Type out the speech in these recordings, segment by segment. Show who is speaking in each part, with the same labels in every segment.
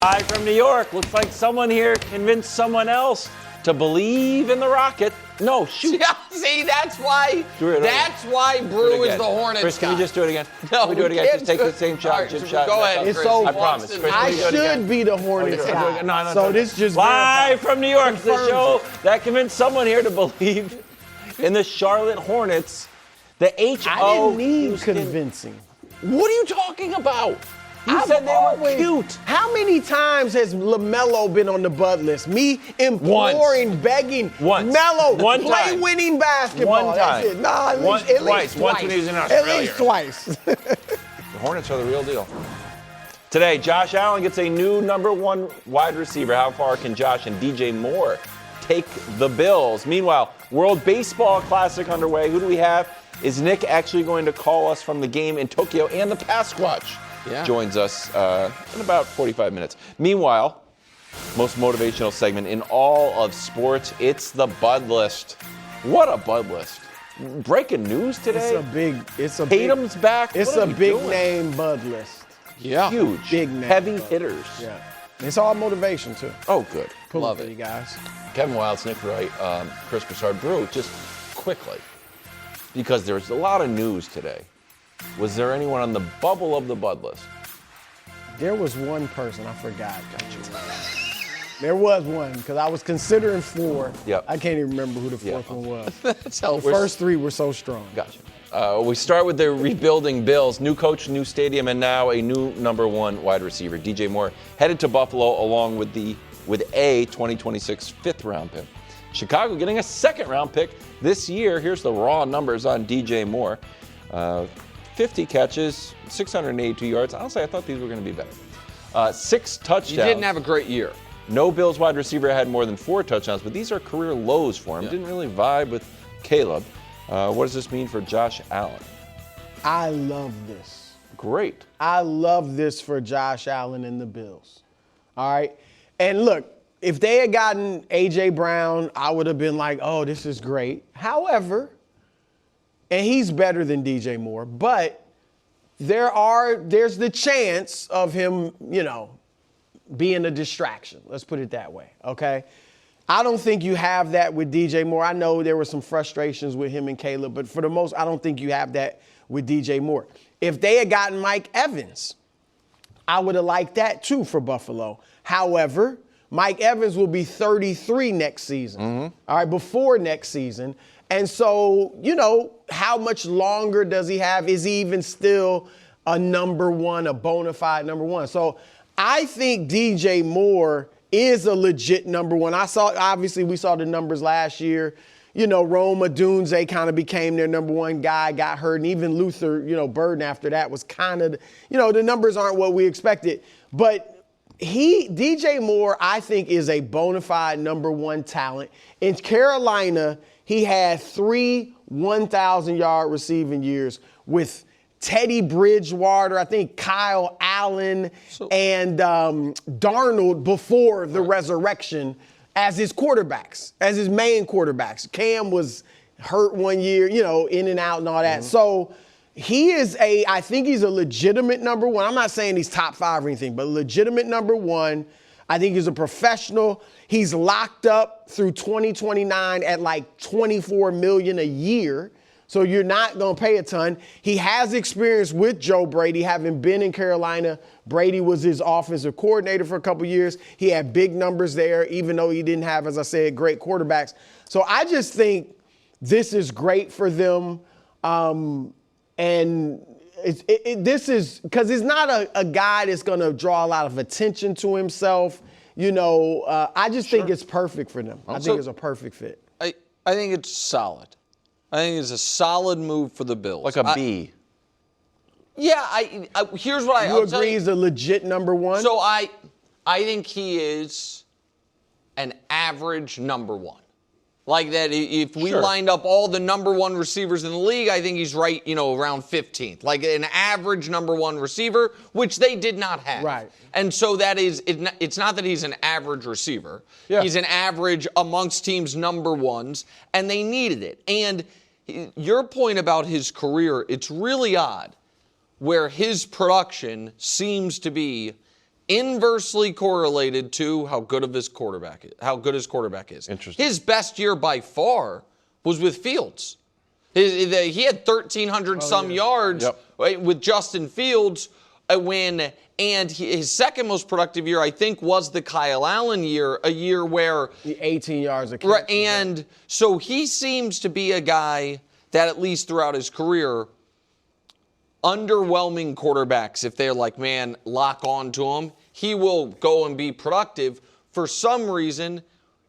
Speaker 1: Hi from New York. Looks like someone here convinced someone else to believe in the Rocket. No, shoot.
Speaker 2: See, that's why. That's why Brew is the Hornets.
Speaker 1: Chris, can we just do it again?
Speaker 2: No,
Speaker 1: can we do it again? Just take the same shot.
Speaker 2: Right,
Speaker 1: chip shot.
Speaker 2: go ahead.
Speaker 3: It's so.
Speaker 1: I promise. Chris,
Speaker 3: I
Speaker 1: can we do it again?
Speaker 3: should be the Hornets guy.
Speaker 1: No.
Speaker 3: So this just
Speaker 1: live from New York, the
Speaker 3: confirms
Speaker 1: show
Speaker 3: it.
Speaker 1: that convinced someone here to believe in the Charlotte Hornets. The H.O.
Speaker 3: I didn't need
Speaker 1: Houston.
Speaker 3: convincing.
Speaker 1: What are you talking about? You said they were cute.
Speaker 3: How many times has LaMelo been on the Bud list? Me imploring, begging, Melo,
Speaker 1: One
Speaker 3: play
Speaker 1: time.
Speaker 3: winning basketball.
Speaker 1: One
Speaker 3: That's
Speaker 1: time.
Speaker 3: it. Nah, at least
Speaker 1: Twice. Once when he was in
Speaker 3: At
Speaker 1: Australia.
Speaker 3: least twice.
Speaker 1: The Hornets are the real deal. Today, Josh Allen gets a new number one wide receiver. How far can Josh and DJ Moore take the Bills? Meanwhile, World Baseball Classic underway. Who do we have? Is Nick actually going to call us from the game in Tokyo? And the Pasquatch joins us in about 45 minutes. Meanwhile, most motivational segment in all of sports, it's the Bud List. What a Bud List. Breaking news today. Tatum's back.
Speaker 3: It's a big name Bud List.
Speaker 1: Yeah. Huge.
Speaker 3: Big name.
Speaker 1: Heavy hitters.
Speaker 3: Yeah. It's all motivation, too.
Speaker 1: Oh, good.
Speaker 3: Love it, you guys.
Speaker 1: Kevin Wilds, Nick Wright, Chris Broussard. Brew, just quickly, because there's a lot of news today. Was there anyone on the bubble of the Bud List?
Speaker 3: There was one person, I forgot. There was one, because I was considering four.
Speaker 1: Yep.
Speaker 3: I can't even remember who the fourth one was.
Speaker 2: That's how
Speaker 3: The first three were so strong.
Speaker 1: Gotcha. We start with the rebuilding Bills. New coach, new stadium, and now a new number one wide receiver. DJ Moore headed to Buffalo along with a 2026 fifth-round pick. Chicago getting a second-round pick this year. Here's the raw numbers on DJ Moore. 50 catches, 682 yards. Honestly, I thought these were going to be better. 6 touchdowns.
Speaker 2: He didn't have a great year.
Speaker 1: No Bills wide receiver had more than 4 touchdowns, but these are career lows for him.
Speaker 2: Yeah.
Speaker 1: Didn't really vibe with Caleb. What does this mean for Josh Allen?
Speaker 3: I love this.
Speaker 1: Great.
Speaker 3: I love this for Josh Allen and the Bills. All right? And look, if they had gotten A.J. Brown, I would have been like, oh, this is great. However, and he's better than DJ Moore, but there's the chance of him, being a distraction. Let's put it that way, okay? I don't think you have that with DJ Moore. I know there were some frustrations with him and Caleb, but for the most, I don't think you have that with DJ Moore. If they had gotten Mike Evans, I would have liked that too for Buffalo. However, Mike Evans will be 33 next season, all right, before next season. And so, how much longer does he have? Is he even still a number one, a bona fide number one? So I think DJ Moore is a legit number one. Obviously, we saw the numbers last year. Rome Odunze kind of became their number one guy, got hurt, and even Luther, Burden after that was kind of, the numbers aren't what we expected. But DJ Moore, I think, is a bona fide number one talent. In Carolina, he had 3 1,000-yard receiving years with Teddy Bridgewater, I think Kyle Allen, and Darnold before the resurrection as his quarterbacks, as his main quarterbacks. Cam was hurt one year, in and out and all that. So I think he's a legitimate number one. I'm not saying he's top 5 or anything, but legitimate number one. I think he's a professional. He's locked up through 2029 at like $24 million a year. So you're not going to pay a ton. He has experience with Joe Brady, having been in Carolina. Brady was his offensive coordinator for a couple years. He had big numbers there, even though he didn't have, as I said, great quarterbacks. So I just think this is great for them. And this is because he's not a guy that's going to draw a lot of attention to himself. I just think it's perfect for them. I think it's a perfect fit.
Speaker 2: I think it's solid. I think it's a solid move for the Bills.
Speaker 1: Like a B.
Speaker 2: Yeah, here's what
Speaker 3: You agree he's a legit number one?
Speaker 2: So I think he is an average number one. Like that, if we lined up all the number one receivers in the league, I think he's right, around 15th. Like an average number one receiver, which they did not have.
Speaker 3: Right.
Speaker 2: And so that is, it's not that he's an average receiver.
Speaker 1: Yeah.
Speaker 2: He's an average amongst teams' number ones, and they needed it. And your point about his career, it's really odd where his production seems to be inversely correlated to how good his quarterback is.
Speaker 1: Interesting.
Speaker 2: His best year by far was with Fields. He had 1,300 yards with Justin Fields his second most productive year, I think, was the Kyle Allen year, a year where
Speaker 3: the 18 yards a catch.
Speaker 2: Right, and so he seems to be a guy that, at least throughout his career, underwhelming quarterbacks, if they're like, man, lock on to him, he will go and be productive. For some reason,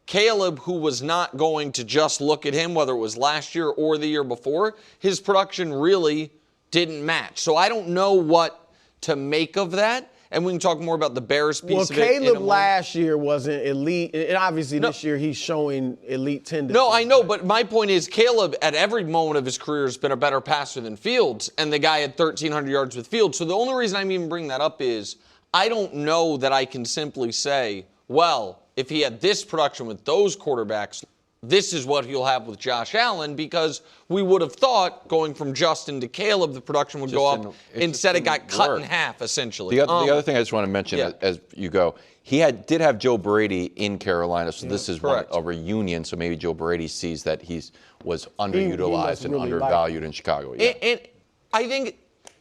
Speaker 2: Caleb, who was not going to just look at him, whether it was last year or the year before, his production really didn't match. So I don't know what to make of that. And we can talk more about the Bears piece of it.
Speaker 3: Well, Caleb last year wasn't elite. And obviously this year he's showing elite tendencies.
Speaker 2: No, I know, but my point is Caleb, at every moment of his career, has been a better passer than Fields, and the guy had 1,300 yards with Fields. So the only reason I'm even bringing that up is I don't know that I can simply say, well, if he had this production with those quarterbacks, this is what he'll have with Josh Allen, because we would have thought going from Justin to Caleb, the production would go up. Instead, it got cut in half, essentially.
Speaker 1: The other thing I just want to mention as you go, he did have Joe Brady in Carolina, so this is a reunion, so maybe Joe Brady sees that was underutilized and undervalued in Chicago. Yeah.
Speaker 2: And I think,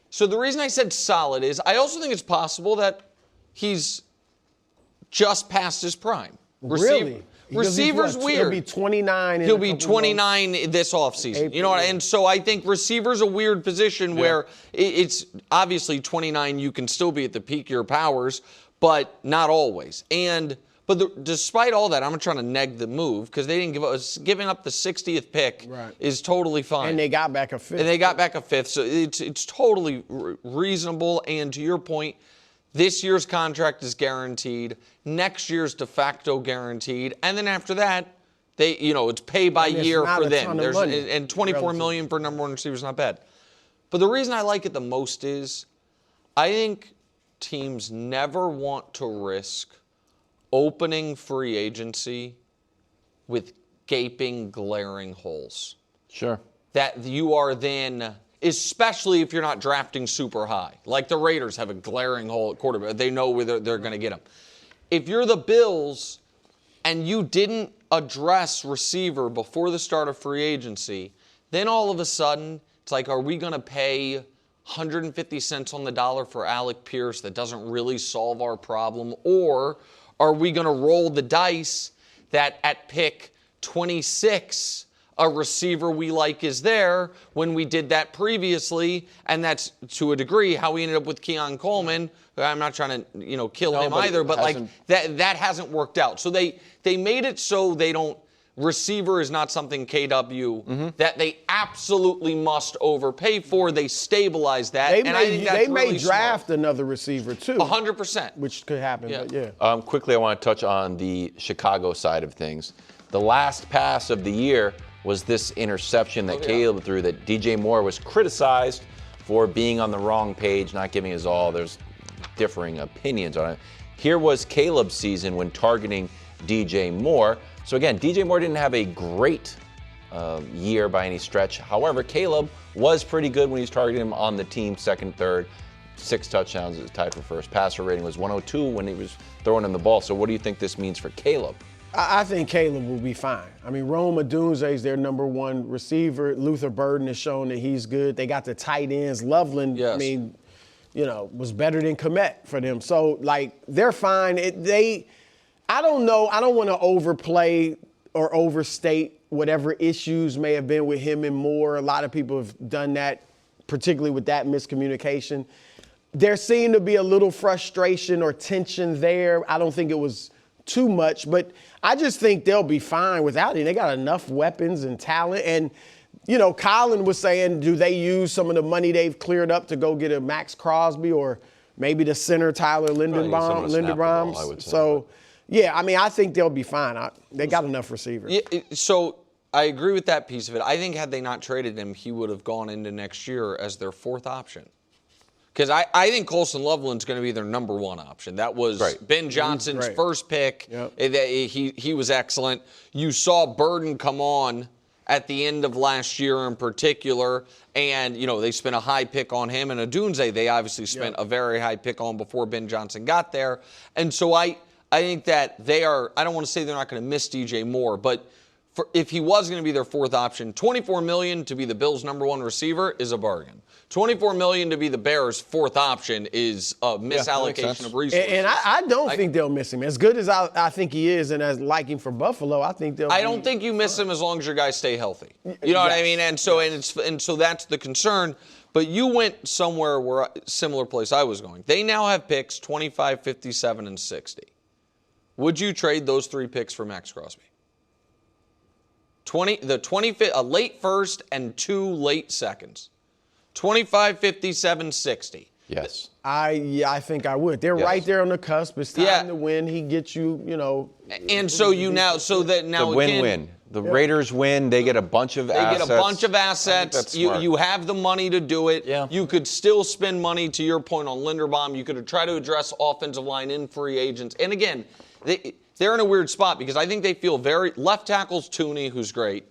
Speaker 2: so the reason I said solid is I also think it's possible that he's just past his prime.
Speaker 3: Really?
Speaker 2: Receiver's weird.
Speaker 3: He'll be 29.
Speaker 2: He'll be 29 this offseason. You know what? And so I think receiver's a weird position where it's obviously 29. You can still be at the peak of your powers, but not always. But despite all that, I'm trying to neg the move because they didn't giving up the 60th pick is totally fine.
Speaker 3: And they got back a fifth.
Speaker 2: So it's totally reasonable. And to your point, this year's contract is guaranteed. Next year's de facto guaranteed. And then after that, it's pay by year for them. And $24 million for number one receiver is not bad. But the reason I like it the most is I think teams never want to risk opening free agency with gaping, glaring holes.
Speaker 1: Sure.
Speaker 2: That you are then, especially if you're not drafting super high. Like the Raiders have a glaring hole at quarterback. They know where they're going to get him. If you're the Bills and you didn't address receiver before the start of free agency, then all of a sudden, it's like, are we going to pay 150 cents on the dollar for Alec Pierce that doesn't really solve our problem? Or are we going to roll the dice that at pick 26, a receiver we like is there when we did that previously, and that's to a degree how we ended up with Keon Coleman. I'm not trying to kill him either, but like that hasn't worked out. So they made it so they don't. Receiver is not something KW that they absolutely must overpay for. They stabilize that,
Speaker 3: I think they may draft another receiver too.
Speaker 2: 100%,
Speaker 3: which could happen.
Speaker 2: Yeah.
Speaker 3: But
Speaker 1: quickly, I want to touch on the Chicago side of things. The last pass of the year was this interception that Caleb threw that DJ Moore was criticized for being on the wrong page, not giving his all. There's differing opinions on it. Here was Caleb's season when targeting DJ Moore. So again, DJ Moore didn't have a great year by any stretch. However, Caleb was pretty good when he was targeting him on the team, second, third, 6 touchdowns, tied for first. Passer rating was 102 when he was throwing him the ball. So what do you think this means for Caleb?
Speaker 3: I think Caleb will be fine. I mean, Rome Odunze is their number one receiver. Luther Burden has shown that he's good. They got the tight ends. Loveland, I mean, was better than Kmet for them. So, they're fine. I don't know. I don't want to overplay or overstate whatever issues may have been with him and Moore. A lot of people have done that, particularly with that miscommunication. There seemed to be a little frustration or tension there. I don't think it was too much, but I just think they'll be fine without it. They got enough weapons and talent. And, Colin was saying, do they use some of the money they've cleared up to go get a Max Crosby or maybe the center Tyler Linderbaum? So, yeah, I mean, I think they'll be fine. They got enough receivers.
Speaker 2: Yeah, so I agree with that piece of it. I think had they not traded him, he would have gone into next year as their fourth option. Because I think Colson Loveland's going to be their number one option. That was Ben Johnson's first pick. Yep. He was excellent. You saw Burden come on at the end of last year in particular. And, they spent a high pick on him. And Odunze, they obviously spent a very high pick on before Ben Johnson got there. And so I think that they are, I don't want to say they're not going to miss DJ Moore, but if he was going to be their fourth option, $24 million to be the Bills' number one receiver is a bargain. $24 million to be the Bears' fourth option is a misallocation of resources.
Speaker 3: And I don't think they'll miss him. As good as I think he is and as liking for Buffalo, I think they'll.
Speaker 2: I don't think you miss him as long as your guys stay healthy. You know what I mean? And so that's the concern. But you went somewhere where similar place I was going. They now have picks 25, 57, and 60. Would you trade those 3 picks for Max Crosby? A late first and 2 late seconds. 25, 57, 60.
Speaker 1: Yes.
Speaker 3: I think I would. They're right there on the cusp. It's time to win. He gets you,
Speaker 2: And so now
Speaker 1: the win-win. The Raiders win. They get a bunch of assets.
Speaker 2: They get a bunch of assets. You have the money to do it.
Speaker 1: Yeah.
Speaker 2: You could still spend money, to your point, on Linderbaum. You could try to address offensive line in free agents. And again, they're in a weird spot because I think they feel left tackle's Tooney, who's great,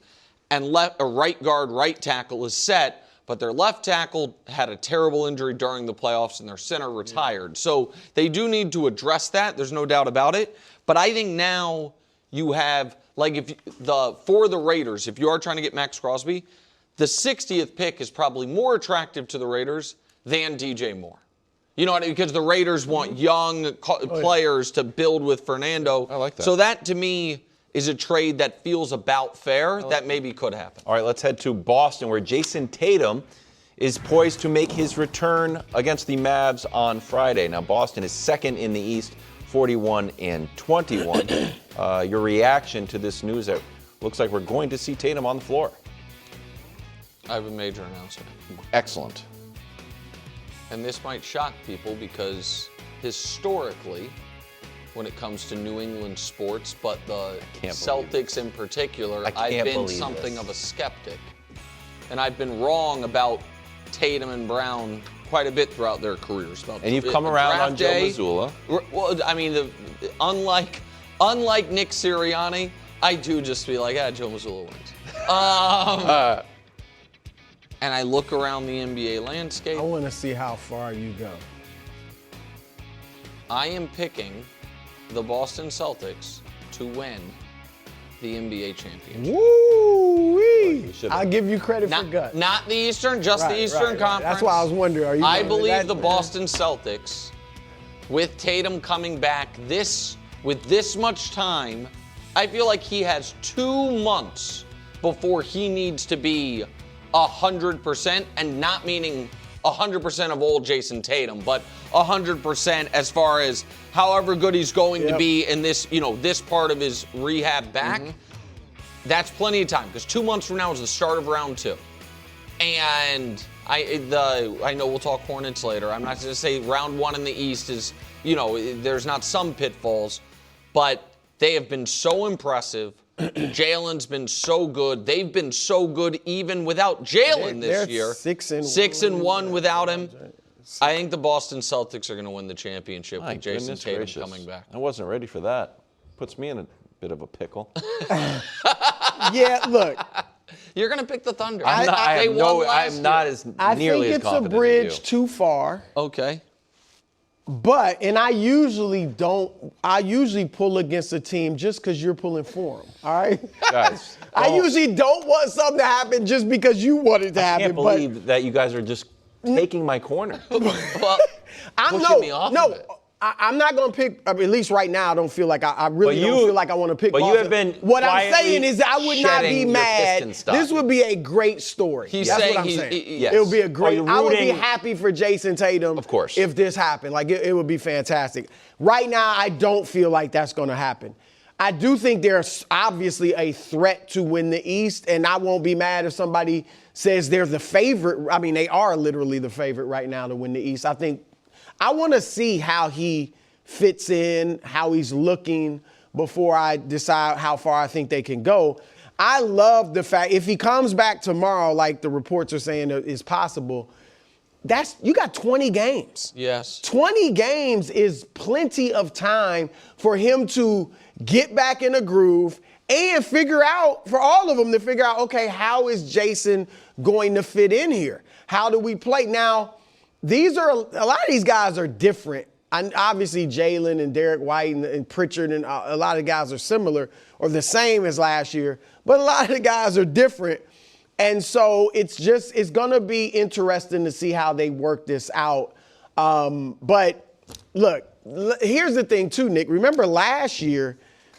Speaker 2: and right guard, right tackle is set. But their left tackle had a terrible injury during the playoffs, and their center retired. So they do need to address that. There's no doubt about it. But I think now you have, for the Raiders, if you are trying to get Max Crosby, the 60th pick is probably more attractive to the Raiders than DJ Moore. You know what I mean? Because the Raiders want young players to build with Fernando.
Speaker 1: I like that.
Speaker 2: So that, to me, is a trade that feels about fair that maybe could happen.
Speaker 1: All right, let's head to Boston, where Jayson Tatum is poised to make his return against the Mavs on Friday. Now, Boston is second in the East, 41-21. Your reaction to this news that looks like we're going to see Tatum on the floor?
Speaker 2: I have a major announcement.
Speaker 1: Excellent.
Speaker 2: And this might shock people because historically, when it comes to New England sports, but the Celtics in particular, I've been something of a skeptic. And I've been wrong about Tatum and Brown quite a bit throughout their careers.
Speaker 1: And you've come around on Joe Mazzulla.
Speaker 2: Well, I mean, unlike Nick Sirianni, I do just be like, Joe Mazzulla wins. And I look around the NBA landscape.
Speaker 3: I want to see how far you go.
Speaker 2: I am picking the Boston Celtics to win the NBA championship.
Speaker 3: Woo-wee! I'll give you credit for guts.
Speaker 2: Not the Eastern, just the Eastern Conference.
Speaker 3: That's why I was wondering.
Speaker 2: I believe the Boston Celtics, with Tatum coming back with this much time, I feel like he has 2 months before he needs to be 100%, and not meaning 100% of old Jayson Tatum, but 100% as far as however good he's going to be in this, this part of his rehab back. That's plenty of time, because 2 months from now is the start of round 2. And I know we'll talk Hornets later. I'm not going to say round 1 in the East is, there's not some pitfalls, but they have been so impressive. Jalen's been so good. They've been so good even without Jalen this year. 6-1 without him. I think the Boston Celtics are going to win the championship with Jayson Tatum coming back.
Speaker 1: I wasn't ready for that. Puts me in a bit of a pickle.
Speaker 3: Yeah, look.
Speaker 2: You're going to pick the Thunder.
Speaker 1: I'm not as nearly as confident.
Speaker 3: I think it's a bridge too far.
Speaker 2: Okay.
Speaker 3: But, and I usually pull against a team just because you're pulling for them, all right?
Speaker 1: Guys.
Speaker 3: I usually don't want something to happen just because you want it to happen.
Speaker 1: I can't believe that you guys are just taking my corner.
Speaker 2: Well,
Speaker 3: I'm not going to pick, at least right now, I don't feel like I really don't feel like I want to pick Boston.
Speaker 1: You have been
Speaker 3: what I'm saying is I would not be mad. This would be a great story. That's what I'm saying.
Speaker 1: Yes.
Speaker 3: It would be a great, I would be happy for Jayson Tatum,
Speaker 1: of course,
Speaker 3: if this happened. Like, it would be fantastic. Right now, I don't feel like that's going to happen. I do think there's obviously a threat to win the East, and I won't be mad if somebody says they're the favorite. I mean, they are literally the favorite right now to win the East. I want to see how he fits in, how he's looking before I decide how far I think they can go. I love the fact, if he comes back tomorrow, like the reports are saying is possible, you got 20 games.
Speaker 2: Yes.
Speaker 3: 20 games is plenty of time for him to get back in a groove and figure out, for all of them to figure out, okay, how is Jayson going to fit in here? How do we play? Now, a lot of these guys are different. And obviously, Jalen and Derek White and Pritchard and a lot of guys are similar or the same as last year, but a lot of the guys are different. And so it's going to be interesting to see how they work this out. But look, here's the thing too, Nick. Remember last year,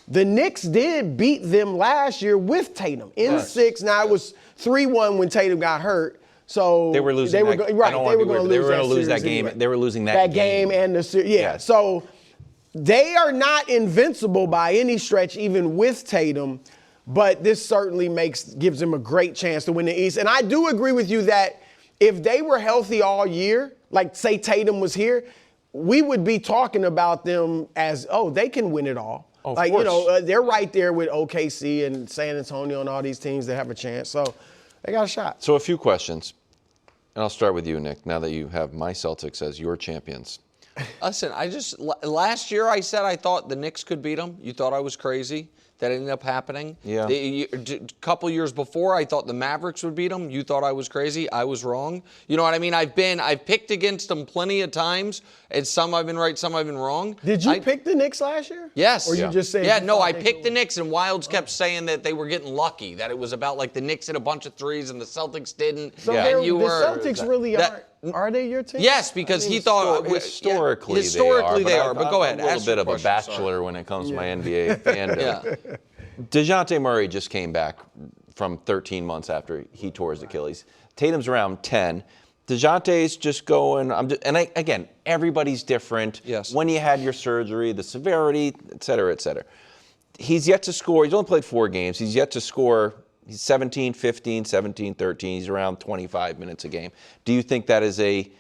Speaker 3: the Knicks did beat them last year with Tatum in 6. Now it was 3-1 when Tatum got hurt. So
Speaker 1: they were losing.
Speaker 3: They were going to lose
Speaker 1: that game.
Speaker 3: Anyway.
Speaker 1: They were losing that
Speaker 3: game and the series. Yeah. Yes. So they are not invincible by any stretch, even with Tatum. But this certainly gives them a great chance to win the East. And I do agree with you that if they were healthy all year, like say Tatum was here, we would be talking about them as, they can win it all.
Speaker 1: Oh,
Speaker 3: like, they're right there with OKC and San Antonio and all these teams that have a chance. So they got a shot.
Speaker 1: So a few questions. And I'll start with you, Nick, now that you have my Celtics as your champions.
Speaker 2: Listen, last year I said I thought the Knicks could beat them. You thought I was crazy. That ended up happening.
Speaker 1: Yeah.
Speaker 2: A couple years before, I thought the Mavericks would beat them. You thought I was crazy. I was wrong. You know what I mean? I've picked against them plenty of times, and some I've been right, some I've been wrong.
Speaker 3: Did you pick the Knicks last year?
Speaker 2: Yes.
Speaker 3: Or you just saying?
Speaker 2: Yeah, no, I picked the Knicks, and Wilds kept saying that they were getting lucky, that it was about like the Knicks hit a bunch of threes and the Celtics didn't.
Speaker 3: So the Celtics really aren't. Are they your team?
Speaker 2: Yes, because he thought
Speaker 1: historically
Speaker 2: they are. But go ahead.
Speaker 1: I'm a little bit of a bachelor when it comes to my NBA fandom.
Speaker 2: Yeah.
Speaker 1: DeJounte Murray just came back from 13 months after he tore his Achilles. Tatum's around 10. DeJounte's just going. Again, everybody's different.
Speaker 2: Yes.
Speaker 1: When you had your surgery, the severity, et cetera, et cetera. He's yet to score. He's only played 4 games. He's yet to score. He's 17, 15, 17, 13. He's around 25 minutes a game. Do you think that is a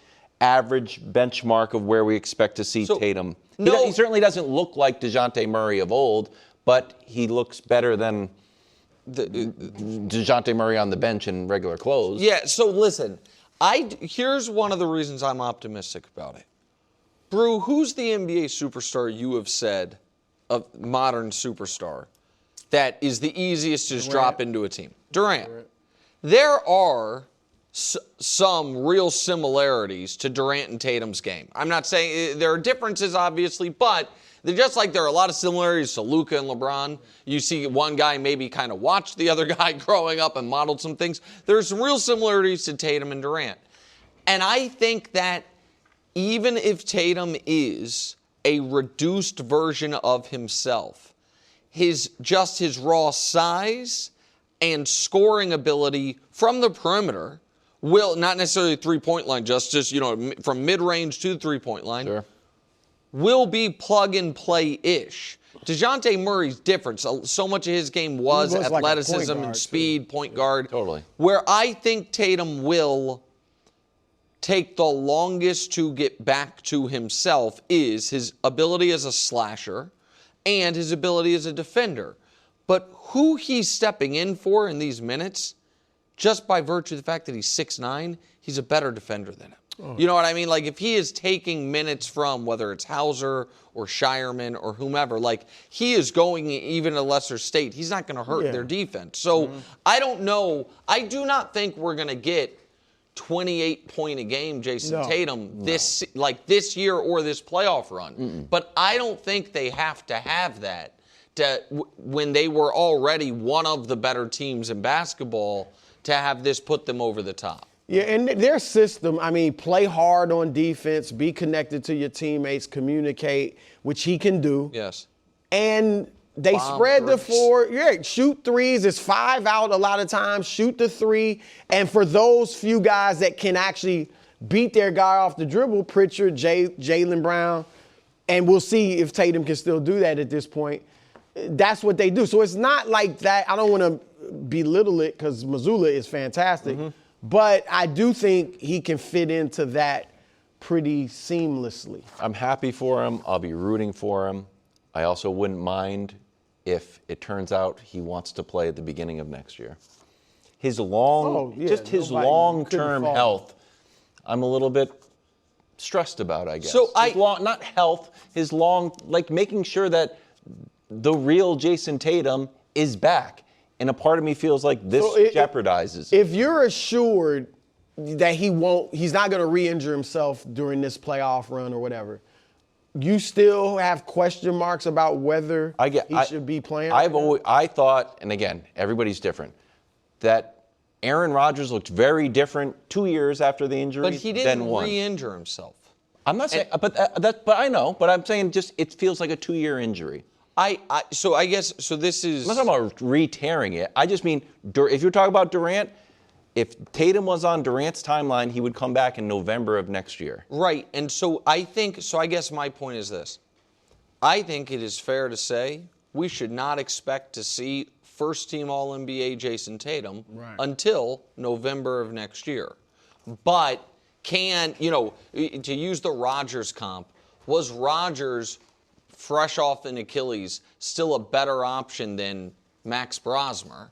Speaker 1: average benchmark of where we expect to see Tatum?
Speaker 2: No.
Speaker 1: He certainly doesn't look like DeJounte Murray of old, but he looks better than DeJounte Murray on the bench in regular clothes.
Speaker 2: Yeah, so listen, here's one of the reasons I'm optimistic about it. Brew, who's the NBA superstar you have said, a modern superstar, that is the easiest to just drop into a team? Durant. There are some real similarities to Durant and Tatum's game. I'm not saying there are differences, obviously, but they're just like there are a lot of similarities to Luka and LeBron. You see one guy maybe kind of watched the other guy growing up and modeled some things. There's some real similarities to Tatum and Durant. And I think that even if Tatum is a reduced version of himself, his raw size and scoring ability from the perimeter will, not necessarily three-point line, just from mid-range to the three-point line,
Speaker 1: sure,
Speaker 2: will be plug-and-play-ish. DeJounte Murray's different. So much of his game was athleticism
Speaker 3: like
Speaker 2: and speed, point guard.
Speaker 1: Totally.
Speaker 2: Where I think Tatum will take the longest to get back to himself is his ability as a slasher and his ability as a defender. But who he's stepping in for in these minutes, just by virtue of the fact that he's 6'9", he's a better defender than him. Oh. You know what I mean? Like, if he is taking minutes from, whether it's Hauser or Shireman or whomever, like, he is going even at a lesser state. He's not going to hurt their defense. So, I don't know. I do not think we're going to get 28-point-a-game Jayson Tatum this year or this playoff run. Mm-mm. But I don't think they have to have that when they were already one of the better teams in basketball to have this put them over the top.
Speaker 3: Yeah, and their system, play hard on defense, be connected to your teammates, communicate, which he can do.
Speaker 2: Yes.
Speaker 3: And they spread the floor. Yeah, shoot threes. It's 5 out a lot of times. Shoot the 3. And for those few guys that can actually beat their guy off the dribble, Pritchard, Jaylen Brown, and we'll see if Tatum can still do that at this point. That's what they do. So it's not like that. I don't want to belittle it because Mazzulla is fantastic. Mm-hmm. But I do think he can fit into that pretty seamlessly.
Speaker 1: I'm happy for him. I'll be rooting for him. I also wouldn't mind if it turns out he wants to play at the beginning of next year. His long-term health, I'm a little bit stressed about, I guess.
Speaker 2: So
Speaker 1: not health, making sure that the real Jayson Tatum is back. And a part of me feels like this jeopardizes.
Speaker 3: If you're assured that he's not going to re-injure himself during this playoff run or whatever, you still have question marks about whether he should be playing?
Speaker 1: I thought, and again, everybody's different, that Aaron Rodgers looked very different 2 years after the injury than one.
Speaker 2: But he didn't re-injure himself.
Speaker 1: I'm not saying, but I know, but I'm saying just it feels like a 2-year injury.
Speaker 2: So this is.
Speaker 1: I'm not talking about re-tearing it. I just mean, if you're talking about Durant, if Tatum was on Durant's timeline, he would come back in November of next year.
Speaker 2: Right, and I guess my point is this. I think it is fair to say we should not expect to see first-team All-NBA Jayson Tatum until November of next year. But to use the Rodgers comp, was Rodgers, fresh off an Achilles, still a better option than Max Brosmer?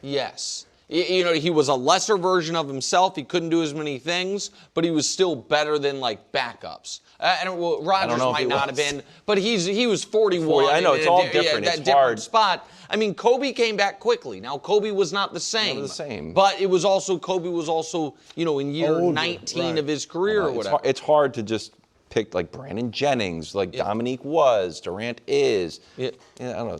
Speaker 2: Yes. He was a lesser version of himself. He couldn't do as many things, but he was still better than backups. Rodgers might not have been, but he was 41.
Speaker 1: I know, it's all different. It's
Speaker 2: different
Speaker 1: hard.
Speaker 2: Spot. I mean, Kobe came back quickly. Now, Kobe was not the same.
Speaker 1: Never the same.
Speaker 2: But Kobe was also, in year older, 19 of his career or whatever.
Speaker 1: It's hard to just pick like Brandon Jennings, like Dominique was, Durant is. I don't know.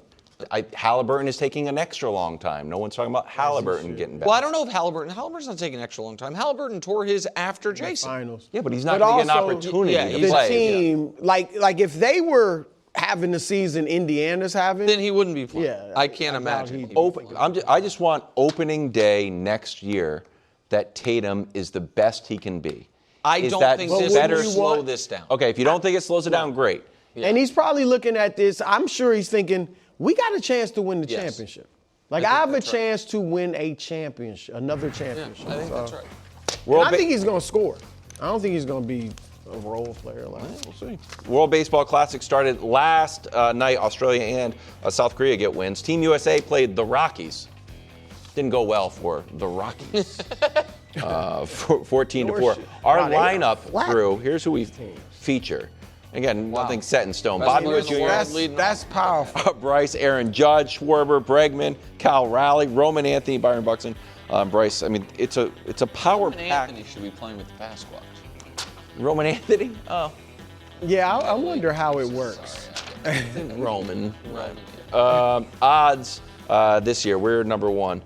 Speaker 1: Halliburton is taking an extra long time. No one's talking about Halliburton getting back.
Speaker 2: Well, I don't know if Halliburton's not taking an extra long time. Halliburton tore his after Jayson.
Speaker 3: Finals.
Speaker 1: Yeah, but he's not going to get an opportunity to play.
Speaker 3: The team, like if they were having the season Indiana's having,
Speaker 2: then he wouldn't be playing.
Speaker 3: Yeah,
Speaker 2: I can't imagine.
Speaker 1: I just want opening day next year that Tatum is the best he can be.
Speaker 2: I don't think this will slow this down.
Speaker 1: Okay, if you don't think it slows it down, great.
Speaker 3: Yeah. And he's probably looking at this. I'm sure he's thinking, we got a chance to win the championship. I have a chance to win a championship, another championship.
Speaker 2: Yeah, I think that's right.
Speaker 3: I think he's going to score. I don't think he's going to be a role player. We'll
Speaker 1: see. World Baseball Classic started last night. Australia and South Korea get wins. Team USA played the Rockies. Didn't go well for the Rockies. 14-4. Our lineup, Drew, here's who we feature. Again, nothing set in stone. Bobby Witt Jr.
Speaker 3: That's powerful.
Speaker 1: Bryce, Aaron Judge, Schwarber, Bregman, Cal Raleigh, Roman Anthony, Byron Buxton, Bryce. I mean, it's a power pack.
Speaker 2: Roman Anthony should be playing with the Pasquantino.
Speaker 1: Roman Anthony? Oh.
Speaker 3: Yeah, I wonder how it works.
Speaker 1: Roman. Odds this year, we're number one.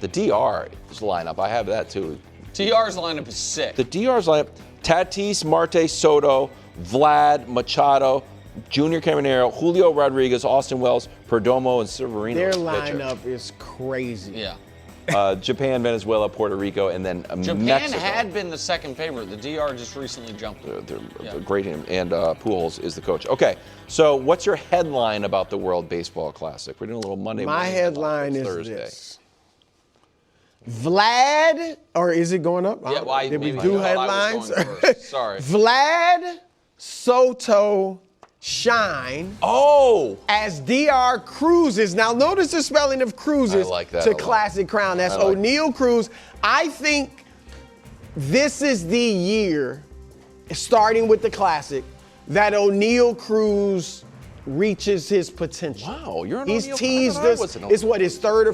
Speaker 1: The DR's lineup, I have that too.
Speaker 2: DR's lineup is sick.
Speaker 1: The DR's lineup, Tatis, Marte, Soto, Vlad, Machado, Junior Caminero, Julio Rodriguez, Austin Wells, Perdomo, and Severino.
Speaker 3: Their lineup is crazy.
Speaker 2: Yeah.
Speaker 1: Japan, Venezuela, Puerto Rico, and then
Speaker 2: Japan
Speaker 1: Mexico.
Speaker 2: had been the second favorite. The DR just recently jumped.
Speaker 1: They're great, and Pujols is the coach. Okay, so what's your headline about the World Baseball Classic? We're doing a little Monday morning.
Speaker 3: My headline is
Speaker 1: Thursday.
Speaker 3: this. Vlad, or is it going up?
Speaker 2: Yeah,
Speaker 3: did we do headlines?
Speaker 2: Sorry.
Speaker 3: Vlad, Soto, Shine. As DR cruises. Now notice the spelling of cruises to Classic Crown. That's O'Neal Cruz. I think this is the year, starting with the Classic, that O'Neal Cruz reaches his potential.
Speaker 1: Wow, you're an
Speaker 3: He's
Speaker 1: O'Neal
Speaker 3: teased us. It's what, his third or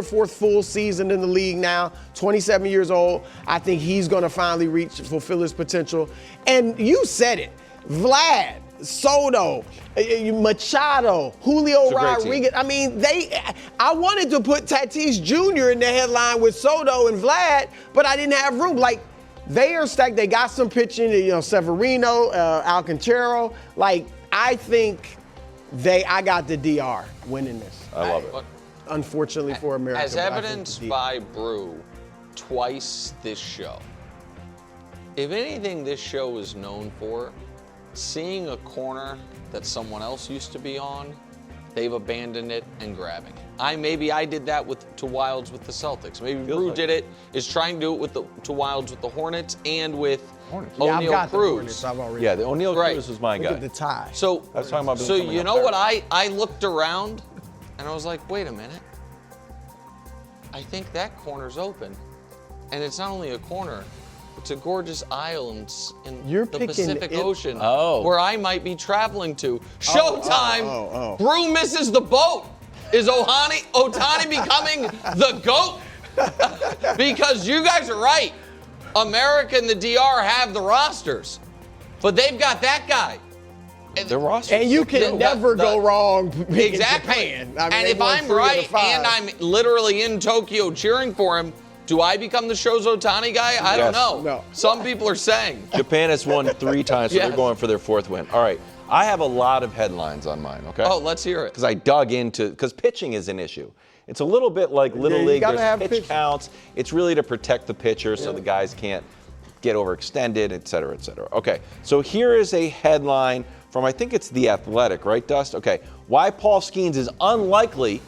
Speaker 3: fourth full season in the league now, 27 years old. I think he's going to finally fulfill his potential. And you said it, Vlad, Soto, Machado, Julio Rodriguez. I mean, I wanted to put Tatis Jr. in the headline with Soto and Vlad, but I didn't have room. Like, they are stacked. They got some pitching, Severino, Alcantara. Like, I think I got the DR winning this.
Speaker 1: I love it.
Speaker 3: Unfortunately for America.
Speaker 2: As evidenced by Brew twice this show. If anything this show is known for, seeing a corner that someone else used to be on, they've abandoned it and grabbing it. Maybe I did that to Wilds with the Celtics. Maybe Brew did it, is trying to do it to Wilds with the Hornets and with O'Neal Cruz.
Speaker 1: Yeah, the O'Neal Cruz was my guy.
Speaker 3: Look at the tie.
Speaker 2: So
Speaker 1: I was talking about
Speaker 2: you know what? I looked around and I was like, wait a minute. I think that corner's open. And it's not only a corner, it's a gorgeous island in the Pacific Ocean where I might be traveling to. Showtime! Brew misses the boat. Is Ohtani becoming the GOAT? Because you guys are right. America and the DR have the rosters, but they've got that guy.
Speaker 1: The roster.
Speaker 3: And you can never go wrong picking
Speaker 2: Exactly.
Speaker 3: Japan. I mean,
Speaker 2: and
Speaker 3: they
Speaker 2: if
Speaker 3: won
Speaker 2: I'm
Speaker 3: 3 of the
Speaker 2: right
Speaker 3: 5.
Speaker 2: and I'm literally in Tokyo cheering for him, do I become the show's Ohtani guy? I don't
Speaker 1: Yes.
Speaker 2: know.
Speaker 3: No.
Speaker 2: Some people are saying.
Speaker 1: Japan has won 3 times, so
Speaker 2: Yes.
Speaker 1: they're going for their 4th win. All right. I have a lot of headlines on mine, okay?
Speaker 2: Oh, let's hear it.
Speaker 1: Because I dug into, because pitching is an issue. It's a little bit like Little
Speaker 3: you
Speaker 1: League.
Speaker 3: gotta
Speaker 1: There's
Speaker 3: have
Speaker 1: pitch
Speaker 3: pitching.
Speaker 1: counts. It's really to protect the pitcher so the guys can't get overextended, et cetera, et cetera. Okay, so here is a headline from, I think it's The Athletic, right, Dust? Okay, why Paul Skeens is unlikely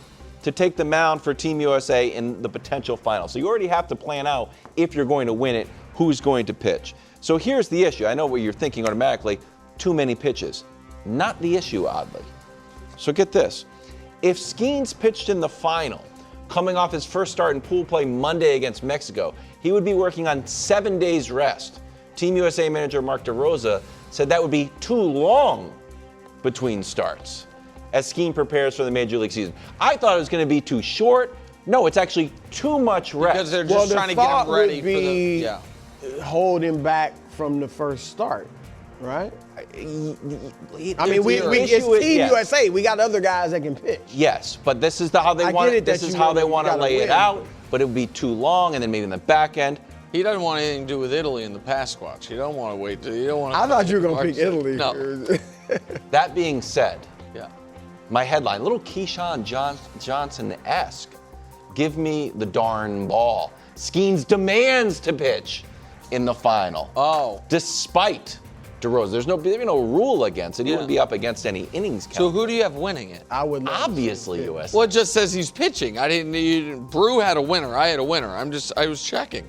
Speaker 1: to take the mound for Team USA in the potential final. So you already have to plan out, if you're going to win it, who's going to pitch. So here's the issue. I know what you're thinking automatically, too many pitches. Not the issue, oddly. So get this. If Skeens pitched in the final, coming off his first start in pool play Monday against Mexico, he would be working on 7 days rest. Team USA manager Mark DeRosa said that would be too long between starts as Skeen prepares for the Major League season. I thought it was going to be too short. No, it's actually too much rest.
Speaker 2: Because they're just trying to get him ready for the.
Speaker 3: Hold him back from the first start, right? I mean, it's Team USA. We got other guys that can pitch.
Speaker 1: Yes, but this is how they want. This is how they want to lay it out. But it would be too long, and then maybe in the back end.
Speaker 2: He doesn't want anything to do with Italy in the Pasquatch. You don't want to wait. You don't want.
Speaker 3: I thought you were going to pick Italy.
Speaker 2: No.
Speaker 1: That being said,
Speaker 2: Yeah.
Speaker 1: my headline, little Keyshawn Johnson-esque. Give me the darn ball. Skeens demands to pitch in the final.
Speaker 2: Oh.
Speaker 1: Despite DeRosa. There's no rule against it. He wouldn't be up against any innings count.
Speaker 2: So who do you have winning it?
Speaker 3: I would
Speaker 1: Obviously USA.
Speaker 2: Well, it just says he's pitching. I didn't. Brew had a winner. I had a winner. I was checking.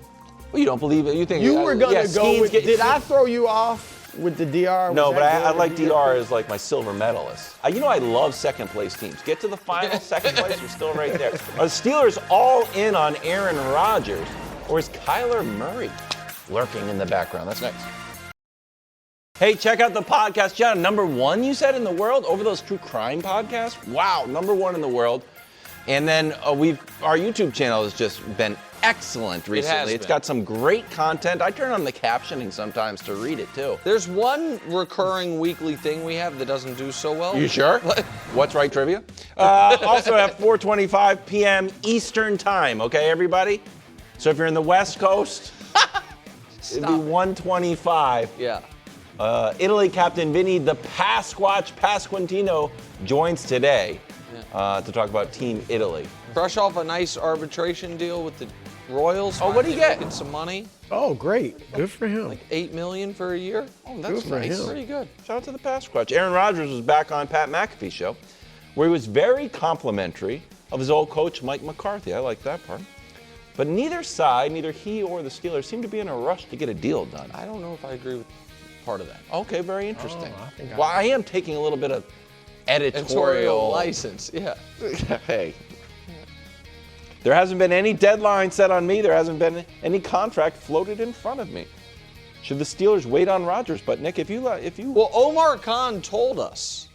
Speaker 1: Well, you don't believe it. You think
Speaker 3: You were going to go with. Did I throw you off with the DR?
Speaker 1: No, but I like DR as like my silver medalist. I love second place teams. Get to the final, second place, you're still right there. Are the Steelers all in on Aaron Rodgers, or is Kyler Murray lurking in the background? That's next. Hey, check out the podcast, John. #1, you said, in the world over those true crime podcasts? Wow, #1 in the world. And then our YouTube channel has just been excellent recently. It's got some great content. I turn on the captioning sometimes to read it too.
Speaker 2: There's one recurring weekly thing we have that doesn't do so well.
Speaker 1: You sure? What's right trivia? Also at 4:25 p.m. Eastern time. Okay, everybody. So if you're in the West Coast, it'd be 1:25.
Speaker 2: Yeah.
Speaker 1: Italy captain Vinnie the Pasquantino joins today to talk about Team Italy.
Speaker 2: Brush off a nice arbitration deal with the Royals.
Speaker 1: Oh, what do you get?
Speaker 2: Get some money.
Speaker 3: Oh, great. Good for him.
Speaker 2: Like $8 million for a year.
Speaker 1: Oh, that's nice.
Speaker 3: him.
Speaker 2: Pretty good.
Speaker 1: Shout out to the Pasquatch. Aaron Rodgers was back on Pat McAfee's show, where he was very complimentary of his old coach, Mike McCarthy. I like that part. But neither side, neither he or the Steelers, seem to be in a rush to get a deal done.
Speaker 2: I don't know if I agree with part of that.
Speaker 1: Okay, very interesting.
Speaker 3: I think
Speaker 1: I am taking a little bit of editorial
Speaker 2: license. Yeah.
Speaker 1: Hey. There hasn't been any deadline set on me. There hasn't been any contract floated in front of me. Should the Steelers wait on Rodgers? But Nick, if you
Speaker 2: Well, Omar Khan told us.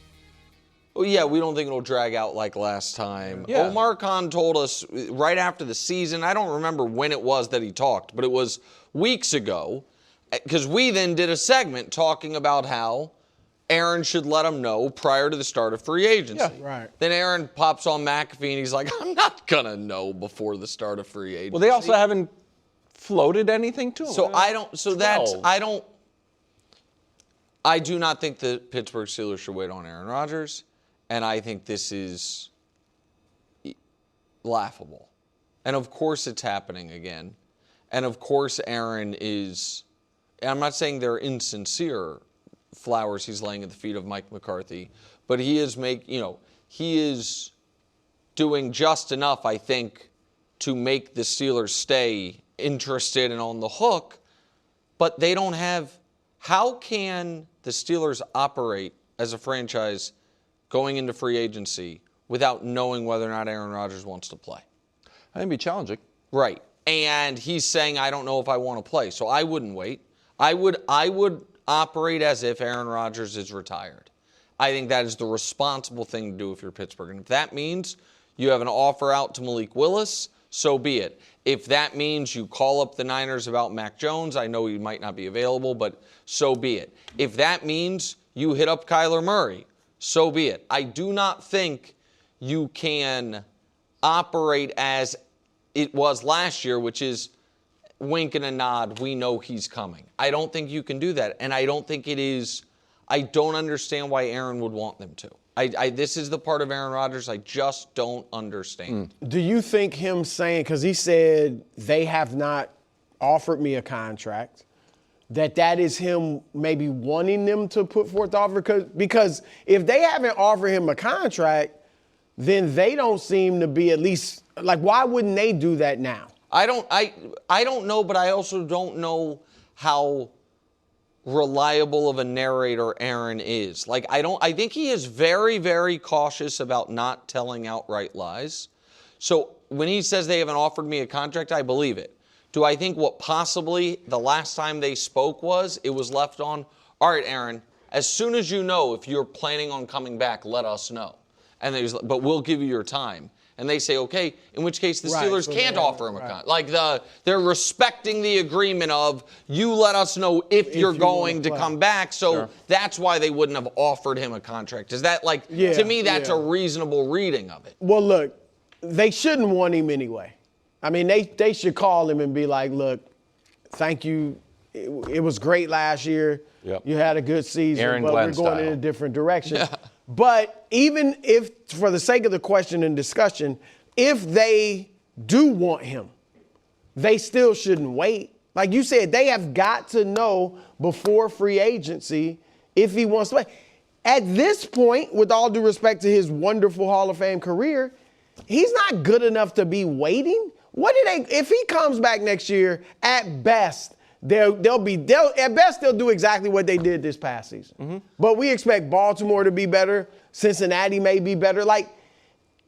Speaker 2: Oh yeah, we don't think it'll drag out like last time.
Speaker 1: Yeah.
Speaker 2: Omar Khan told us right after the season. I don't remember when it was that he talked, but it was weeks ago. Because we then did a segment talking about how Aaron should let him know prior to the start of free agency.
Speaker 1: Yeah,
Speaker 3: right.
Speaker 2: Then Aaron pops on McAfee and he's like, I'm not going to know before the start of free agency.
Speaker 1: well, they also haven't floated anything to him.
Speaker 2: So I do not think the Pittsburgh Steelers should wait on Aaron Rodgers, and I think this is laughable. And of course it's happening again. And of course Aaron is, and I'm not saying they're insincere flowers he's laying at the feet of Mike McCarthy, but he is he is doing just enough, I think, to make the Steelers stay interested and on the hook, but they don't have. How can the Steelers operate as a franchise going into free agency without knowing whether or not Aaron Rodgers wants to play?
Speaker 1: I think it'd be challenging.
Speaker 2: Right. And he's saying, I don't know if I want to play, so I wouldn't wait. I would operate as if Aaron Rodgers is retired. I think that is the responsible thing to do if you're Pittsburgh. And if that means you have an offer out to Malik Willis, so be it. If that means you call up the Niners about Mac Jones, I know he might not be available, but so be it. If that means you hit up Kyler Murray, so be it. I do not think you can operate as it was last year, which is wink and a nod, we know he's coming. I don't think you can do that, and I don't understand why Aaron would want them to. This is the part of Aaron Rodgers I just don't understand.
Speaker 3: Do you think him saying, because he said they have not offered me a contract, that is him maybe wanting them to put forth the offer? Because if they haven't offered him a contract, then they don't seem to be at least, like, why wouldn't they do that now?
Speaker 2: I don't know, but I also don't know how reliable of a narrator Aaron is. Like, I think he is very, very cautious about not telling outright lies. So when he says they haven't offered me a contract, I believe it. Do I think what possibly the last time they spoke it was left on, all right, Aaron, as soon as you know if you're planning on coming back, let us know. And but we'll give you your time. And they say, okay, in which case the Steelers can't offer him a contract. Like they're respecting the agreement of you let us know if you're going to come back. So that's why they wouldn't have offered him a contract. Is that to me, that's a reasonable reading of it.
Speaker 3: Well, look, they shouldn't want him anyway. I mean, they should call him and be like, look, thank you. It was great last year.
Speaker 1: Yep.
Speaker 3: You had a good season,
Speaker 1: Aaron
Speaker 3: but
Speaker 1: Glenn
Speaker 3: we're going
Speaker 1: style.
Speaker 3: in a different direction. Yeah. But even if, for the sake of the question and discussion, if they do want him, they still shouldn't wait. Like you said, they have got to know before free agency if he wants to play. At this point, with all due respect to his wonderful Hall of Fame career, he's not good enough to be waiting. If he comes back next year, at best, they'll do exactly what they did this past season. Mm-hmm. But we expect Baltimore to be better. Cincinnati may be better. And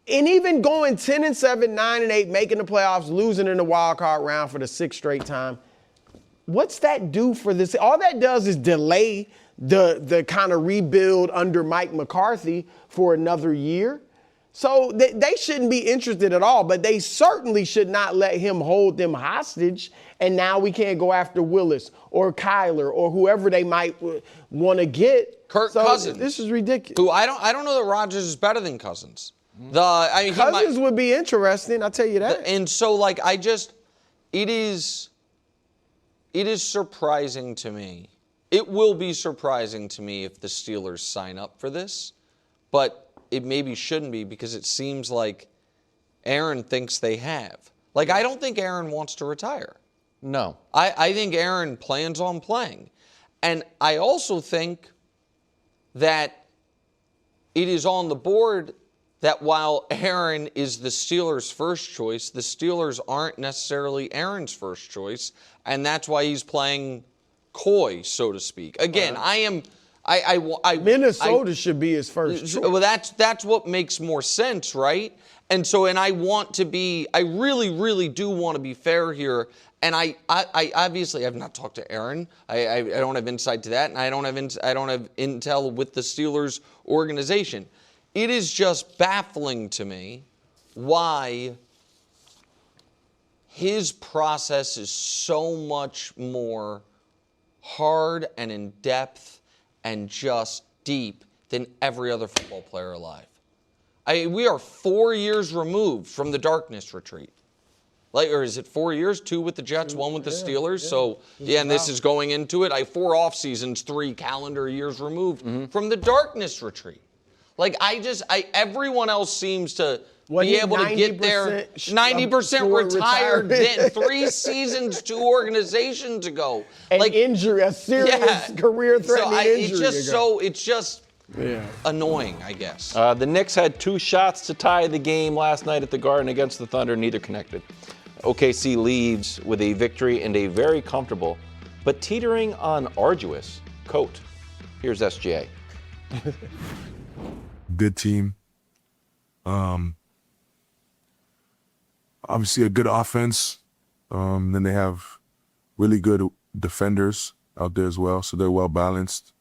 Speaker 3: even going 10-7, 9-8, making the playoffs, losing in the wild card round for the 6th straight time. What's that do for this? All that does is delay the kind of rebuild under Mike McCarthy for another year. So they shouldn't be interested at all, but they certainly should not let him hold them hostage. And now we can't go after Willis or Kyler or whoever they might want to get.
Speaker 2: Kirk Cousins.
Speaker 3: This is ridiculous.
Speaker 2: Who I don't know that Rodgers is better than Cousins.
Speaker 3: Cousins would be interesting, I'll tell you that.
Speaker 2: And so it is surprising to me. It will be surprising to me if the Steelers sign up for this, but it maybe shouldn't be because it seems like Aaron thinks they have. I don't think Aaron wants to retire.
Speaker 1: No.
Speaker 2: I think Aaron plans on playing. And I also think that it is on the board that while Aaron is the Steelers' first choice, the Steelers aren't necessarily Aaron's first choice, and that's why he's playing coy, so to speak. Again,
Speaker 3: Minnesota should be his first choice.
Speaker 2: Well, that's what makes more sense, right? And I really, really do want to be fair here. And I obviously have not talked to Aaron. I don't have insight to that, and I don't have intel with the Steelers organization. It is just baffling to me why his process is so much more hard and in depth and just deep than every other football player alive. We are 4 years removed from the darkness retreat. Or is it 4 years? 2 with the Jets, 1 with the Steelers. And this is going into it. 4 off seasons, 3 calendar years removed from the darkness retreat. Everyone else seems to be able to get there 90% retired then 3 seasons, 2 organizations ago.
Speaker 3: Injury, a serious career-threatening injury.
Speaker 2: It's just annoying, I guess.
Speaker 1: The Knicks had 2 shots to tie the game last night at the Garden against the Thunder, neither connected. OKC leaves with a victory and a very comfortable, but teetering on arduous coat. Here's SGA.
Speaker 4: Good team. Obviously a good offense. Then they have really good defenders out there as well, so they're well balanced.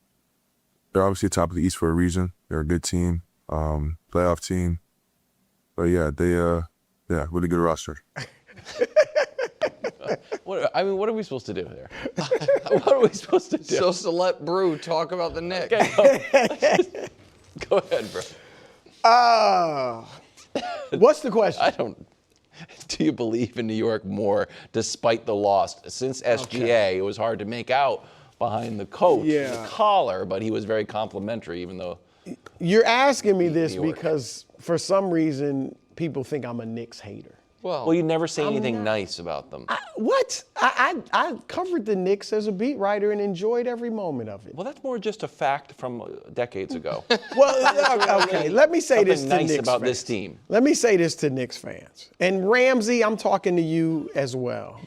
Speaker 4: They're obviously top of the East for a reason. They're a good team, playoff team. But yeah, really good roster.
Speaker 1: What are we supposed to do here? What are we supposed to do?
Speaker 2: Supposed to let Brew talk about the Knicks.
Speaker 1: Okay, go ahead, bro.
Speaker 3: What's the question?
Speaker 1: Do you believe in New York more despite the loss? Since SGA, it was hard to make out behind the coach, the collar, but he was very complimentary, even though.
Speaker 3: You're asking me this because for some reason people think I'm a Knicks hater.
Speaker 1: Well, you never say anything nice about them.
Speaker 3: What? I covered the Knicks as a beat writer and enjoyed every moment of it.
Speaker 1: Well, that's more just a fact from decades ago.
Speaker 3: Well, okay, let me say this to
Speaker 1: nice
Speaker 3: Knicks
Speaker 1: about
Speaker 3: fans.
Speaker 1: this team.
Speaker 3: Let me say this to Knicks fans. And Ramsey, I'm talking to you as well.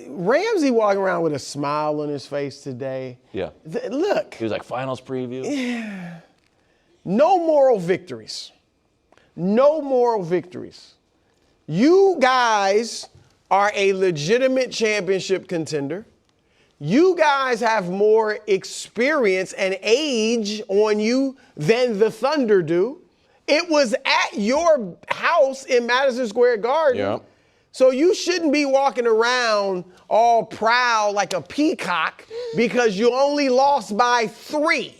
Speaker 3: Ramsey walking around with a smile on his face today.
Speaker 1: Yeah.
Speaker 3: Look.
Speaker 1: He was like, finals preview.
Speaker 3: No moral victories. No moral victories. You guys are a legitimate championship contender. You guys have more experience and age on you than the Thunder do. It was at your house in Madison Square Garden.
Speaker 1: Yeah.
Speaker 3: So you shouldn't be walking around all proud like a peacock because you only lost by 3.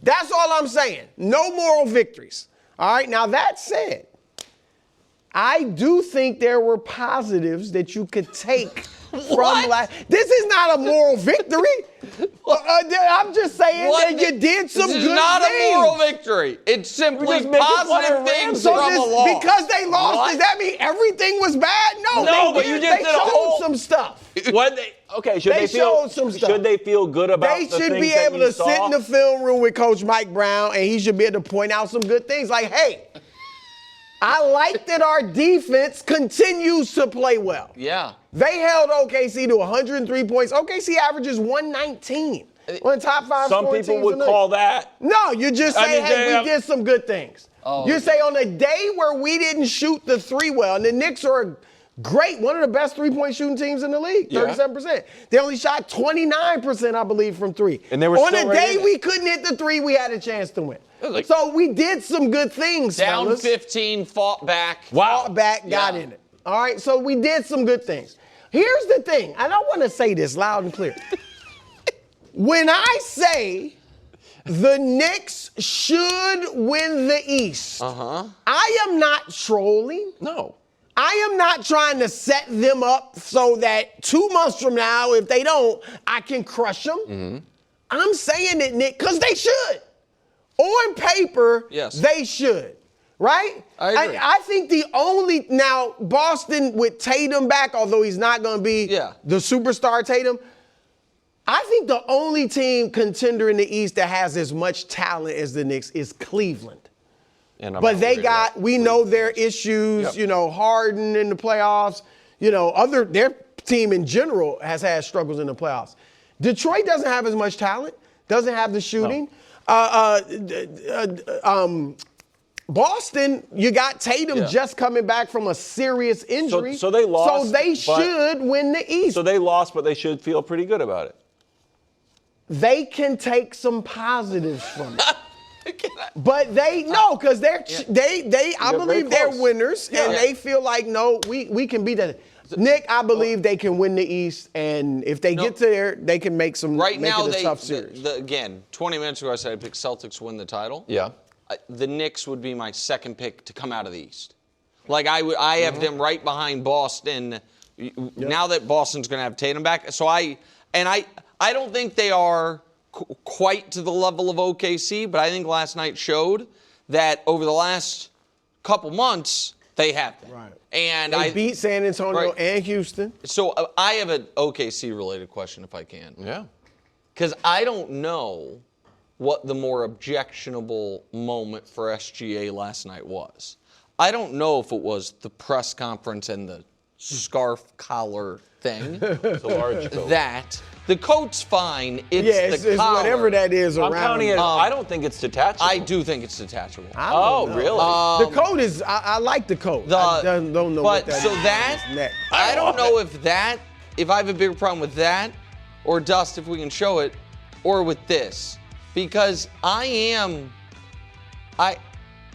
Speaker 3: That's all I'm saying. No moral victories. All right, now that said, I do think there were positives that you could take from last. This is not a moral victory. I'm just saying that you did some good things.
Speaker 2: This is not a moral victory. It's simply positive things from a loss.
Speaker 3: Because they lost, does that mean everything was bad? No,
Speaker 1: but you just did a whole
Speaker 3: some stuff.
Speaker 1: Showed some stuff. Should they feel good about the things that you saw?
Speaker 3: They should be able to sit in the film room with Coach Mike Brown, and he should be able to point out some good things. Like, hey, I like that our defense continues to play well.
Speaker 2: Yeah.
Speaker 3: They held OKC to 103 points. OKC averages 119. One of the top 5
Speaker 1: Some people would call that.
Speaker 3: No, you just say, hey, we did some good things. Oh. You say on a day where we didn't shoot the 3 well, and the Knicks are great, one of the best 3-point shooting teams in the league, 37%. They only shot 29%, I believe, from 3.
Speaker 1: And they were
Speaker 3: on a day we couldn't hit the 3, we had a chance to win. So we did some good things,
Speaker 2: down
Speaker 3: fellas.
Speaker 2: 15, fought back.
Speaker 3: Fought back, got in it. All right, so we did some good things. Here's the thing, and I want to say this loud and clear. When I say the Knicks should win the East, I am not trolling.
Speaker 1: No.
Speaker 3: I am not trying to set them up so that 2 months from now, if they don't, I can crush them. Mm-hmm. I'm saying it, Nick, because they should. On paper, they should. Right?
Speaker 2: I agree.
Speaker 3: I think now Boston with Tatum back, although he's not going to be the superstar Tatum, I think the only team contender in the East that has as much talent as the Knicks is Cleveland. But we know their issues, Harden in the playoffs, their team in general has had struggles in the playoffs. Detroit doesn't have as much talent, doesn't have the shooting. Boston, you got Tatum just coming back from a serious injury.
Speaker 1: So they lost.
Speaker 3: So they should win the East.
Speaker 1: So they lost, but they should feel pretty good about it.
Speaker 3: They can take some positives from it. But because I believe they're winners, and they feel like, we can beat that. Nick, I believe they can win the East, and if they get there, they can make some.
Speaker 2: Right now,
Speaker 3: it a tough series.
Speaker 2: Again, 20 minutes ago, I said I picked Celtics to win the title.
Speaker 1: Yeah.
Speaker 2: The Knicks would be my second pick to come out of the East. Like I have them right behind Boston. Now that Boston's going to have Tatum back, so I don't think they are quite to the level of OKC, but I think last night showed that over the last couple months they have been.
Speaker 3: Right.
Speaker 2: And
Speaker 3: they beat San Antonio and Houston.
Speaker 2: So I have an OKC related question, if I can.
Speaker 1: Yeah.
Speaker 2: Because I don't know what the more objectionable moment for SGA last night was. I don't know if it was the press conference and the scarf collar thing.
Speaker 1: It's a large coat.
Speaker 2: The coat's fine. It's the collar.
Speaker 3: Whatever that is
Speaker 1: I'm
Speaker 3: around.
Speaker 1: counting it. I don't think it's detachable.
Speaker 2: I do think it's detachable.
Speaker 1: Really?
Speaker 3: The coat is. I like the coat. I don't know what that is.
Speaker 2: So I don't know if I have a bigger problem with that, or Dust, if we can show it, or with this, because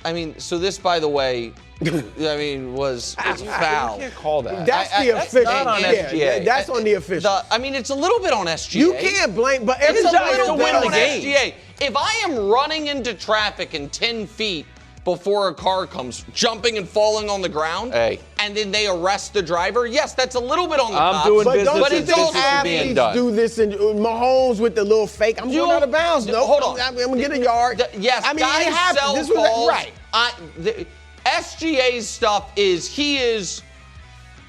Speaker 2: I mean, so this, by the way, was foul.
Speaker 1: You can't call that.
Speaker 3: That's the official.
Speaker 1: not on
Speaker 3: yeah,
Speaker 1: SGA.
Speaker 3: That's on the official.
Speaker 2: It's a little bit on SGA.
Speaker 3: You can't blame, but
Speaker 2: It's a
Speaker 3: everybody
Speaker 2: little bit
Speaker 3: does
Speaker 2: on
Speaker 3: that.
Speaker 2: SGA. If I am running into traffic in 10 feet before a car comes, jumping and falling on the ground, and then they arrest the driver, yes, that's a little bit on the cops.
Speaker 1: I'm doing
Speaker 3: But
Speaker 1: business
Speaker 3: don't you
Speaker 1: as
Speaker 3: think
Speaker 1: business is being
Speaker 3: athletes
Speaker 1: done.
Speaker 3: do this? And Mahomes with the little fake, I'm going out of bounds. No,
Speaker 2: hold on.
Speaker 3: I'm going to get a yard.
Speaker 2: Yes,
Speaker 3: I mean,
Speaker 2: guys
Speaker 3: it happens.
Speaker 2: sell
Speaker 3: This was
Speaker 2: calls.
Speaker 3: right.
Speaker 2: SGA's stuff he is,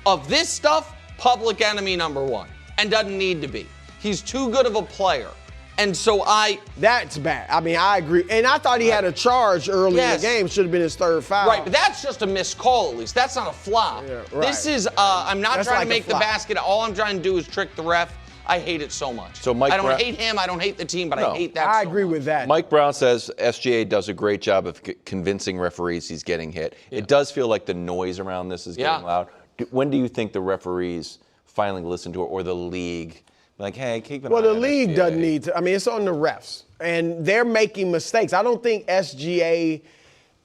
Speaker 2: of this stuff, public enemy number one, and doesn't need to be. He's too good of a player. And so
Speaker 3: That's bad. I mean, I agree. And I thought he had a charge early in the game. Should have been his third foul.
Speaker 2: Right, but that's just a missed call, at least. That's not a flop.
Speaker 3: Yeah, right.
Speaker 2: This is, I'm not
Speaker 3: That's
Speaker 2: trying
Speaker 3: like
Speaker 2: to
Speaker 3: a
Speaker 2: make the
Speaker 3: flop.
Speaker 2: basket. All I'm trying to do is trick the ref. I hate it so much.
Speaker 1: So Mike
Speaker 2: I don't
Speaker 1: Brown-
Speaker 2: hate him. I don't hate the team, but
Speaker 1: No.
Speaker 2: I hate that
Speaker 3: I
Speaker 2: so
Speaker 3: agree
Speaker 2: much.
Speaker 3: with that.
Speaker 1: Mike Brown says SGA does a great job of convincing referees he's getting hit. It does feel like the noise around this is getting loud. When do you think the referees finally listen to it, or the league? Like, hey, keep an eye
Speaker 3: Well, the
Speaker 1: on
Speaker 3: league
Speaker 1: SGA.
Speaker 3: doesn't need to. I mean, it's on the refs. And they're making mistakes. I don't think SGA,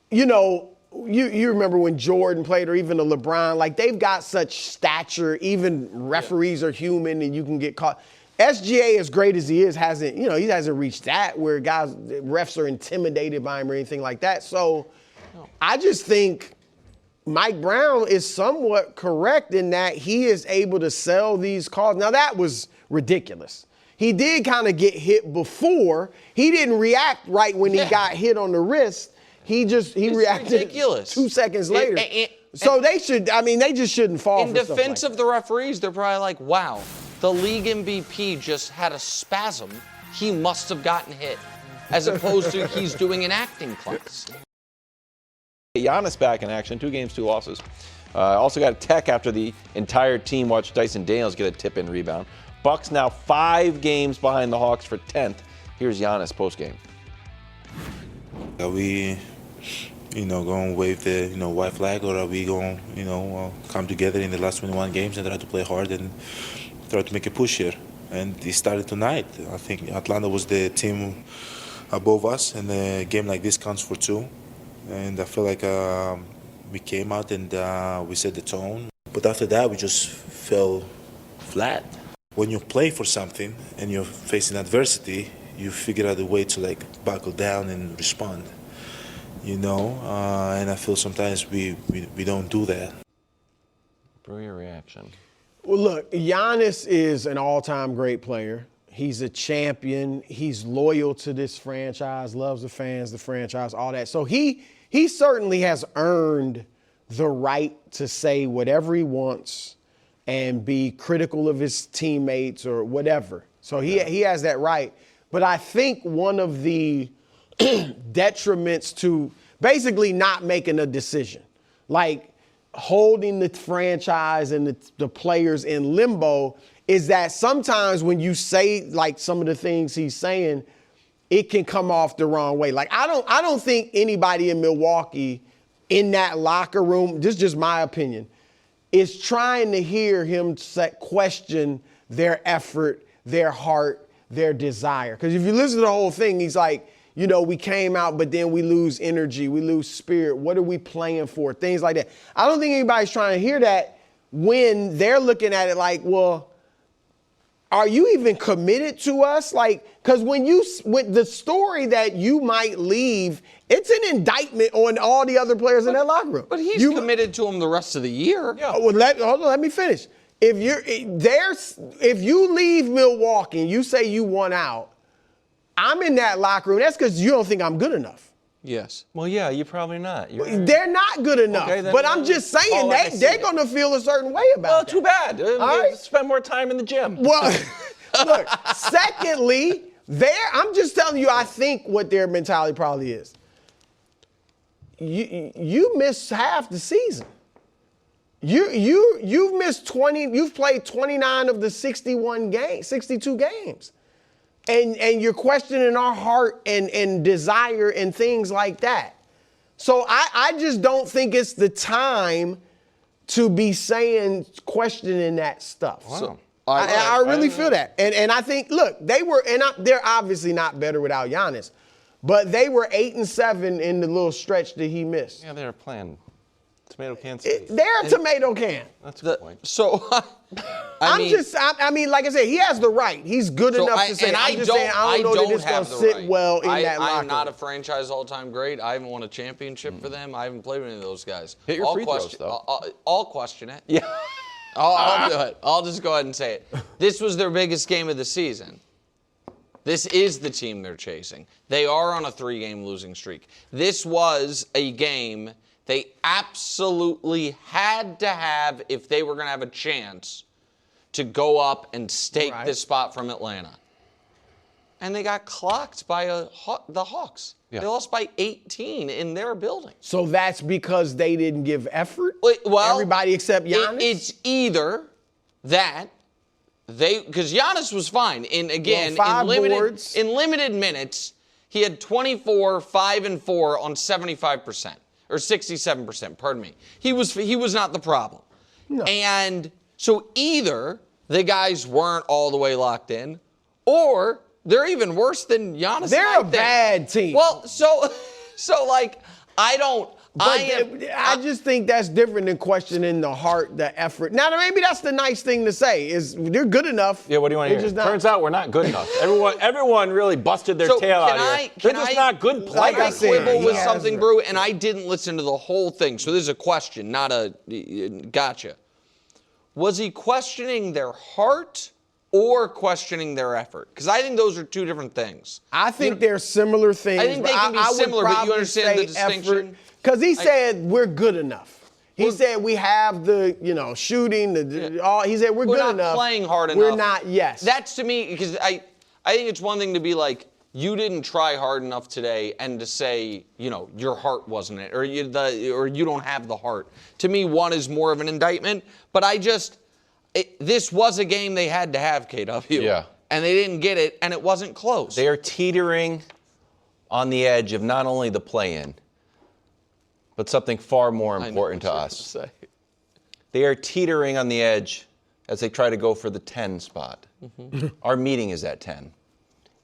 Speaker 3: you remember when Jordan played, or even a LeBron, like they've got such stature, even referees are human and you can get caught. SGA, as great as he is, he hasn't reached that where refs are intimidated by him or anything like that. So I just think Mike Brown is somewhat correct in that he is able to sell these calls. Now, that was ridiculous. He did kind of get hit before. He didn't react right when he got hit on the wrist. He reacted
Speaker 2: ridiculous.
Speaker 3: 2 seconds later. So they just shouldn't fall
Speaker 2: In
Speaker 3: for stuff like
Speaker 2: defense
Speaker 3: that.
Speaker 2: of the referees, they're probably like, wow, the league MVP just had a spasm. He must have gotten hit, as opposed to he's doing an acting class.
Speaker 1: Giannis back in action, 2 games, 2 losses. Also got a tech after the entire team watched Dyson Daniels get a tip-in rebound. Bucks now 5 games behind the Hawks for 10th. Here's Giannis postgame.
Speaker 5: Are we, going to wave the, white flag, or are we going, come together in the last 21 games and try to play hard and try to make a push here? And it started tonight. I think Atlanta was the team above us, and a game like this counts for 2. And I feel like we came out and we set the tone. But after that, we just fell flat. When you play for something and you're facing adversity, you figure out a way to buckle down and respond. And I feel sometimes we don't do that.
Speaker 1: Brew your reaction.
Speaker 3: Well, look, Giannis is an all-time great player. He's a champion. He's loyal to this franchise, loves the fans, the franchise, all that. So he certainly has earned the right to say whatever he wants and be critical of his teammates or whatever. So he has that right. But I think one of the detriments to basically not making a decision, like holding the franchise and the players in limbo, is that sometimes when you say some of the things he's saying, it can come off the wrong way. I don't think anybody in Milwaukee in that locker room, this is just my opinion, is trying to hear him question their effort, their heart, their desire. Because if you listen to the whole thing, he's like, we came out, but then we lose energy, we lose spirit. What are we playing for? Things like that. I don't think anybody's trying to hear that when they're looking at it like, well, are you even committed to us? Because with the story that you might leave, it's an indictment on all the other players in that locker room.
Speaker 2: But he's committed to him the rest of the year.
Speaker 3: Yeah. Well, hold on, let me finish. If you leave Milwaukee and you say you want out, I'm in that locker room. That's because you don't think I'm good enough.
Speaker 2: Yes.
Speaker 1: Well, yeah, you're probably not.
Speaker 3: They're not good enough.
Speaker 1: Okay,
Speaker 3: but I'm just saying they're going to feel a certain way about that.
Speaker 1: Well, too bad.
Speaker 3: All right.
Speaker 1: Spend more time in the gym.
Speaker 3: Well, look, secondly, I'm just telling you, I think what their mentality probably is. You missed half the season. You've missed 20. You've played 29 of the 62 games, and you're questioning our heart and desire and things like that. So I just don't think it's the time to be questioning that stuff.
Speaker 1: Wow.
Speaker 3: So I really feel that, and I think they're obviously not better without Giannis, But they were 8-7 in the little stretch that he missed.
Speaker 1: Yeah, they were playing tomato can state.
Speaker 3: They're a tomato can.
Speaker 1: That's a good point.
Speaker 2: So,
Speaker 3: I mean, like I said, he has the right. He's good enough to say. I'm just saying, I don't know that it's going to sit well in that locker room.
Speaker 2: I'm not a franchise all-time great. I haven't won a championship for them. I haven't played with any of those guys.
Speaker 1: Hit your free throws, though.
Speaker 2: I'll question it.
Speaker 1: Yeah.
Speaker 2: I'll do it. I'll just go ahead and say it. This was their biggest game of the season. This is the team they're chasing. They are on a 3-game losing streak. This was a game they absolutely had to have if they were going to have a chance to go up and stake this spot from Atlanta. And they got clocked by the Hawks. Yeah. They lost by 18 in their building.
Speaker 3: So that's because they didn't give effort?
Speaker 2: Well,
Speaker 3: everybody except Giannis?
Speaker 2: It's either that because Giannis was fine. In limited minutes, he had 24, 5 and 4 on 75%. Or 67%, pardon me. He was not the problem. No. And so either the guys weren't all the way locked in, or they're even worse than Giannis.
Speaker 3: They're a bad team.
Speaker 2: Well, so like I don't.
Speaker 3: I just think that's different than questioning the heart, the effort. Now, maybe that's the nice thing to say is they're good enough.
Speaker 1: Yeah, what do you want to hear? Turns out we're not good enough. Everyone really busted their tail out here. They're just not good players.
Speaker 2: Like I quibble with something, Brew, and I didn't listen to the whole thing. So this is a question, not a gotcha. Was he questioning their heart or questioning their effort? Because I think those are two different things.
Speaker 3: I think they're similar things.
Speaker 2: I think they can be similar, but you understand the distinction?
Speaker 3: Because he said we're good enough. He said we have the, shooting, he said we're good enough.
Speaker 2: We're not playing hard enough.
Speaker 3: We're not, yes.
Speaker 2: That's to me, because I think it's one thing to be like, you didn't try hard enough today, and to say, your heart wasn't it, or you don't have the heart. To me, one is more of an indictment, but this was a game they had to have, KW.
Speaker 1: Yeah.
Speaker 2: And they didn't get it, and it wasn't close.
Speaker 1: They are teetering on the edge of not only the play-in, but something far more important to us. They are teetering on the edge as they try to go for the 10 spot. Mm-hmm. Our meeting is at 10.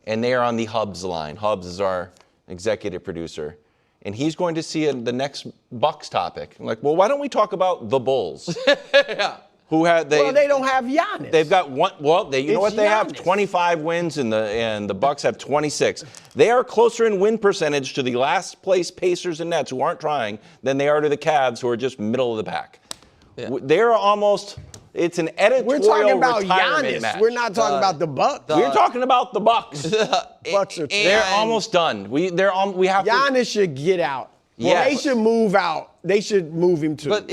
Speaker 1: And they are on the Hubs line. Hubs is our executive producer. And he's going to see the next Bucks topic. I'm like, well, why don't we talk about the Bulls?
Speaker 2: Yeah.
Speaker 3: They don't have Giannis.
Speaker 1: They've got one. Well, they have 25 wins, and the Bucks have 26. They are closer in win percentage to the last place Pacers and Nets, who aren't trying, than they are to the Cavs, who are just middle of the pack. Yeah. They're almost. It's an editorial
Speaker 3: We're talking about
Speaker 1: Giannis.
Speaker 3: Match. We're not talking about the Bucks.
Speaker 1: We're talking about the Bucks.
Speaker 3: Bucks are.
Speaker 1: They're almost done. We have.
Speaker 3: Giannis should get out. Well, they should move out. They should move him to.
Speaker 2: But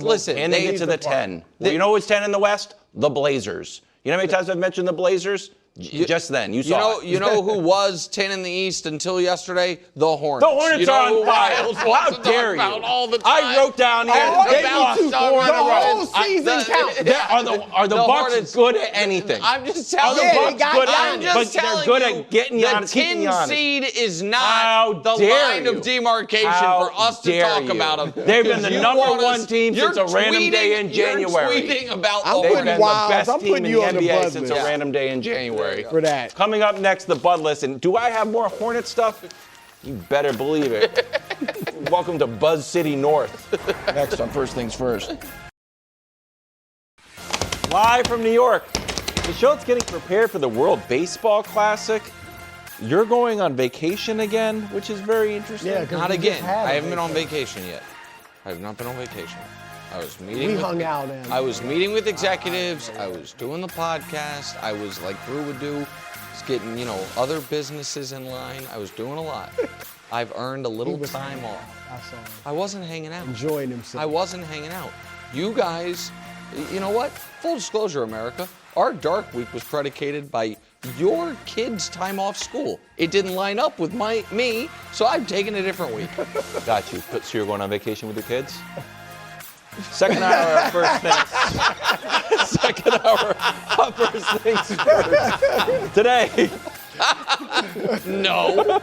Speaker 2: listen.
Speaker 1: And they get to the 10. Well, you know who's 10 in the West? The Blazers. You know how many times I've mentioned the Blazers? Just then. You saw it.
Speaker 2: You know who was 10 in the East until yesterday? The Hornets.
Speaker 1: The Hornets are on fire. How dare you? I wrote down here. They lost 4 in a row.
Speaker 3: The whole season counts.
Speaker 1: Are the Bucks good at anything?
Speaker 2: I'm just telling you.
Speaker 1: Are the Bucks good at anything? But they're good at getting Giannis.
Speaker 2: The 10 seed is not the line of demarcation for us to talk about them.
Speaker 1: They've been the number one team since a random day in January.
Speaker 2: You're tweeting about the
Speaker 1: Hornets. They've been the best team in the NBA since a
Speaker 3: list.
Speaker 1: random day in January.
Speaker 3: For that.
Speaker 1: Coming up next, the Bud List. And do I have more Hornet stuff? You better believe it. Welcome to Buzz City North. Next on First Things First. Live from New York. The show's getting prepared for the World Baseball Classic. You're going on vacation again, which is very interesting.
Speaker 3: Yeah,
Speaker 2: not again. I haven't been on vacation yet. I have not been on vacation. I was meeting. I was meeting with executives. I was doing the podcast. I was like Brew would do, just getting other businesses in line. I was doing a lot. I've earned a little time off. I wasn't hanging out.
Speaker 3: Enjoying himself.
Speaker 2: I wasn't hanging out. You guys, you know what? Full disclosure, America. Our dark week was predicated by your kids' time off school. It didn't line up with me, so I've taken a different week.
Speaker 1: Got you. So you're going on vacation with your kids? Second hour of First Things. Second hour of First Things First. Today.
Speaker 2: No.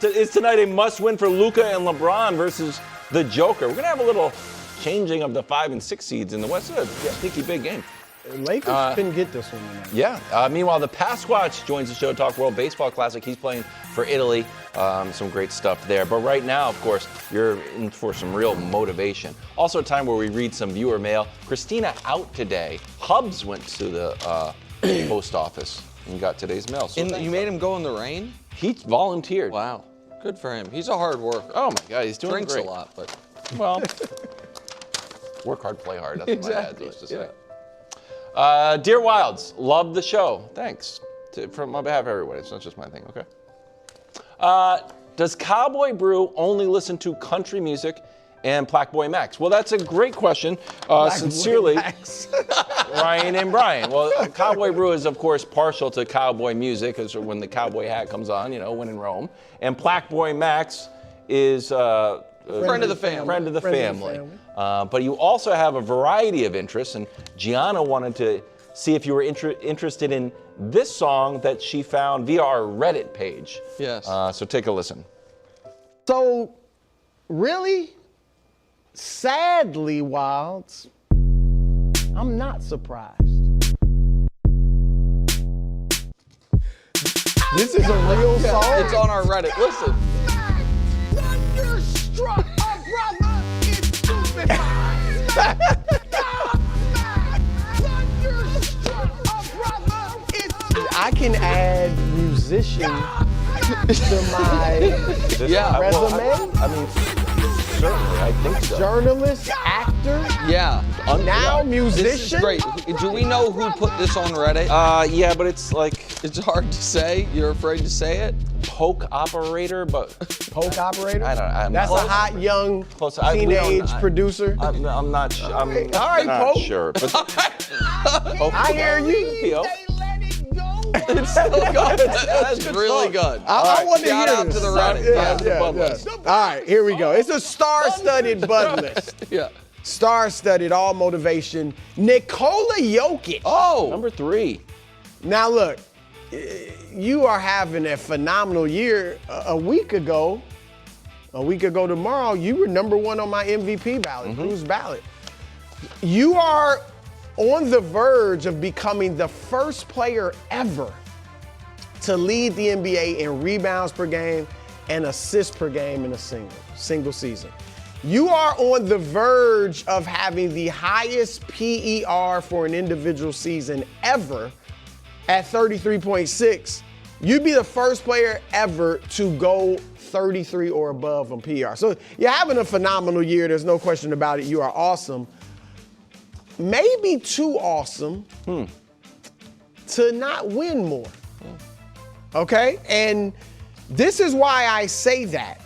Speaker 1: Is tonight a must-win for Luka and LeBron versus the Joker. We're going to have a little changing of the 5 and 6 seeds in the West. It's a sneaky big game.
Speaker 3: Lakers couldn't get this one tonight.
Speaker 1: Yeah. Meanwhile, the Pasquatch joins the show to talk World Baseball Classic. He's playing for Italy. Some great stuff there. But right now, of course, you're in for some real motivation. Also, a time where we read some viewer mail. Christina out today. Hubs went to the post office and got today's mail. So
Speaker 2: You made him go in the rain?
Speaker 1: he volunteered.
Speaker 2: Wow. Good for him. He's a hard worker.
Speaker 1: Oh my God, he's doing
Speaker 2: Drinks
Speaker 1: great.
Speaker 2: a lot, but
Speaker 1: Well, work hard, play hard. That's what my dad used to say. Dear Wilds, love the show. Thanks. From on behalf of everybody. It's not just my thing, okay? Does Cowboy Brew only listen to country music and Black Boy Max? Well, that's a great question. Sincerely, Ryan and Brian. Well, Cowboy Brew is, of course, partial to cowboy music, because when the cowboy hat comes on, when in Rome. And Black Boy Max is
Speaker 2: friend of the family.
Speaker 1: Friend of the family. But you also have a variety of interests, and Gianna wanted to see if you were interested in this song that she found via our Reddit page.
Speaker 2: Yes.
Speaker 1: So take a listen.
Speaker 3: So, really, sadly, Wilds, I'm not surprised. This is a real song.
Speaker 2: It's on our Reddit. Listen.
Speaker 3: Thunderstruck, a brother is stupid. I can add musician to my resume.
Speaker 1: I mean, certainly, I think so.
Speaker 3: Journalist, actor,
Speaker 2: Yeah.
Speaker 3: now
Speaker 2: This
Speaker 3: musician.
Speaker 2: is great. Do we know who put this on Reddit?
Speaker 1: Yeah, but it's like
Speaker 2: It's hard to say. You're afraid to say it?
Speaker 1: poke operator, but
Speaker 3: Poke operator.
Speaker 1: I'm
Speaker 3: That's
Speaker 1: close.
Speaker 3: a hot young
Speaker 1: Close.
Speaker 3: teenage producer.
Speaker 1: I'm not sure.
Speaker 3: All right,
Speaker 1: not
Speaker 3: Pope.
Speaker 1: sure. But
Speaker 3: I hear you.
Speaker 1: P.O.
Speaker 2: It's still good. That's really good.
Speaker 3: I want to
Speaker 2: Shout
Speaker 3: hear
Speaker 2: out
Speaker 3: this.
Speaker 2: to the Reddit.
Speaker 3: Yeah,
Speaker 1: Bud
Speaker 3: yeah.
Speaker 1: list.
Speaker 3: All right, here we go. It's a star-studded Bud list.
Speaker 2: Yeah.
Speaker 3: Star-studded, all motivation. Nikola Jokic.
Speaker 2: Oh.
Speaker 1: Number 3.
Speaker 3: Now look, you are having a phenomenal year. A week ago tomorrow, you were number 1 on my MVP ballot, Cruz ballot. You are on the verge of becoming the first player ever to lead the NBA in rebounds per game and assists per game in a single season. You are on the verge of having the highest PER for an individual season ever at 33.6. You'd be the first player ever to go 33 or above on PER. So you're having a phenomenal year. There's no question about it. You are awesome. Maybe too awesome to not win more. Okay? And this is why I say that.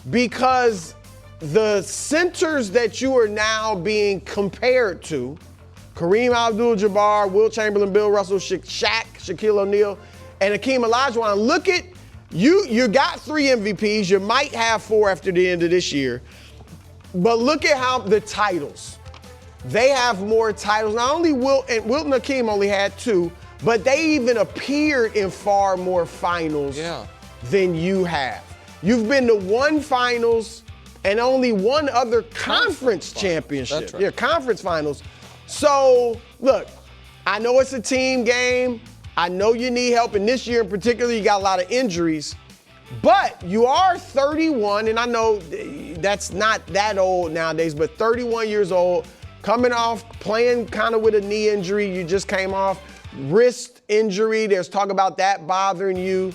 Speaker 3: Because the centers that you are now being compared to, Kareem Abdul-Jabbar, Wilt Chamberlain, Bill Russell, Shaq, Shaquille O'Neal, and Hakeem Olajuwon, look at you got 3 MVPs. You might have 4 after the end of this year. But look at how the titles. They have more titles. Not only Wilt and Hakeem only had 2, but they even appeared in far more finals than you have. You've been to 1 finals and only 1 other conference championship.
Speaker 2: That's right.
Speaker 3: Yeah, conference finals. So, look, I know it's a team game. I know you need help, and this year in particular, you got a lot of injuries. But you are 31, and I know that's not that old nowadays, but 31 years old, coming off playing kind of with a knee injury. You just came off wrist injury. There's talk about that bothering you.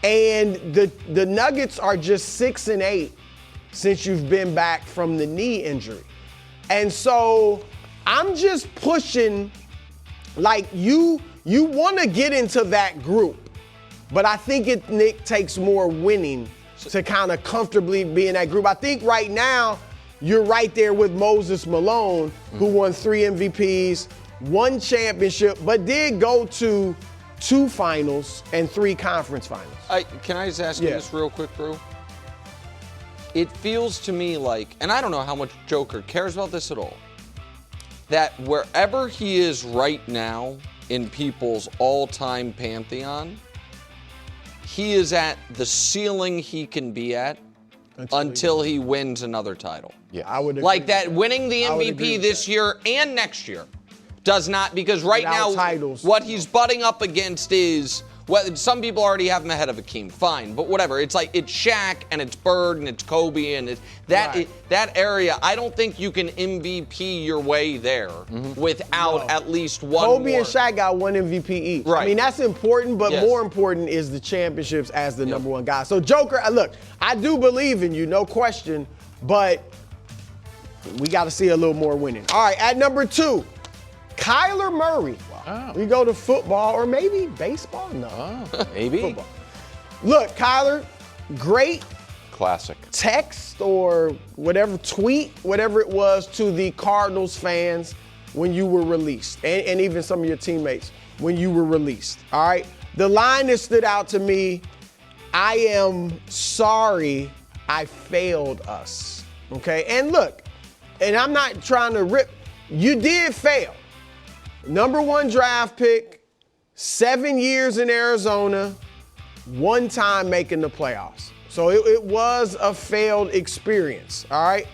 Speaker 3: And the Nuggets are just 6-8 since you've been back from the knee injury. And so I'm just pushing, like you want to get into that group, but I think Nick takes more winning to kind of comfortably be in that group. I think right now you're right there with Moses Malone, who won 3 MVPs, 1 championship, but did go to 2 finals and 3 conference finals.
Speaker 2: Can I just ask you this real quick, Brew? It feels to me like, and I don't know how much Joker cares about this at all, that wherever he is right now in people's all-time pantheon, he is at the ceiling he can be at until he wins another title.
Speaker 3: Yeah, I would agree
Speaker 2: like that, winning the
Speaker 3: I would agree
Speaker 2: MVP
Speaker 3: with
Speaker 2: this
Speaker 3: that.
Speaker 2: year and next year. does not, because right
Speaker 3: Without
Speaker 2: now
Speaker 3: titles.
Speaker 2: what he's butting up against is, well, some people already have him ahead of Hakeem, fine, but whatever. It's like it's Shaq and it's Bird and it's Kobe and it's that area. I don't think you can MVP your way there without at least one.
Speaker 3: Kobe
Speaker 2: more.
Speaker 3: and Shaq got one MVP each.
Speaker 2: Right.
Speaker 3: I mean, that's important, but
Speaker 2: Yes.
Speaker 3: more important is the championships as the number one guy. So, Joker, look, I do believe in you, no question, but we got to see a little more winning. All right, at number 2, Kyler Murray. Wow. We go to football or maybe baseball? No.
Speaker 1: Maybe.
Speaker 3: Football. Look, Kyler, great
Speaker 1: Classic.
Speaker 3: text or whatever, tweet, whatever it was, to the Cardinals fans when you were released, and even some of your teammates when you were released. All right? The line that stood out to me, I am sorry I failed us. Okay? And look, and I'm not trying to rip, you did fail. Number 1 draft pick, 7 years in Arizona, 1 time making the playoffs. So it was a failed experience, all right?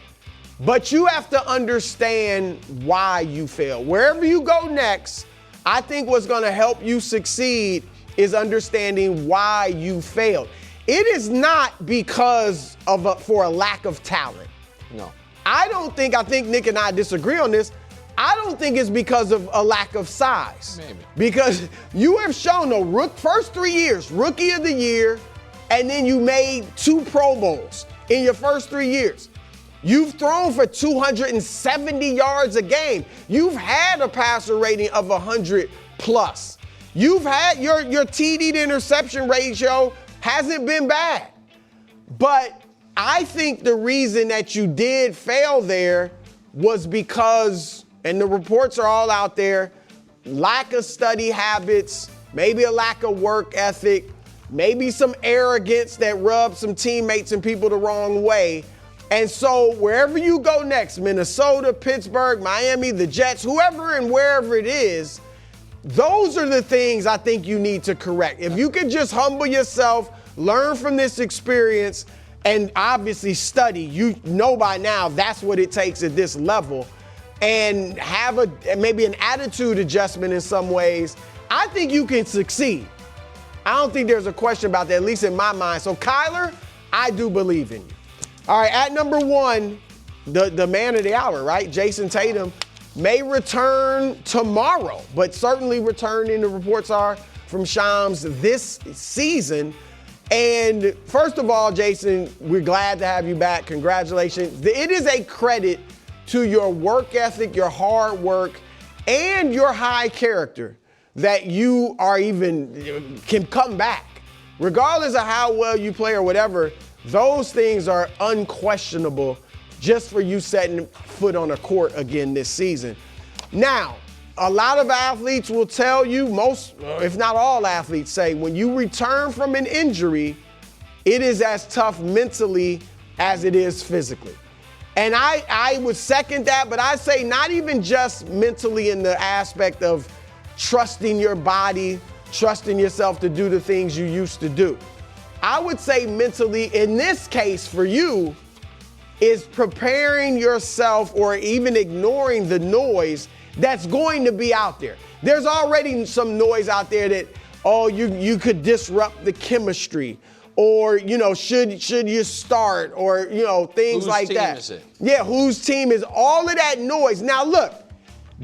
Speaker 3: But you have to understand why you failed. Wherever you go next, I think what's going to help you succeed is understanding why you failed. It is not because of for a lack of talent.
Speaker 2: No.
Speaker 3: I think Nick and I disagree on this. I don't think it's because of a lack of size.
Speaker 2: Maybe.
Speaker 3: Because you have shown the first 3 years, Rookie of the Year, and then you made 2 Pro Bowls in your first 3 years. You've thrown for 270 yards a game. You've had a passer rating of 100 plus. You've had your TD to interception ratio hasn't been bad. But I think the reason that you did fail there was because, and the reports are all out there, lack of study habits, maybe a lack of work ethic, maybe some arrogance that rubbed some teammates and people the wrong way. And so wherever you go next, Minnesota, Pittsburgh, Miami, the Jets, whoever and wherever it is, those are the things I think you need to correct. If you could just humble yourself, learn from this experience, and obviously study, you know by now that's what it takes at this level, and have maybe an attitude adjustment in some ways, I think you can succeed. I don't think there's a question about that, at least in my mind. So Kyler, I do believe in you. All right, at number 1, the man of the hour, right? Jayson Tatum may return tomorrow, but certainly returning, the reports are from Shams, this season. And first of all, Jayson, we're glad to have you back. Congratulations. It is a credit to your work ethic, your hard work, and your high character that you can come back. Regardless of how well you play or whatever, those things are unquestionable just for you setting foot on a court again this season. Now, a lot of athletes will tell you, most, if not all athletes say, when you return from an injury, it is as tough mentally as it is physically. And I would second that, but I say not even just mentally in the aspect of trusting your body, trusting yourself to do the things you used to do. I would say mentally, in this case for you, is preparing yourself or even ignoring the noise that's going to be out there. There's already some noise out there that, you could disrupt the chemistry, or, should you start, or, things like that.
Speaker 2: Whose team is it?
Speaker 3: Yeah, whose team is all of that noise. Now look,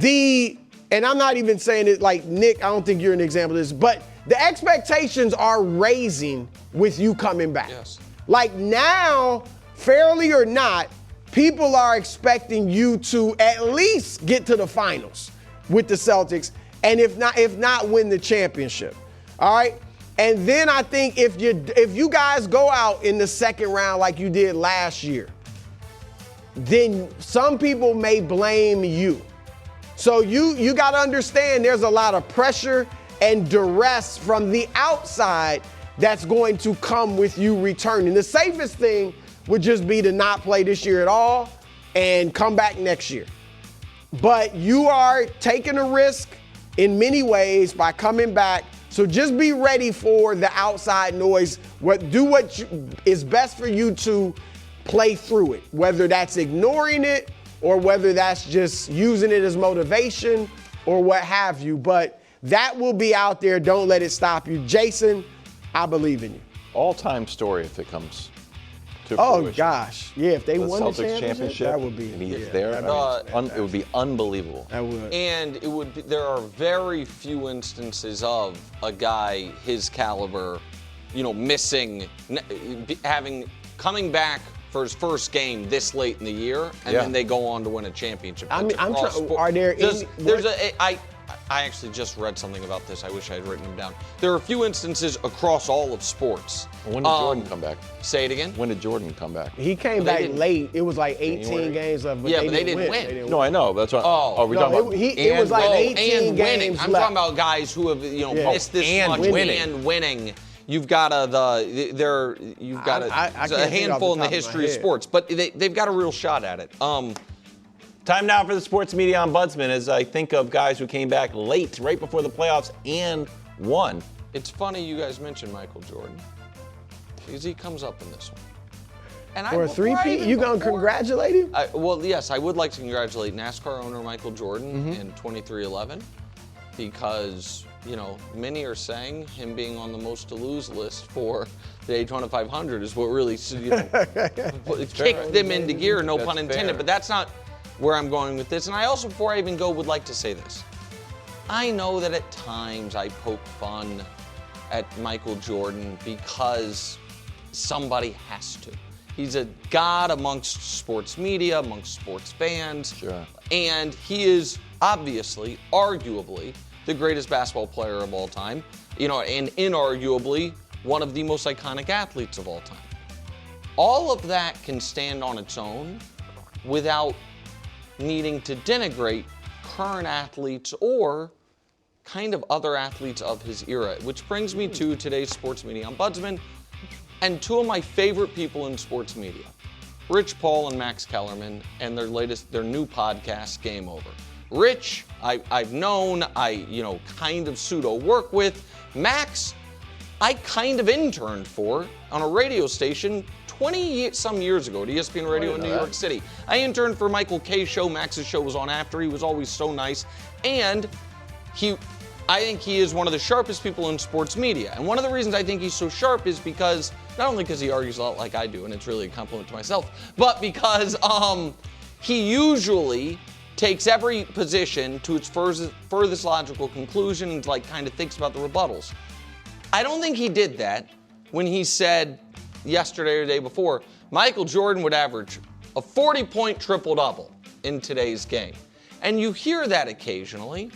Speaker 3: and I'm not even saying it like Nick, I don't think you're an example of this, but the expectations are raising with you coming back.
Speaker 2: Yes.
Speaker 3: Like now, fairly or not, people are expecting you to at least get to the finals with the Celtics, and if not win the championship. All right? And then I think if you guys go out in the second round like you did last year, then some people may blame you. So you got to understand there's a lot of pressure and duress from the outside that's going to come with you returning. The safest thing would just be to not play this year at all and come back next year. But you are taking a risk in many ways by coming back. So just be ready for the outside noise. Do what is best for you to play through it, whether that's ignoring it or whether that's just using it as motivation. or what have you. But that will be out there. Don't let it stop you. Jayson, I believe in you.
Speaker 1: All-time story if it comes to
Speaker 3: Oh,
Speaker 1: fruition.
Speaker 3: gosh. Yeah, if they
Speaker 1: The
Speaker 3: won the
Speaker 1: Celtics
Speaker 3: championship, that would be.
Speaker 1: and he is
Speaker 3: yeah,
Speaker 1: there.
Speaker 3: that'd
Speaker 1: It would be unbelievable.
Speaker 3: That would.
Speaker 2: And it would be, there are very few instances of a guy his caliber, missing, coming back for his first game this late in the year, and then they go on to win a championship.
Speaker 3: I mean, I'm trying. Are there
Speaker 2: I actually just read something about this. I wish I had written them down. There are a few instances across all of sports.
Speaker 1: When did Jordan come back?
Speaker 2: Say it again.
Speaker 1: When did Jordan come back?
Speaker 3: He came back late. It was like 18 games left, but they didn't win. They didn't
Speaker 1: No, I know. That's what.
Speaker 2: Oh.
Speaker 1: We're talking about.
Speaker 3: It was like 18
Speaker 2: and
Speaker 3: games
Speaker 2: winning. I'm
Speaker 3: left.
Speaker 2: talking about guys who have missed this
Speaker 1: and
Speaker 2: much
Speaker 1: winning.
Speaker 2: and winning. You've got a handful in the history of sports, but they've got a real shot at it.
Speaker 1: Time now for the Sports Media Ombudsman as I think of guys who came back late, right before the playoffs, and won.
Speaker 2: It's funny you guys mentioned Michael Jordan because he comes up in this one. And
Speaker 3: For a three-peat, you gonna congratulate him?
Speaker 2: Well, yes, I would like to congratulate NASCAR owner Michael Jordan in 2311 because, many are saying him being on the most to lose list for the Daytona 500 is what really, kicked them into gear, no pun intended.
Speaker 1: fair.
Speaker 2: But that's not where I'm going with this. And I also, before I even go, would like to say this. I know that at times I poke fun at Michael Jordan because somebody has to. He's a god amongst sports media, amongst sports fans.
Speaker 1: Sure.
Speaker 2: And he is obviously, arguably, the greatest basketball player of all time, and inarguably one of the most iconic athletes of all time. All of that can stand on its own without needing to denigrate current athletes or kind of other athletes of his era, which brings me to today's Sports Media Ombudsman and two of my favorite people in sports media, Rich Paul and Max Kellerman, and their new podcast, Game Over. Rich, I've known, kind of pseudo work with. Max, I kind of interned for on a radio station 20-some years ago at ESPN Radio in New York City. I interned for Michael K's show. Max's show was on after. He was always so nice. And I think he is one of the sharpest people in sports media. And one of the reasons I think he's so sharp is because, not only because he argues a lot like I do, and it's really a compliment to myself, but because he usually takes every position to its furthest logical conclusion and kind of thinks about the rebuttals. I don't think he did that when he said yesterday or the day before, Michael Jordan would average a 40-point triple-double in today's game. And you hear that occasionally.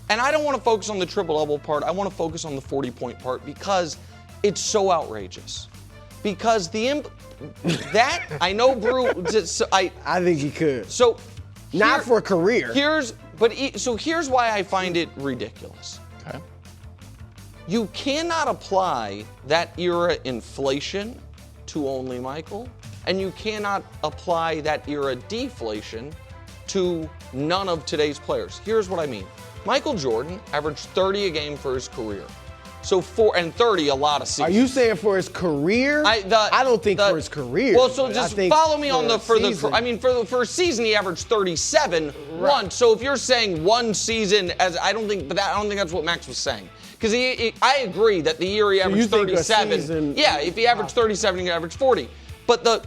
Speaker 2: And I don't want to focus on the triple-double part. I want to focus on the 40-point part because it's so outrageous. Because I know Brew,
Speaker 3: I think he could.
Speaker 2: So
Speaker 3: Not for a career.
Speaker 2: Here's why I find it ridiculous.
Speaker 1: Okay.
Speaker 2: You cannot apply that era inflation to only Michael, and you cannot apply that era deflation to none of today's players. Here's what I mean. Michael Jordan averaged 30 a game for his career. So 30 a lot of seasons.
Speaker 3: Are you saying for his career? I don't think for his career.
Speaker 2: Well, so just follow me on for the first season he averaged 37 once. So if you're saying one season, I don't think that's what Max was saying. Because I agree that the year he averaged 37. If he averaged 37, he averaged 40. But the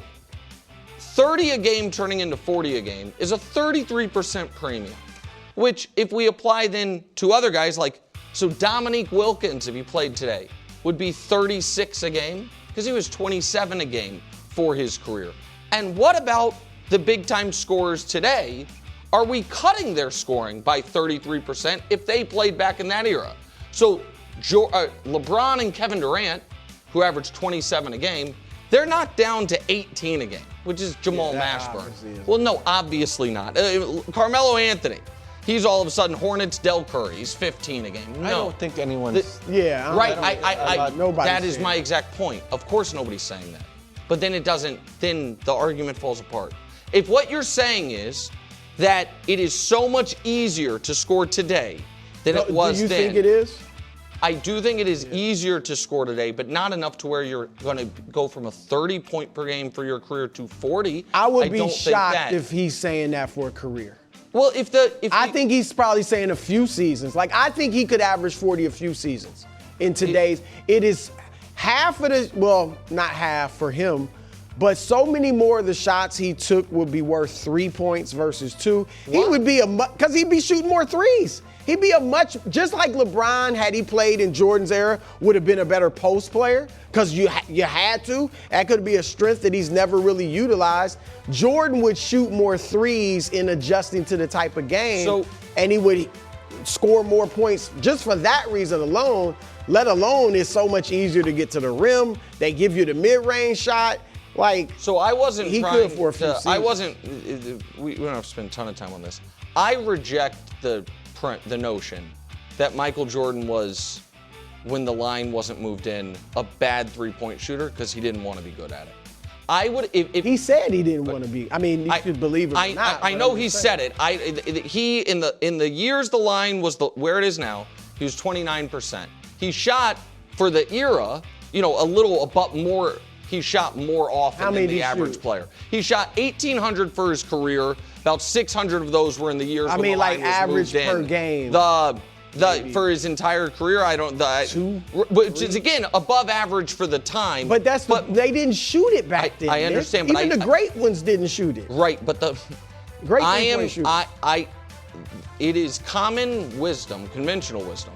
Speaker 2: 30 a game turning into 40 a game is a 33% premium. Which, if we apply then to other guys so Dominique Wilkins, if he played today, would be 36 a game because he was 27 a game for his career. And what about the big-time scorers today? Are we cutting their scoring by 33% if they played back in that era? So LeBron and Kevin Durant, who averaged 27 a game, they're knocked down to 18 a game, which is Jamal Mashburn. Well, no, obviously not. Carmelo Anthony. He's all of a sudden Hornets Del Curry. He's 15 a game. No.
Speaker 1: I don't think anyone's...
Speaker 2: That is my exact point. Of course nobody's saying that. But then then the argument falls apart. If what you're saying is that it is so much easier to score today than it was then.
Speaker 3: Do you think it is?
Speaker 2: I do think it is easier to score today, but not enough to where you're going to go from a 30-point per game for your career to 40.
Speaker 3: I would be shocked if he's saying that for a career.
Speaker 2: Well,
Speaker 3: I think he's probably saying a few seasons. Like, I think he could average 40 a few seasons in today's. It is half of the, well, not half for him, but so many more of the shots he took would be worth 3 points versus 2. What? He would be because he'd be shooting more threes. He'd be just like LeBron, had he played in Jordan's era, would have been a better post player because you had to. That could be a strength that he's never really utilized. Jordan would shoot more threes in adjusting to the type of game, and he would score more points just for that reason alone, let alone it's so much easier to get to the rim. They give you the mid-range shot. Like,
Speaker 2: so I wasn't
Speaker 3: he
Speaker 2: trying
Speaker 3: could for a few
Speaker 2: to, I wasn't, we don't have to spend a ton of time on this. I reject the notion that Michael Jordan was, when the line wasn't moved in, a bad three-point shooter because he didn't want to be good at it. I would, if
Speaker 3: he said he didn't want to be. I mean, you could believe it or not.
Speaker 2: I know he said it. He in the years the line was where it is now, he was 29%. He shot for the era, a little above more. He shot more often than the average player. He shot 1,800 for his career. About 600 of those were in the years when the line was
Speaker 3: average
Speaker 2: moved
Speaker 3: per
Speaker 2: in.
Speaker 3: game.
Speaker 2: For his entire career, which is again above average for the time.
Speaker 3: But they didn't shoot it back then.
Speaker 2: I understand,
Speaker 3: but
Speaker 2: even
Speaker 3: the great ones didn't shoot it.
Speaker 2: Right, but the
Speaker 3: great
Speaker 2: it is common wisdom, conventional wisdom,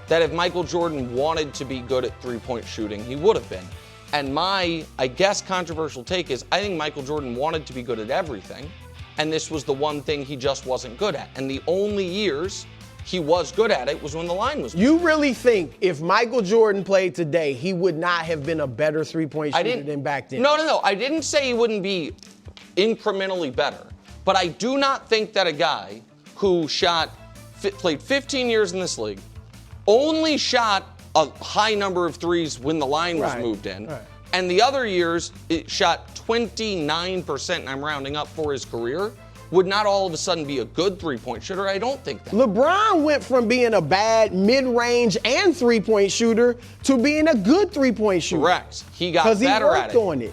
Speaker 2: that if Michael Jordan wanted to be good at three-point shooting, he would have been. And my, I guess, controversial take is I think Michael Jordan wanted to be good at everything, and this was the one thing he just wasn't good at. And the only years he was good at it was when the line was moved.
Speaker 3: You really think if Michael Jordan played today, he would not have been a better three-point shooter than back then?
Speaker 2: No. I didn't say he wouldn't be incrementally better. But I do not think that a guy who played 15 years in this league, only shot a high number of threes when the line was moved in. Right. And the other years, it shot 29%, and I'm rounding up for his career, would not all of a sudden be a good three-point shooter. I don't think that.
Speaker 3: LeBron went from being a bad mid-range and three-point shooter to being a good three-point shooter.
Speaker 2: Correct. He got better at it.
Speaker 3: Because he worked on
Speaker 2: it.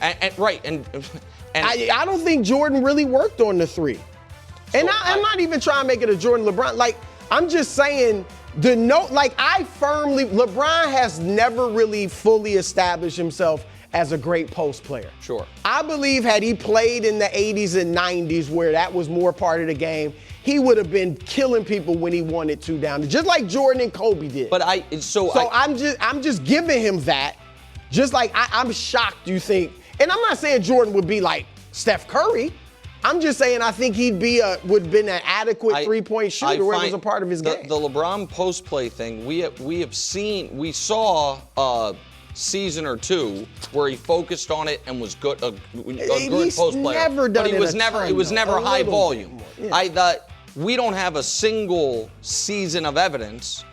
Speaker 2: And
Speaker 3: I don't think Jordan really worked on the three. And I'm not even trying to make it a Jordan LeBron. Like, I'm just saying, LeBron has never really fully established himself as a great post player.
Speaker 2: Sure.
Speaker 3: I believe had he played in the 80s and 90s where that was more part of the game, he would have been killing people when he wanted to down, just like Jordan and Kobe did.
Speaker 2: But
Speaker 3: I'm just giving him that. Just like I'm shocked you think, and I'm not saying Jordan would be like Steph Curry. I'm just saying I think would have been an adequate three-point shooter where it was a part of his game.
Speaker 2: The LeBron post play thing, we saw a season or two where he focused on it and was good, a good post player. But it was never high volume. Yeah. We don't have a single season of evidence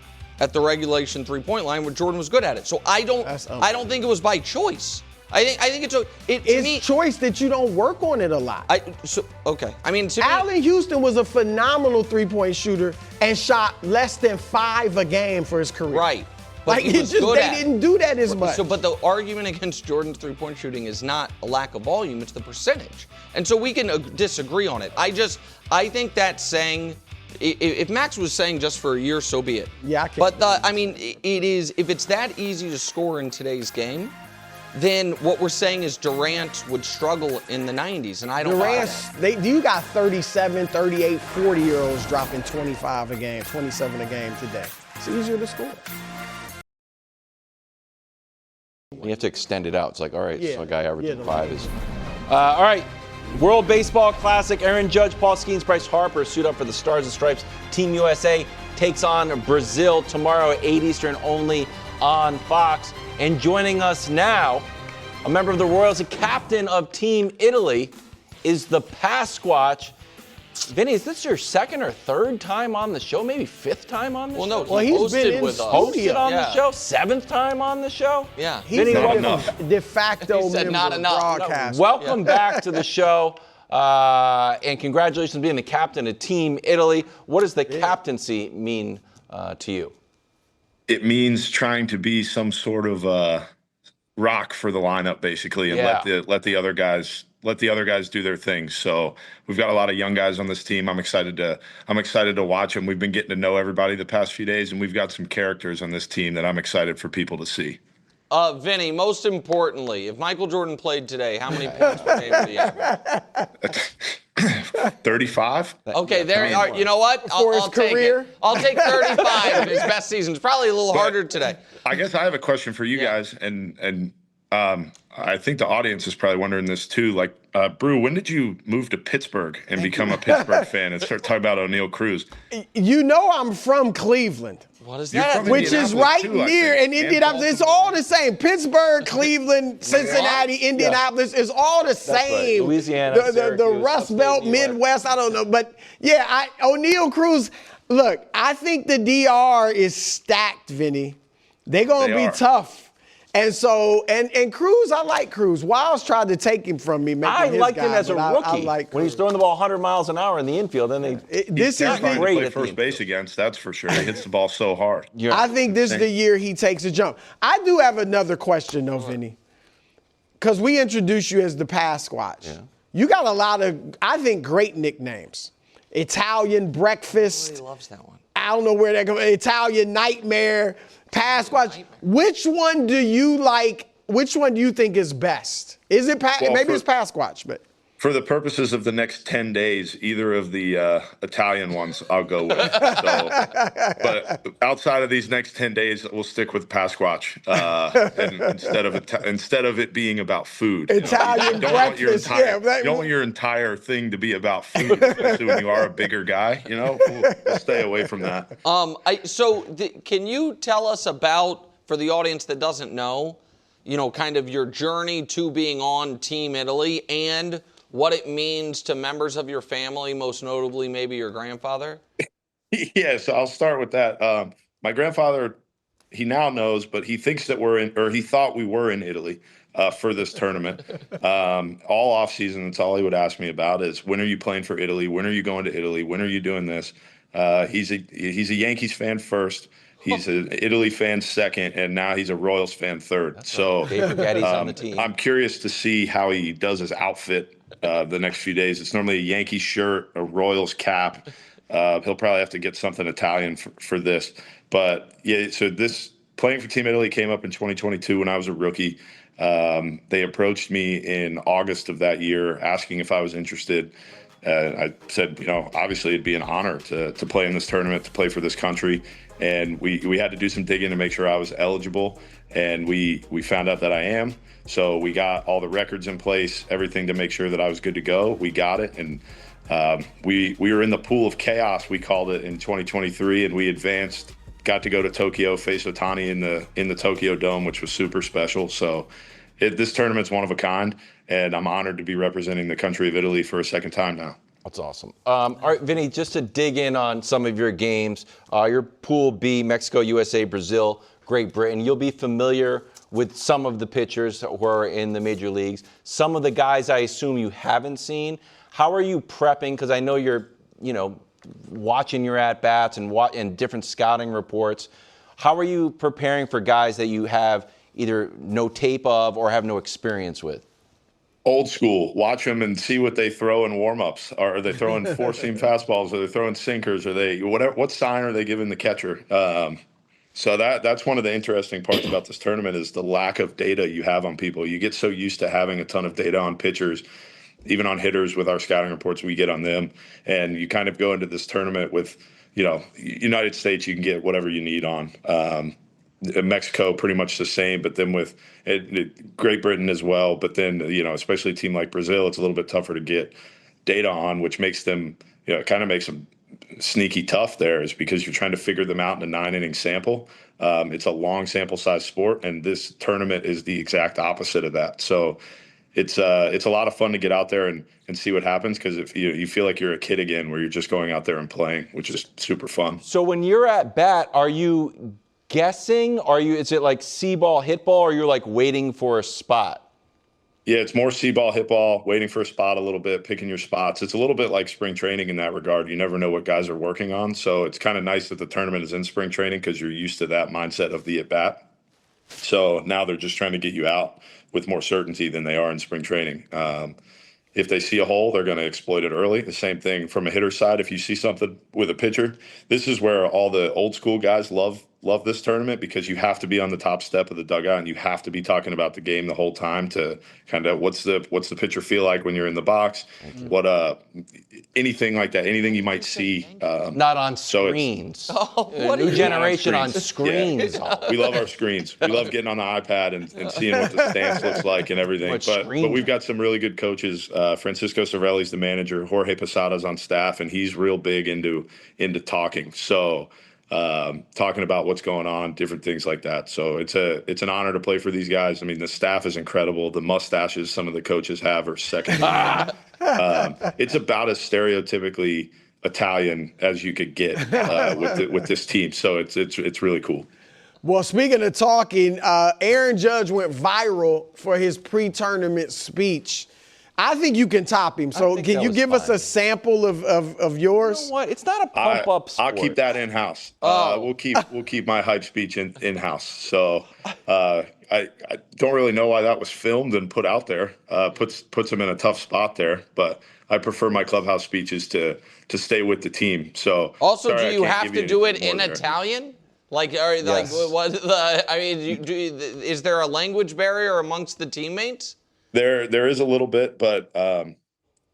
Speaker 2: at the regulation three-point line where Jordan was good at it. So I don't think it was by choice. I think it's
Speaker 3: choice that you don't work on it a lot.
Speaker 2: Allen
Speaker 3: Houston was a phenomenal three-point shooter and shot less than 5 a game for his career.
Speaker 2: Right.
Speaker 3: But they didn't do that as much.
Speaker 2: But the argument against Jordan's three-point shooting is not a lack of volume; it's the percentage. And so we can disagree on it. I think that's saying, if Max was saying just for a year, so be it.
Speaker 3: Yeah, I can't.
Speaker 2: But it is, if it's that easy to score in today's game, then what we're saying is Durant would struggle in the 90s, and I don't buy that.
Speaker 3: You got 37, 38, 40-year-olds dropping 25 a game, 27 a game today. It's easier to score.
Speaker 1: You have to extend it out. It's like, all right, so a guy averaging 5 is. All right, World Baseball Classic. Aaron Judge, Paul Skeens, Bryce Harper suit up for the Stars and Stripes. Team USA takes on Brazil tomorrow at 8 Eastern, only on Fox. And joining us now, a member of the Royals, a captain of Team Italy, is the Pasquatch. Vinny, is this your second or third time on the show? Maybe fifth time on the show?
Speaker 2: Well, he's been with us.
Speaker 1: Hosted on the show? Seventh time on the show?
Speaker 2: Yeah.
Speaker 3: He's de facto member broadcast.
Speaker 1: Welcome back to the show. And congratulations on being the captain of Team Italy. What does the captaincy mean to you?
Speaker 6: It means trying to be some sort of rock for the lineup, basically, and let the other guys let the other guys do their thing. So we've got a lot of young guys on this team. I'm excited to watch them. We've been getting to know everybody the past few days, and we've got some characters on this team that I'm excited for people to see.
Speaker 2: Vinny, most importantly, if Michael Jordan played today, how many points per game would he have?
Speaker 6: 35.
Speaker 2: Okay, there. You know what? I'll take
Speaker 3: career?
Speaker 2: it. I'll take 35 in his best season. It's probably a little harder today.
Speaker 6: I guess I have a question for you guys, and I think the audience is probably wondering this too. Like, Brew, when did you move to Pittsburgh and become a Pittsburgh fan and start talking about O'Neal Cruz?
Speaker 3: You know I'm from Cleveland.
Speaker 2: What is
Speaker 6: You're
Speaker 2: that?
Speaker 6: from
Speaker 3: Which is right
Speaker 6: Indianapolis, too, I
Speaker 3: near,
Speaker 6: think,
Speaker 3: and Indianapolis. It's all the same. Pittsburgh, Cleveland, Cincinnati, Indianapolis. It's all the same.
Speaker 1: right. Louisiana,
Speaker 3: the
Speaker 1: Syracuse,
Speaker 3: Rust
Speaker 1: upstate
Speaker 3: Belt,
Speaker 1: New York.
Speaker 3: Midwest. I don't know, but yeah, O'Neal Cruz. Look, I think the DR is stacked, Vinny. They're gonna be tough. And so, and Cruz, I like Cruz. Wiles tried to take him from me.
Speaker 1: I
Speaker 3: his
Speaker 1: liked
Speaker 3: guy,
Speaker 1: him as a
Speaker 3: but
Speaker 1: rookie.
Speaker 3: I like
Speaker 1: when he's
Speaker 3: Cruz.
Speaker 1: throwing the ball 100 miles an hour in the infield, then
Speaker 3: This is
Speaker 6: Fine to
Speaker 1: great
Speaker 6: play
Speaker 1: at the
Speaker 6: first base against, that's for sure. He hits the ball so hard.
Speaker 3: I think this is the year he takes a jump. I do have another question, though, Vinny. Because we introduced you as the Pasquatch. Yeah. You got a lot of, I think, great nicknames. Italian Breakfast.
Speaker 2: He loves that one.
Speaker 3: I don't know where that goes. Italian Nightmare, Pasquatch. Which one do you like? Which one do you think is best? Is it maybe it's Pasquatch, but
Speaker 6: For the purposes of the next 10 days, either of the Italian ones I'll go with. But outside of these next 10 days, we'll stick with Pasquatch and instead of it being about food.
Speaker 3: Italian
Speaker 6: you don't want your
Speaker 3: breakfast.
Speaker 6: entire, you don't want your entire thing to be about food, especially when you are a bigger guy. We'll stay away from that.
Speaker 2: Can you tell us about, for the audience that doesn't know, kind of your journey to being on Team Italy and what it means to members of your family, most notably maybe your grandfather?
Speaker 6: Yeah, so I'll start with that. My grandfather, he now knows, but he thinks that he thought we were in Italy for this tournament. All off season, that's all he would ask me about is, when are you playing for Italy? When are you going to Italy? When are you doing this? He's a Yankees fan first. He's an Italy fan second, and now he's a Royals fan third.
Speaker 1: That's
Speaker 6: so
Speaker 1: Dave Getty's on the team.
Speaker 6: I'm curious to see how he does his outfit the next few days. It's normally a Yankee shirt, a Royals cap. He'll probably have to get something Italian for this. But yeah, so this playing for Team Italy came up in 2022 when I was a rookie. They approached me in August of that year asking if I was interested. I said, obviously it'd be an honor to play in this tournament, to play for this country. And we had to do some digging to make sure I was eligible. And we found out that I am. So we got all the records in place, everything to make sure that I was good to go. We got it. And we were in the pool of chaos, we called it, in 2023. And we advanced, got to go to Tokyo, face Otani in the Tokyo Dome, which was super special. So this tournament's one of a kind. And I'm honored to be representing the country of Italy for a second time now.
Speaker 1: That's awesome. All right, Vinny, just to dig in on some of your games, your Pool B, Mexico, USA, Brazil, Great Britain, you'll be familiar with some of the pitchers who are in the major leagues. Some of the guys I assume you haven't seen. How are you prepping? Because I know you're, watching your at-bats and different scouting reports. How are you preparing for guys that you have either no tape of or have no experience with?
Speaker 6: Old school. Watch them and see what they throw in warm-ups. Are they throwing four-seam fastballs? Are they throwing sinkers? Are they what sign are they giving the catcher? So that's one of the interesting parts about this tournament is the lack of data you have on people. You get so used to having a ton of data on pitchers, even on hitters with our scouting reports we get on them, and you kind of go into this tournament with, United States, you can get whatever you need on. Mexico, pretty much the same, but then with Great Britain as well. But then, especially a team like Brazil, it's a little bit tougher to get data on, which makes them, it kind of makes them sneaky tough there, is because you're trying to figure them out in a 9-inning sample. It's a long sample size sport, and this tournament is the exact opposite of that. So it's a lot of fun to get out there and see what happens, because if you feel like you're a kid again, where you're just going out there and playing, which is super fun.
Speaker 1: So when you're at bat, are you guessing? Is it like see ball, hit ball, or you're like waiting for a spot?
Speaker 6: Yeah, it's more see ball, hit ball, waiting for a spot a little bit, picking your spots. It's a little bit like spring training in that regard. You never know what guys are working on. So it's kind of nice that the tournament is in spring training, because you're used to that mindset of the at bat. So now they're just trying to get you out with more certainty than they are in spring training. if they see a hole, they're going to exploit it early. The same thing from a hitter's side. If you see something with a pitcher, this is where all the old school guys love this tournament, because you have to be on the top step of the dugout and you have to be talking about the game the whole time to kind of what's the pitcher feel like when you're in the box, what anything like that, anything you might see.
Speaker 1: Not on screens.
Speaker 2: What
Speaker 1: New
Speaker 2: are you-
Speaker 1: generation on screens.
Speaker 6: Yeah. We love our screens. We love getting on the iPad and seeing what the stance looks like and everything. But we've got some really good coaches. Francisco Cervelli's the manager. Jorge Posada's on staff, and he's real big into talking. So talking about what's going on, different things like that. So it's an honor to play for these guys. I mean, the staff is incredible. The mustaches some of the coaches have are second. It's about as stereotypically Italian as you could get with this team. So it's really cool.
Speaker 3: Well, speaking of talking, Aaron Judge went viral for his pre-tournament speech. I think you can top him. So can you give us a sample of yours?
Speaker 1: You know what? It's not a pump up sport.
Speaker 6: I'll keep that in house. We'll keep my hype speech in house. So I don't really know why that was filmed and put out there. Puts him in a tough spot there, but I prefer my clubhouse speeches to stay with the team. So
Speaker 2: Also,
Speaker 6: sorry,
Speaker 2: do you
Speaker 6: I can't
Speaker 2: have
Speaker 6: give
Speaker 2: to do it
Speaker 6: anything
Speaker 2: in
Speaker 6: more there.
Speaker 2: Italian? Like,
Speaker 1: Yes.
Speaker 2: is there a language barrier amongst the teammates?
Speaker 6: There is a little bit, but a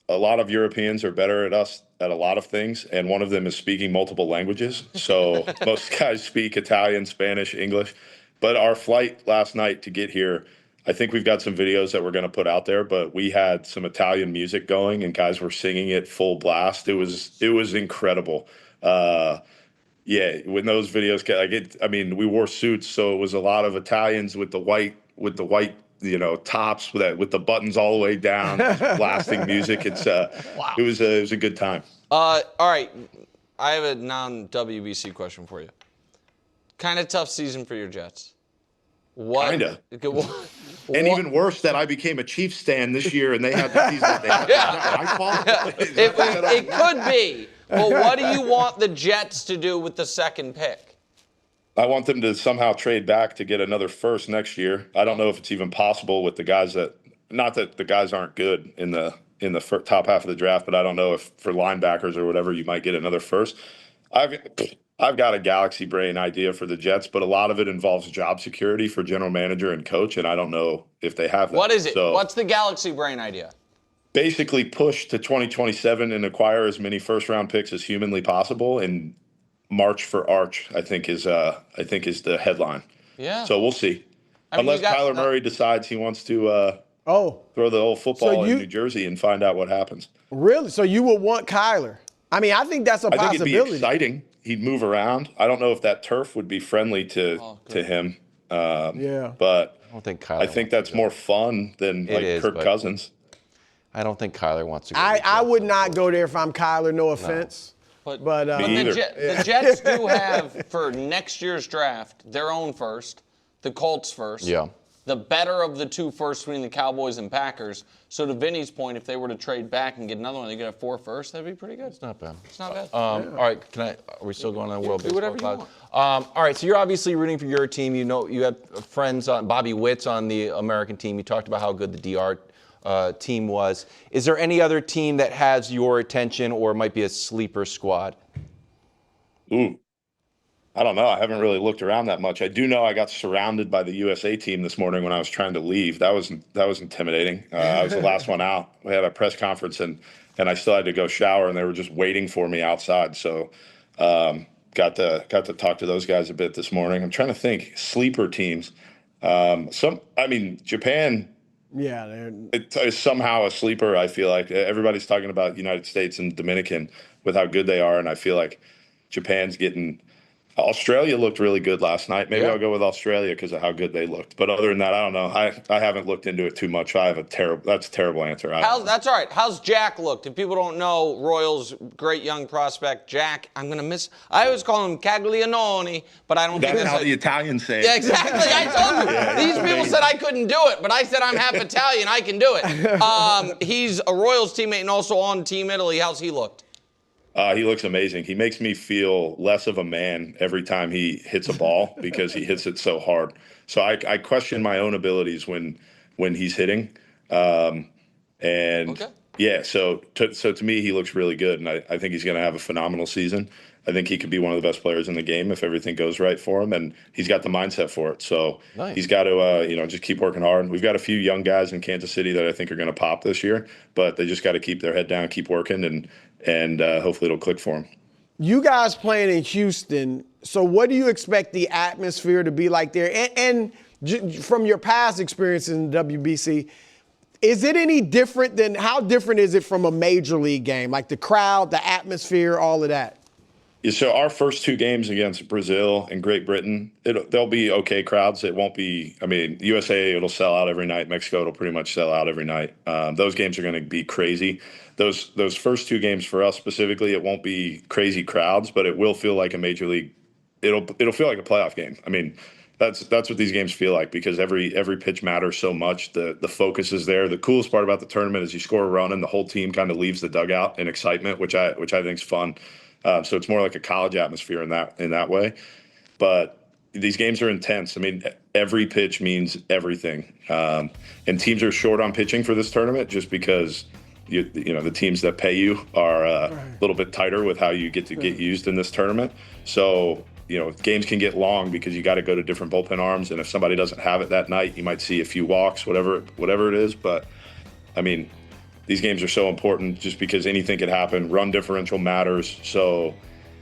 Speaker 6: lot of Europeans are better at us at a lot of things, and one of them is speaking multiple languages. So most guys speak Italian, Spanish, English. But our flight last night to get here, I think we've got some videos that we're going to put out there, but we had some Italian music going, and guys were singing it full blast. It was incredible. Yeah, when those videos we wore suits, so it was a lot of Italians with the white tops with the buttons all the way down, blasting music. Wow. It was a good time.
Speaker 2: All right, I have a non-WBC question for you. Kind of tough season for your Jets.
Speaker 6: Kinda. And even worse that I became a Chiefs stan this year, and they had the season that they had. My fault.
Speaker 2: It could be. But what do you want the Jets to do with the second pick?
Speaker 6: I want them to somehow trade back to get another first next year. I don't know if it's even possible with the guys not that the guys aren't good in the top half of the draft, but I don't know if for linebackers or whatever you might get another first. I've got a galaxy brain idea for the Jets, but a lot of it involves job security for general manager and coach, and I don't know if they have that.
Speaker 2: What is it?
Speaker 6: So,
Speaker 2: What's the galaxy brain idea?
Speaker 6: Basically push to 2027 and acquire as many first-round picks as humanly possible, and march for Arch, I think is the headline.
Speaker 2: Yeah.
Speaker 6: So we'll see. Unless Kyler Murray decides he wants to throw the old football in New Jersey and find out what happens.
Speaker 3: Really? So you would want Kyler? I mean, I think that's a possibility.
Speaker 6: I think it'd be exciting. He'd move around. I don't know if that turf would be friendly to him.
Speaker 3: Yeah.
Speaker 6: But
Speaker 1: I don't think Kyler
Speaker 6: I think that's more fun than Kirk Cousins.
Speaker 1: I don't think Kyler wants to go.
Speaker 3: I would not go there if I'm Kyler, no offense.
Speaker 2: But
Speaker 6: Me either.
Speaker 2: the Jets do have, for next year's draft, their own first, the Colts first.
Speaker 1: Yeah.
Speaker 2: The better of the two firsts between the Cowboys and Packers. So to Vinny's point, if they were to trade back and get another one, they could have 4 firsts. That'd be pretty good.
Speaker 1: It's not bad.
Speaker 2: It's not bad.
Speaker 1: All right, are we still going on World
Speaker 2: do
Speaker 1: Baseball?
Speaker 2: whatever you want.
Speaker 1: All right, so you're obviously rooting for your team. You know, you had friends on Bobby Witt's on the American team. You talked about how good the DR team was. Is there any other team that has your attention or might be a sleeper squad?
Speaker 6: Ooh. I don't know. I haven't really looked around that much. I do know I got surrounded by the USA team this morning when I was trying to leave. That was intimidating. I was the last one out. We had a press conference and I still had to go shower, and they were just waiting for me outside. So got to talk to those guys a bit this morning. I'm trying to think sleeper teams. Japan.
Speaker 3: Yeah,
Speaker 6: it is somehow a sleeper. I feel like everybody's talking about United States and Dominican with how good they are, and I feel like Japan's getting. Australia looked really good last night. Maybe I'll go with Australia because of how good they looked. But other than that, I don't know. I haven't looked into it too much. That's a terrible answer.
Speaker 2: That's all right. How's Jack looked? If people don't know, Royals great young prospect Jack. I always call him Caglianone, but I don't think
Speaker 6: that's how the Italians say it.
Speaker 2: Yeah, exactly. I told you. These people said I couldn't do it, but I said I'm half Italian. I can do it. He's a Royals teammate and also on Team Italy. How's he looked?
Speaker 6: He looks amazing. He makes me feel less of a man every time he hits a ball because he hits it so hard. So I question my own abilities when he's hitting. Yeah, so to me, he looks really good, and I think he's going to have a phenomenal season. I think he could be one of the best players in the game if everything goes right for him, and he's got the mindset for it. So
Speaker 1: Nice.
Speaker 6: he's got to, just keep working hard. We've got a few young guys in Kansas City that I think are going to pop this year, but they just got to keep their head down, keep working, and hopefully it'll click for them.
Speaker 3: You guys playing in Houston, so what do you expect the atmosphere to be like there? And from your past experiences in WBC, is it any different than, how different is it from a major league game? Like the crowd, the atmosphere, all of that?
Speaker 6: Yeah, so our first 2 games against Brazil and Great Britain, they'll be okay crowds. It won't be, USA, it'll sell out every night. Mexico, it'll pretty much sell out every night. Those games are going to be crazy. Those first 2 games for us specifically, it won't be crazy crowds, but it will feel like a major league. It'll feel like a playoff game. That's what these games feel like, because every pitch matters so much. The focus is there. The coolest part about the tournament is you score a run and the whole team kind of leaves the dugout in excitement, which I think is fun. So it's more like a college atmosphere in that way. But these games are intense. Every pitch means everything. And teams are short on pitching for this tournament just because the teams that pay you are a little bit tighter with how you get used in this tournament. So games can get long because you got to go to different bullpen arms, and if somebody doesn't have it that night, you might see a few walks, whatever it is. But these games are so important just because anything could happen. Run differential matters, so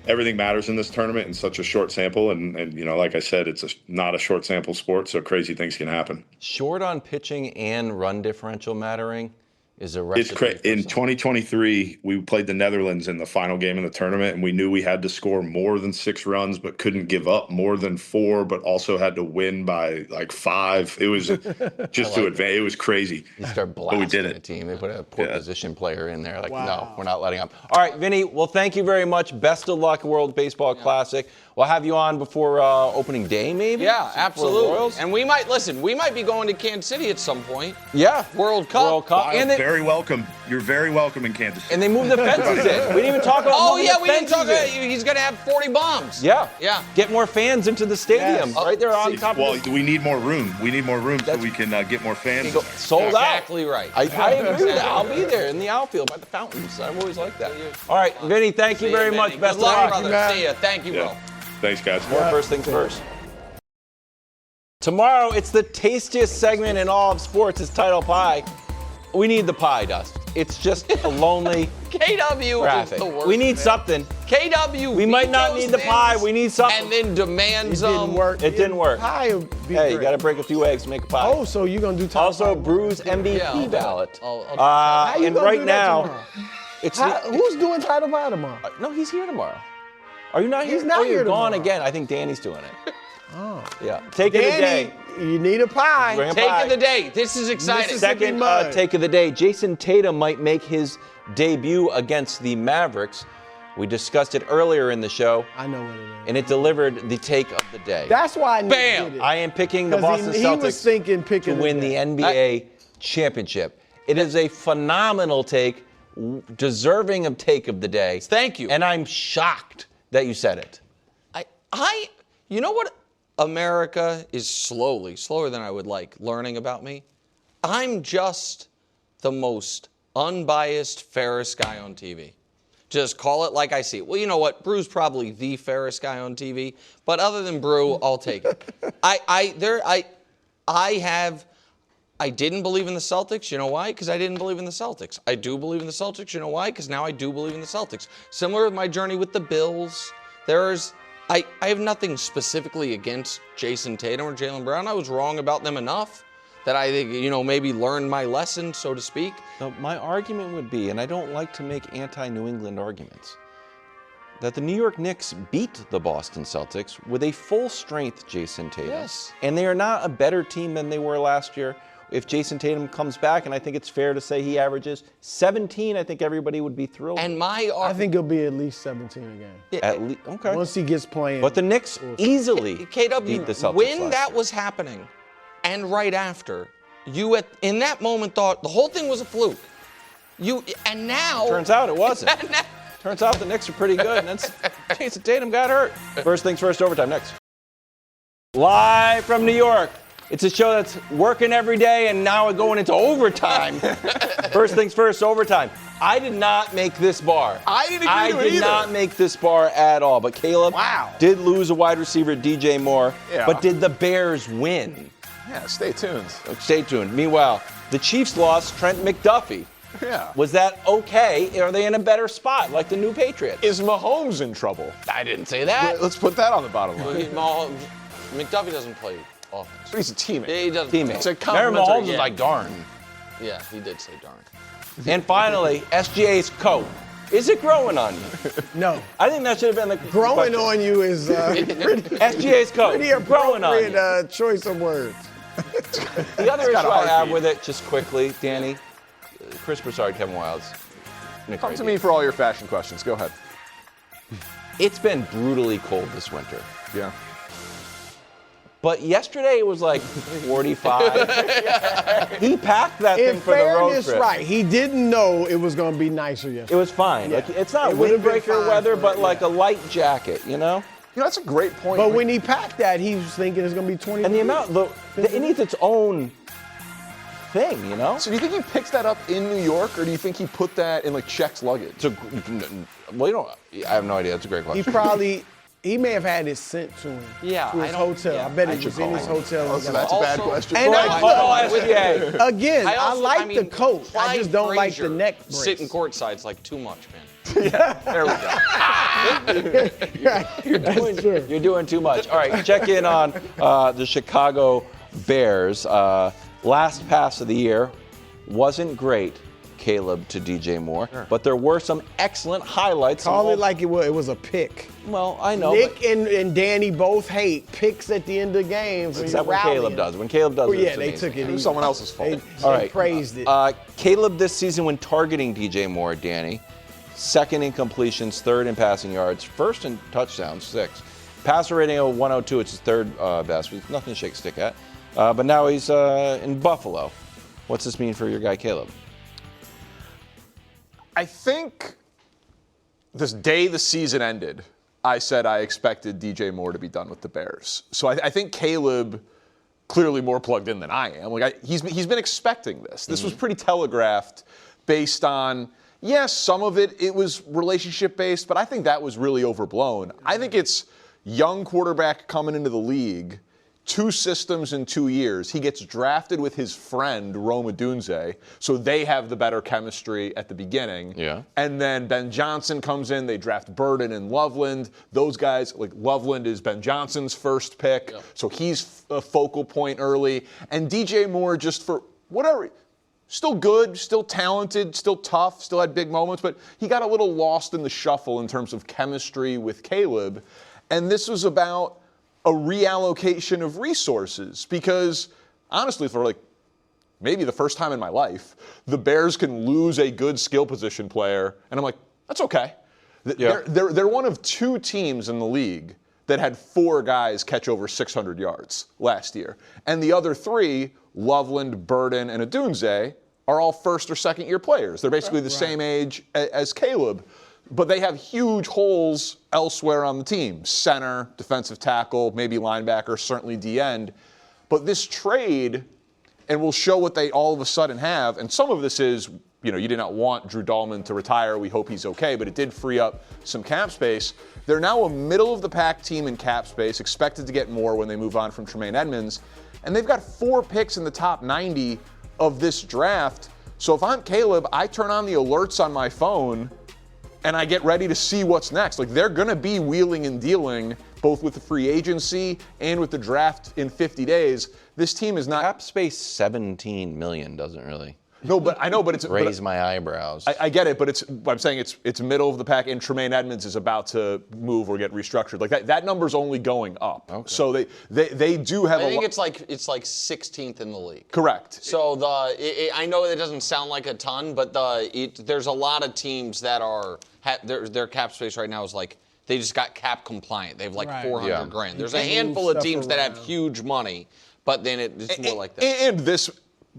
Speaker 6: everything matters in this tournament in such a short sample. And like I said, it's not a short sample sport, so crazy things can happen.
Speaker 1: Short on pitching and run differential mattering is a recipe.
Speaker 6: It's crazy. In 2023, we played the Netherlands in the final game of the tournament, and we knew we had to score more than 6 runs, but couldn't give up more than 4, but also had to win by like 5. It was just to advance. It was crazy.
Speaker 1: You start blasting
Speaker 6: but we did
Speaker 1: the
Speaker 6: it.
Speaker 1: team. They put a poor position player in there.
Speaker 3: Wow.
Speaker 1: No, we're not letting up. All right, Vinny, well, thank you very much. Best of luck, World Baseball Classic. We'll have you on before opening day, maybe?
Speaker 2: Yeah, absolutely.
Speaker 1: Royals.
Speaker 2: And we might be going to Kansas City at some point.
Speaker 1: Yeah.
Speaker 2: World Cup.
Speaker 1: And
Speaker 6: Very welcome. You're very welcome in Kansas City.
Speaker 1: And they moved the fences in. We didn't even talk about
Speaker 2: Oh,
Speaker 1: moving
Speaker 2: yeah,
Speaker 1: the
Speaker 2: we didn't
Speaker 1: fences
Speaker 2: talk about
Speaker 1: in.
Speaker 2: He's going to have 40 bombs.
Speaker 1: Yeah.
Speaker 2: Yeah.
Speaker 1: Get more fans into the stadium.
Speaker 3: Yes.
Speaker 1: Right there on top
Speaker 6: Well,
Speaker 1: of the...
Speaker 6: we need more room. We need more room so we can get more fans.
Speaker 1: Sold out.
Speaker 2: Exactly right.
Speaker 1: I agree with that. I'll be there in the outfield by the fountains. I've always liked that. All right, Vinny, thank you very much. Best of luck.
Speaker 2: Brother. See ya. Thank you, bro.
Speaker 6: Thanks, guys.
Speaker 1: More first things first. Tomorrow, it's the tastiest segment in all of sports. It's Title Pie. We need the pie, Dust. It's just a lonely
Speaker 2: KW
Speaker 1: graphic.
Speaker 2: is the worst.
Speaker 1: We need something.
Speaker 2: KW.
Speaker 1: We might not need the pie. We need something.
Speaker 2: And then demands
Speaker 3: It didn't work.
Speaker 1: It didn't work.
Speaker 3: Pie would be
Speaker 1: Hey, you
Speaker 3: great.
Speaker 1: got to break a few eggs to make a pie.
Speaker 3: Oh, so you're going to do top
Speaker 1: Also,
Speaker 3: five?
Speaker 1: Brews MVP
Speaker 2: Yeah, I'll do it.
Speaker 1: ballot.
Speaker 3: How you
Speaker 1: And
Speaker 3: gonna
Speaker 1: right
Speaker 3: do that
Speaker 1: now,
Speaker 3: tomorrow?
Speaker 1: it's
Speaker 3: Who's doing title pie tomorrow?
Speaker 1: no, he's here tomorrow. Are you not here?
Speaker 3: He's not
Speaker 1: you're
Speaker 3: here
Speaker 1: gone
Speaker 3: tomorrow.
Speaker 1: again. I think Danny's doing it. Oh. Yeah. Take of the
Speaker 3: Danny,
Speaker 1: day.
Speaker 3: you need a pie.
Speaker 1: Bring a
Speaker 2: Take
Speaker 1: pie.
Speaker 2: of the day. This is exciting.
Speaker 3: Mississippi
Speaker 1: Second
Speaker 3: mud.
Speaker 1: take of the day. Jayson Tatum might make his debut against the Mavericks. We discussed it earlier in the show,
Speaker 3: I know what it is.
Speaker 1: and it delivered the take of the day.
Speaker 3: That's why I knew
Speaker 2: Bam!
Speaker 3: he did it.
Speaker 1: I am picking the
Speaker 3: 'Cause
Speaker 1: Boston
Speaker 3: he was
Speaker 1: Celtics
Speaker 3: thinking
Speaker 1: to
Speaker 3: picking
Speaker 1: win the NBA championship. It is a phenomenal take, deserving of take of the day.
Speaker 2: Thank you.
Speaker 1: And I'm shocked that you said it.
Speaker 2: You know what? America is slower than I would like, learning about me. I'm just the most unbiased, fairest guy on TV. Just call it like I see it. Well, you know what? Brew's probably the fairest guy on TV, but other than Brew, I'll take it. I didn't believe in the Celtics. You know why? Because I didn't believe in the Celtics. I do believe in the Celtics. You know why? Because now I do believe in the Celtics. Similar with my journey with the Bills. I have nothing specifically against Jayson Tatum or Jaylen Brown. I was wrong about them enough that I think, maybe learned my lesson, so to speak.
Speaker 1: Now, my argument would be, and I don't like to make anti-New England arguments, that the New York Knicks beat the Boston Celtics with a full-strength Jayson Tatum.
Speaker 2: Yes.
Speaker 1: And they are not a better team than they were last year. If Jayson Tatum comes back, and I think it's fair to say he averages 17, I think everybody would be thrilled.
Speaker 2: And
Speaker 3: I think he'll be at least 17 again.
Speaker 1: At least, okay.
Speaker 3: Once he gets playing.
Speaker 1: But the Knicks easily beat the Celtics
Speaker 2: when
Speaker 1: last
Speaker 2: that
Speaker 1: year.
Speaker 2: was happening, and right after, you in that moment thought the whole thing was a fluke. And now
Speaker 1: Turns out it wasn't. Turns out the Knicks are pretty good, and then Jayson Tatum got hurt. First things first, overtime next. Live from New York, It's a show that's working every day, and now we're going into overtime. First things first, overtime. I did not make this bar.
Speaker 7: I didn't agree to it
Speaker 1: I did
Speaker 7: either.
Speaker 1: not make this bar at all. But Caleb did lose a wide receiver, DJ Moore.
Speaker 7: Yeah.
Speaker 1: But did the Bears win?
Speaker 7: Yeah, stay tuned.
Speaker 1: Stay tuned. Meanwhile, the Chiefs lost Trent McDuffie.
Speaker 7: Yeah.
Speaker 1: Was that okay? Are they in a better spot, like the new Patriots?
Speaker 7: Is Mahomes in trouble?
Speaker 1: I didn't say that.
Speaker 7: Let's put that on the bottom line.
Speaker 2: McDuffie doesn't play offense.
Speaker 7: But he's a teammate.
Speaker 2: Yeah, he doesn't.
Speaker 1: Teammate.
Speaker 7: It's a
Speaker 1: Remember,
Speaker 7: complimentary
Speaker 1: Mahomes was
Speaker 7: game.
Speaker 1: like, darn.
Speaker 2: Yeah, he did say darn.
Speaker 1: And finally, SGA's coat. Is it growing on you?
Speaker 3: No.
Speaker 1: I think that should have been the
Speaker 3: Growing
Speaker 1: question.
Speaker 3: on you is
Speaker 1: SGA's coat.
Speaker 3: pretty
Speaker 1: growing on you.
Speaker 3: appropriate choice of words.
Speaker 1: The other issue
Speaker 7: got a
Speaker 1: I have
Speaker 7: heartbeat.
Speaker 1: with it, just quickly, Danny, Chris Broussard, Kevin Wildes. Nick
Speaker 7: Come to
Speaker 1: Wright.
Speaker 7: me for all your fashion questions. Go ahead.
Speaker 1: It's been brutally cold this winter.
Speaker 7: Yeah.
Speaker 1: But yesterday it was like 45. He packed that
Speaker 3: In
Speaker 1: thing for the road
Speaker 3: fairness,
Speaker 1: trip.
Speaker 3: right, he didn't know it was going to be nicer
Speaker 1: It
Speaker 3: yesterday.
Speaker 1: was fine.
Speaker 3: Yeah.
Speaker 1: Like, it's not
Speaker 3: It would've been
Speaker 1: windbreaker
Speaker 3: fine
Speaker 1: weather,
Speaker 3: for
Speaker 1: but
Speaker 3: it,
Speaker 1: like
Speaker 3: yeah.
Speaker 1: a light jacket, you know?
Speaker 7: You know, that's a great point.
Speaker 3: But when he packed that, he was thinking it's going to be 20.
Speaker 1: And the amount, it needs its own thing, you know?
Speaker 7: So do you think he picked that up in New York, or do you think he put that in like Czech's luggage?
Speaker 1: Well, you don't. I have no idea. That's a great
Speaker 3: He
Speaker 1: question.
Speaker 3: he may have had it sent to him.
Speaker 2: Yeah,
Speaker 3: to
Speaker 2: I
Speaker 3: his
Speaker 2: don't-
Speaker 3: hotel.
Speaker 2: yeah.
Speaker 3: I bet
Speaker 7: I
Speaker 3: it
Speaker 7: should
Speaker 3: was in
Speaker 7: call
Speaker 3: his
Speaker 7: him.
Speaker 3: hotel.
Speaker 7: Oh, so that's a bad
Speaker 2: Also-
Speaker 7: question.
Speaker 3: And I
Speaker 1: Oh, SGA.
Speaker 3: Again, I
Speaker 2: also-
Speaker 3: like the
Speaker 2: mean,
Speaker 3: coat. I
Speaker 2: Clyde
Speaker 3: just don't like the
Speaker 2: Frazier
Speaker 3: neck brace.
Speaker 2: Sitting courtside's like too much, man.
Speaker 7: There we go.
Speaker 3: That's true.
Speaker 1: You're doing too much. All right, check in on the Chicago Bears. Last pass of the year wasn't great, Caleb to DJ Moore, but there were some excellent highlights.
Speaker 3: Call it like it was a pick.
Speaker 1: Well, I know.
Speaker 3: Nick and Danny both hate picks at the end of games.
Speaker 1: Except when Caleb does. When Caleb does
Speaker 3: Well,
Speaker 1: it,
Speaker 3: yeah,
Speaker 1: it's
Speaker 3: they
Speaker 1: amazing.
Speaker 3: took it.
Speaker 7: It was someone else's fault.
Speaker 1: All
Speaker 3: They
Speaker 1: right.
Speaker 3: praised it.
Speaker 1: Caleb this season when targeting DJ Moore, Danny, second in completions, third in passing yards, first in touchdowns, 6. Passer rating of 102, it's his third best. Nothing to shake a stick at. But now he's in Buffalo. What's this mean for your guy, Caleb?
Speaker 7: I think this day the season ended, I said I expected DJ Moore to be done with the Bears. So I think Caleb clearly more plugged in than I am. Like he's been expecting this. This was pretty telegraphed based on, yes, some of it was relationship based, but I think that was really overblown. I think it's young quarterback coming into the league, 2 systems in 2 years. He gets drafted with his friend, Rome Odunze, so they have the better chemistry at the beginning.
Speaker 1: Yeah.
Speaker 7: And then Ben Johnson comes in. They draft Burden and Loveland. Those guys, like Loveland is Ben Johnson's first pick, so he's a focal point early. And DJ Moore, just for whatever, still good, still talented, still tough, still had big moments, but he got a little lost in the shuffle in terms of chemistry with Caleb. And this was about a reallocation of resources because, honestly, for like maybe the first time in my life, the Bears can lose a good skill position player, and I'm like, that's okay. They're one of 2 teams in the league that had 4 guys catch over 600 yards last year, and the other 3, Loveland, Burden, and Odunze, are all first or second year players. They're basically the same age as Caleb. But they have huge holes elsewhere on the team. Center, defensive tackle, maybe linebacker, certainly D-end. But this trade, and we'll show what they all of a sudden have, and some of this is, you did not want Drew Dahlman to retire. We hope he's okay, but it did free up some cap space. They're now a middle-of-the-pack team in cap space, expected to get more when they move on from Tremaine Edmonds. And they've got 4 picks in the top 90 of this draft. So if I'm Caleb, I turn on the alerts on my phone and I get ready to see what's next. Like, they're going to be wheeling and dealing both with the free agency and with the draft in 50 days. This team is not.
Speaker 1: Cap space 17 million doesn't really
Speaker 7: No, but I know, but it's
Speaker 1: raise my eyebrows.
Speaker 7: I get it, but I'm saying it's middle of the pack, and Tremaine Edmonds is about to move or get restructured. Like that number's only going up.
Speaker 1: Okay.
Speaker 7: So they do have.
Speaker 2: I think it's like 16th in the league.
Speaker 7: Correct.
Speaker 2: So I know it doesn't sound like a ton, but there's a lot of teams that are their cap space right now is like they just got cap compliant. They have like
Speaker 3: Right.
Speaker 2: 400
Speaker 1: Yeah.
Speaker 2: grand. There's
Speaker 3: You
Speaker 2: a
Speaker 3: can
Speaker 2: handful
Speaker 3: move
Speaker 2: of
Speaker 3: stuff
Speaker 2: teams that have
Speaker 3: around.
Speaker 2: huge money, but then it's more like that.
Speaker 7: And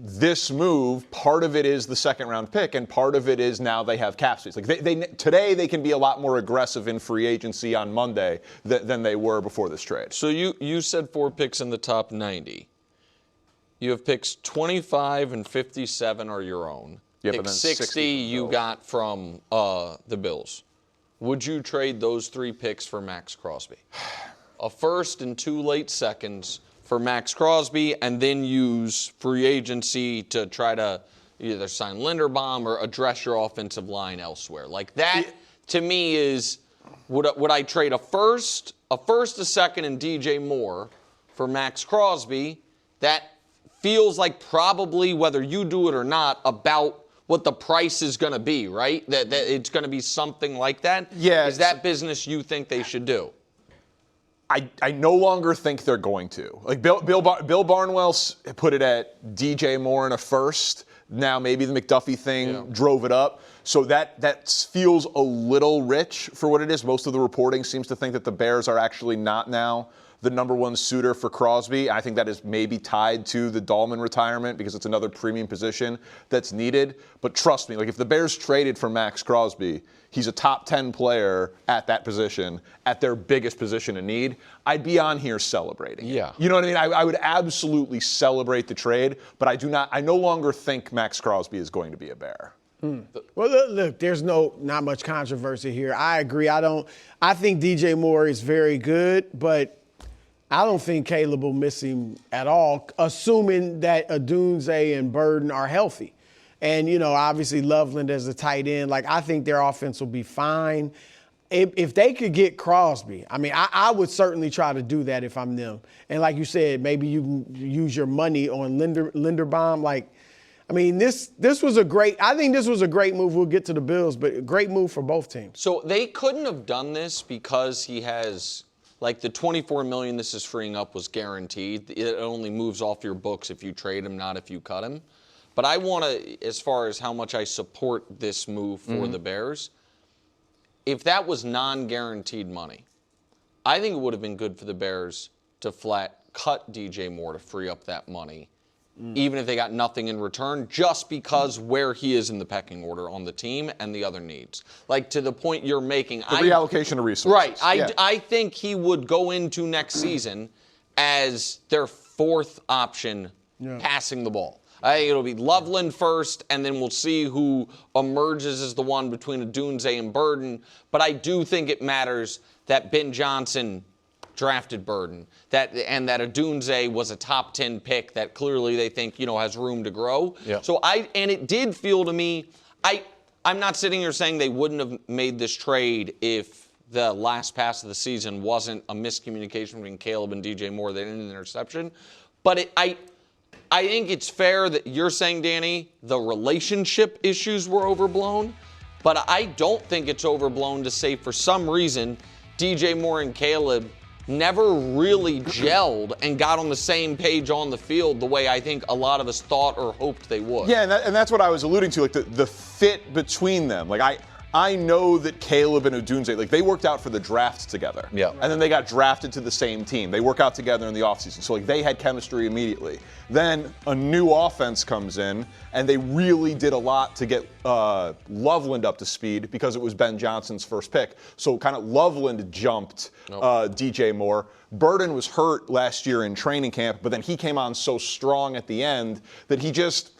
Speaker 7: this move, part of it is the second round pick, and part of it is now they have cap space. Like today they can be a lot more aggressive in free agency on Monday than they were before this trade.
Speaker 2: So you said 4 picks in the top 90. You have picks 25 and 57 are your own.
Speaker 7: Yeah,
Speaker 2: Pick
Speaker 7: but then
Speaker 2: 60 you
Speaker 7: Bills.
Speaker 2: got from the Bills. Would you trade those 3 picks for Max Crosby? A first and 2 late seconds for Max Crosby, and then use free agency to try to either sign Linderbaum or address your offensive line elsewhere. Like that, to me, is would I trade a first, a second, and DJ Moore for Max Crosby? That feels like probably, whether you do it or not, about what the price is going to be, right? That it's going to be something like that.
Speaker 7: Yeah.
Speaker 2: Is that business you think they should do?
Speaker 7: I no longer think they're going to. Like Bill Barnwell put it at DJ Moore in a first. Now maybe the McDuffie thing drove it up. So that feels a little rich for what it is. Most of the reporting seems to think that the Bears are actually not now the number one suitor for Crosby. I think that is maybe tied to the Dahlman retirement because it's another premium position that's needed. But trust me, like if the Bears traded for Max Crosby, he's a top 10 player at that position, at their biggest position in need, I'd be on here celebrating.
Speaker 2: Yeah.
Speaker 7: You know what I mean? I would absolutely celebrate the trade, but I no longer think Max Crosby is going to be a Bear.
Speaker 3: Well, look, there's not much controversy here. I agree. I think DJ Moore is very good, but I don't think Caleb will miss him at all, assuming that Odunze and Burden are healthy. And, obviously Loveland as a tight end, I think their offense will be fine. If they could get Crosby, I would certainly try to do that if I'm them. And like you said, maybe you can use your money on Linderbaum. This was a great move. We'll get to the Bills, but a great move for both teams.
Speaker 2: So they couldn't have done this because he has, the $24 million this is freeing up was guaranteed. It only moves off your books if you trade him, not if you cut him. But I want to, as far as how much I support this move for the Bears, if that was non-guaranteed money, I think it would have been good for the Bears to flat cut DJ Moore to free up that money, even if they got nothing in return, just because where he is in the pecking order on the team and the other needs. To the point you're making.
Speaker 7: The reallocation of resources.
Speaker 2: Right. I think he would go into next season as their 4th option passing the ball. I think it'll be Loveland first, and then we'll see who emerges as the one between Odunze and Burden. But I do think it matters that Ben Johnson drafted Burden, and that Odunze was a top 10 pick that clearly they think has room to grow.
Speaker 1: Yeah.
Speaker 2: So and it did feel to me, I'm not sitting here saying they wouldn't have made this trade if the last pass of the season wasn't a miscommunication between Caleb and DJ Moore that ended in an interception, but I think it's fair that you're saying, Danny, the relationship issues were overblown, but I don't think it's overblown to say for some reason DJ Moore and Caleb never really gelled and got on the same page on the field the way I think a lot of us thought or hoped they would.
Speaker 7: Yeah, and that's what I was alluding to, the fit between them. I know that Caleb and Odunze, they worked out for the draft together.
Speaker 1: Yeah.
Speaker 7: And then they got drafted to the same team. They work out together in the offseason. So, they had chemistry immediately. Then a new offense comes in, and they really did a lot to get Loveland up to speed because it was Ben Johnson's first pick. So, kind of Loveland jumped DJ Moore. Burden was hurt last year in training camp, but then he came on so strong at the end that he just,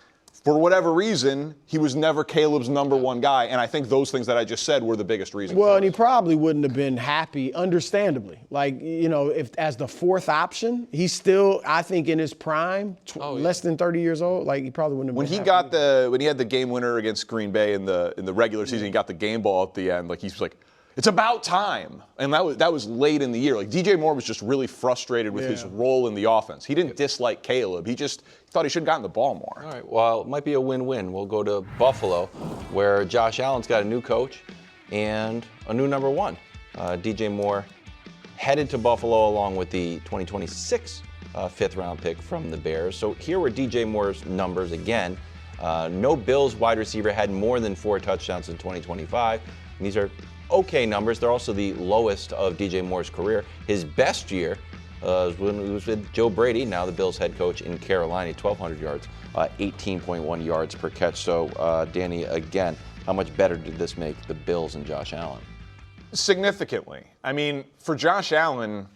Speaker 7: for whatever reason, he was never Caleb's number one guy, and I think those things that I just said were the biggest reason.
Speaker 3: Well, and he probably wouldn't have been happy, understandably. If as the 4th option, he's still, I think, in his prime, less than 30 years old. He probably wouldn't have been happy.
Speaker 7: When he had the game winner against Green Bay in the regular season, he got the game ball at the end. He was like, it's about time. And that was late in the year. DJ Moore was just really frustrated with his role in the offense. He didn't dislike Caleb. He just thought he should have gotten the ball more.
Speaker 1: All right, well, it might be a win-win. We'll go to Buffalo, where Josh Allen's got a new coach and a new number 1. DJ Moore headed to Buffalo along with the 2026 5th-round pick from the Bears. So here were DJ Moore's numbers again. No Bills wide receiver had more than 4 touchdowns in 2025. And these are okay numbers. They're also the lowest of DJ Moore's career. His best year was when he was with Joe Brady, now the Bills head coach in Carolina, 1,200 yards, 18.1 yards per catch. So, Danny, again, how much better did this make the Bills and Josh Allen?
Speaker 7: Significantly. For Josh Allen,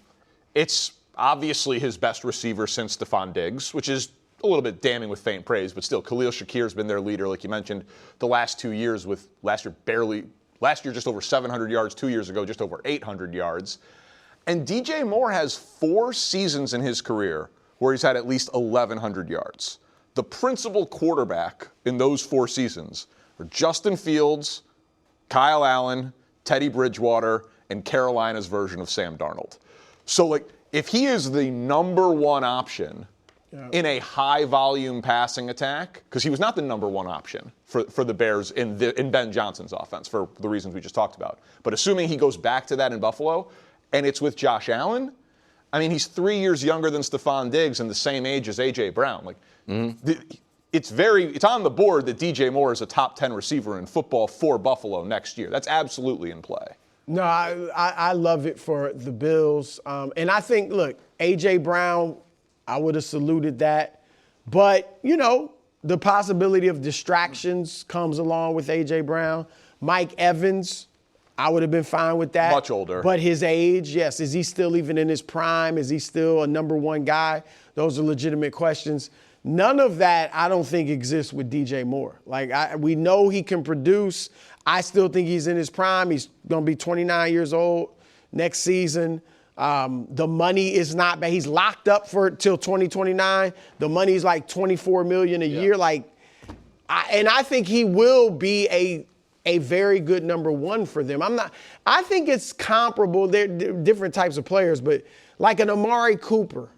Speaker 7: it's obviously his best receiver since Stephon Diggs, which is a little bit damning with faint praise, but still, Khalil Shakir's been their leader, like you mentioned, the last 2 years with last year just over 700 yards, 2 years ago just over 800 yards. And DJ Moore has 4 seasons in his career where he's had at least 1,100 yards. The principal quarterback in those 4 seasons are Justin Fields, Kyle Allen, Teddy Bridgewater, and Carolina's version of Sam Darnold. So, like, if he is the number 1 option in a high-volume passing attack, because he was not the number 1 option for the Bears in Ben Johnson's offense for the reasons we just talked about. But assuming he goes back to that in Buffalo, and it's with Josh Allen, I mean, he's 3 years younger than Stephon Diggs and the same age as A.J. Brown. Like, it's on the board that DJ Moore is a top 10 receiver in football for Buffalo next year. That's absolutely in play.
Speaker 3: No, I love it for the Bills. And I think, look, A.J. Brown, I would have saluted that. But, you know, the possibility of distractions comes along with A.J. Brown. Mike Evans, I would have been fine with that.
Speaker 7: Much older.
Speaker 3: But his age, yes. Is he still even in his prime? Is he still a number 1 guy? Those are legitimate questions. None of that, I don't think, exists with DJ Moore. Like, we know he can produce. I still think he's in his prime. He's going to be 29 years old next season. The money is not bad. He's locked up till 2029. The money's like $24 million a year. Like, I think he will be a very good number 1 for them. I think it's comparable. They're different types of players, but like an Amari Cooper.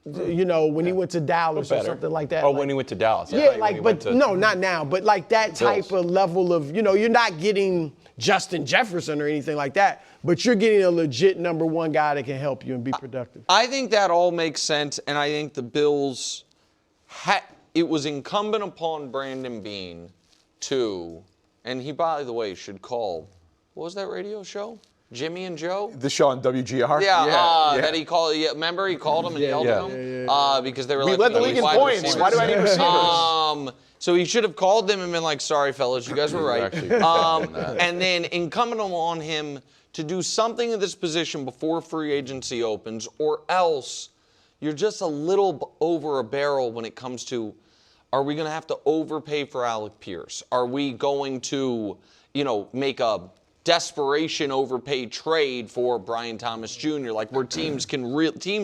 Speaker 3: You know, when he went to Dallas or something like that.
Speaker 1: Oh, when he went to Dallas.
Speaker 3: Yeah, no, not now. But like that type of level of, you know, you're not getting Justin Jefferson or anything like that, but you're getting a legit number 1 guy that can help you and be productive.
Speaker 2: I think that all makes sense, and I think the Bills, it was incumbent upon Brandon Beane to, and he, by the way, should call, what was that radio show? Jimmy and Joe?
Speaker 7: The show on WGR?
Speaker 2: Yeah. That he called. Yeah, remember he called him and yelled at him? Because they were
Speaker 7: we
Speaker 2: like,
Speaker 7: led the league in points.
Speaker 2: Receivers.
Speaker 7: Why do I need receivers?
Speaker 2: So he should have called them and been like, sorry, fellas, you guys were right. And then incumbent on him to do something in this position before free agency opens, or else you're just a little over a barrel when it comes to, are we going to have to overpay for Alec Pierce? Are we going to, make a desperation overpay trade for Brian Thomas Jr., like where teams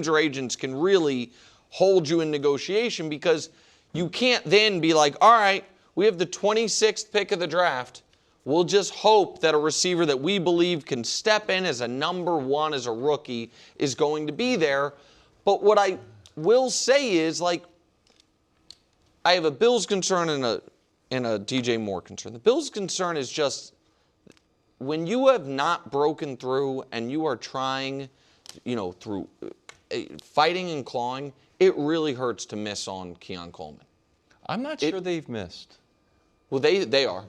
Speaker 2: or agents can really hold you in negotiation, because you can't then be like, all right, we have the 26th pick of the draft. We'll just hope that a receiver that we believe can step in as a number 1 as a rookie is going to be there. But what I will say is, like, I have a Bills concern and a DJ Moore concern. The Bills concern is just, when you have not broken through and you are trying, through fighting and clawing, it really hurts to miss on Keon Coleman.
Speaker 1: I'm not sure they've missed.
Speaker 2: Well, they are.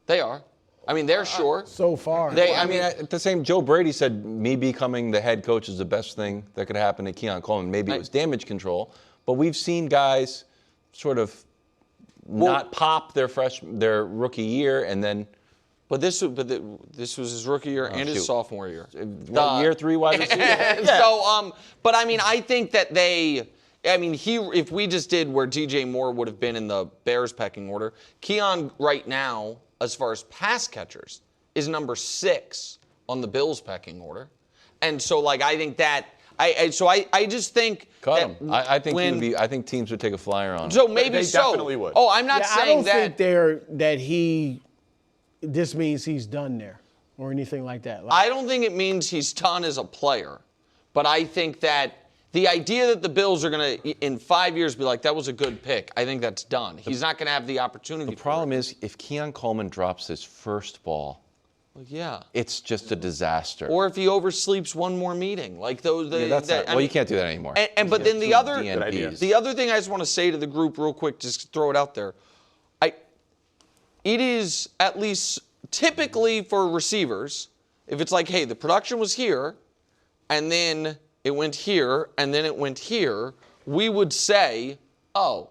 Speaker 2: They are. I mean, they're sure.
Speaker 3: So far.
Speaker 1: The same Joe Brady said me becoming the head coach is the best thing that could happen to Keon Coleman. Maybe it was damage control, but we've seen guys sort of not pop their rookie year and then.
Speaker 2: But this was his rookie year and his sophomore year.
Speaker 1: Year 3 wide receiver.
Speaker 2: Yeah. So, but I mean, I think that if we just did where DJ Moore would have been in the Bears pecking order, Keon right now, as far as pass catchers, is number 6 on the Bills pecking order. And so, like, I think that, I just think
Speaker 1: cut
Speaker 2: that
Speaker 1: him. I think teams would take a flyer on him.
Speaker 2: So maybe
Speaker 7: they definitely would.
Speaker 2: Oh, I'm not saying
Speaker 3: I don't think this means he's done there or anything like that.
Speaker 2: I don't think it means he's done as a player, but I think that the idea that the Bills are going to, in 5 years, be like, that was a good pick, I think that's done. He's not going to have the opportunity.
Speaker 1: The problem is, if Keon Coleman drops his first ball, it's just a disaster.
Speaker 2: Or if he oversleeps one more meeting, like those.
Speaker 1: You can't do that anymore.
Speaker 2: But then the other thing I just want to say to the group real quick, just throw it out there. It is, at least typically for receivers, if it's like, hey, the production was here, and then it went here, and then it went here, we would say, oh,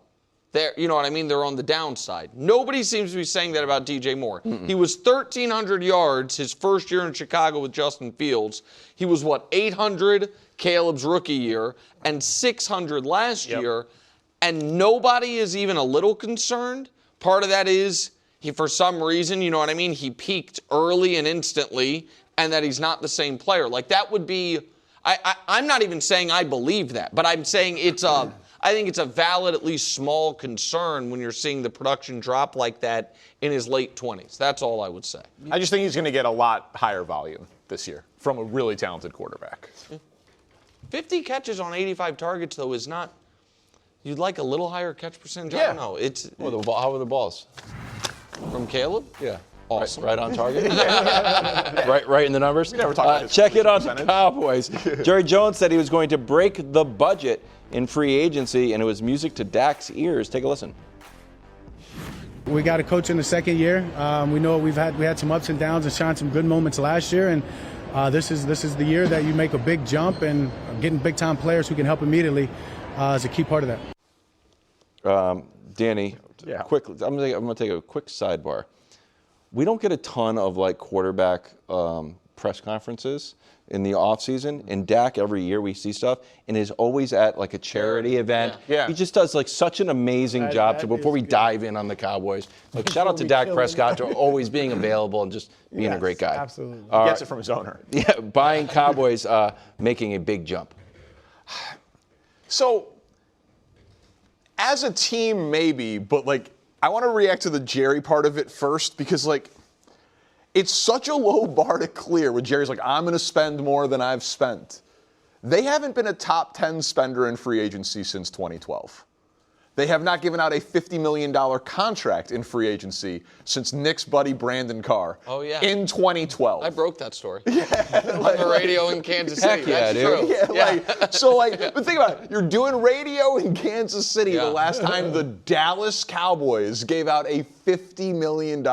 Speaker 2: you know what I mean? They're on the downside. Nobody seems to be saying that about DJ Moore. Mm-mm. He was 1,300 yards his first year in Chicago with Justin Fields. He was, 800 Caleb's rookie year, and 600 last year. and nobody is even a little concerned. Part of that is for some reason, you know what I mean, he peaked early and instantly, and that he's not the same player. Like, that would be, I'm not even saying I believe that, but I'm saying I think it's a valid, at least small concern when you're seeing the production drop like that in his late 20s. That's all I would say.
Speaker 7: I just think he's going to get a lot higher volume this year from a really talented quarterback.
Speaker 2: 50 catches on 85 targets, though, is not. You'd like a little higher catch percentage? I don't know.
Speaker 1: How were the balls?
Speaker 2: From Caleb?
Speaker 1: Yeah.
Speaker 2: Awesome.
Speaker 1: Right on target. right in the numbers.
Speaker 7: We never talked about his
Speaker 1: check it on the
Speaker 7: percentage.
Speaker 1: Cowboys. Jerry Jones said he was going to break the budget in free agency, and it was music to Dak's ears. Take a listen.
Speaker 8: We got a coach in the second year. We know we had some ups and downs and shined some good moments last year, and this is the year that you make a big jump, and getting big time players who can help immediately is a key part of that.
Speaker 1: Danny, quickly, I'm gonna take a quick sidebar. We don't get a ton of like quarterback press conferences in the offseason. In Dak, every year we see stuff, and is always at like a charity event.
Speaker 7: Yeah.
Speaker 1: He just does like such an amazing job. So before we dive in on the Cowboys, like shout out to Dak Prescott for always being available and just being a great guy.
Speaker 3: Absolutely.
Speaker 7: He gets it from his owner.
Speaker 1: Yeah, buying Cowboys, making a big jump.
Speaker 7: So, as a team, maybe, but like, I want to react to the Jerry part of it first because, like, it's such a low bar to clear when Jerry's like, I'm going to spend more than I've spent. They haven't been a top 10 spender in free agency since 2012. They have not given out a $50 million contract in free agency since Knicks' buddy Brandon Carr in 2012.
Speaker 2: I broke that story. On the radio in Kansas City.
Speaker 1: yeah,
Speaker 2: That's
Speaker 1: dude.
Speaker 2: true.
Speaker 7: Yeah, but think about it. You're doing radio in Kansas City the last time the Dallas Cowboys gave out a $50 million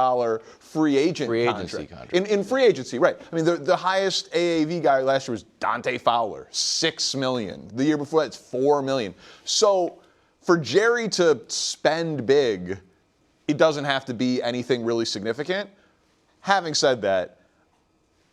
Speaker 7: free agency contract. In free agency, right. I mean, the highest AAV guy last year was Dante Fowler, $6 million. The year before that's $4 million. So for Jerry to spend big, it doesn't have to be anything really significant. Having said that,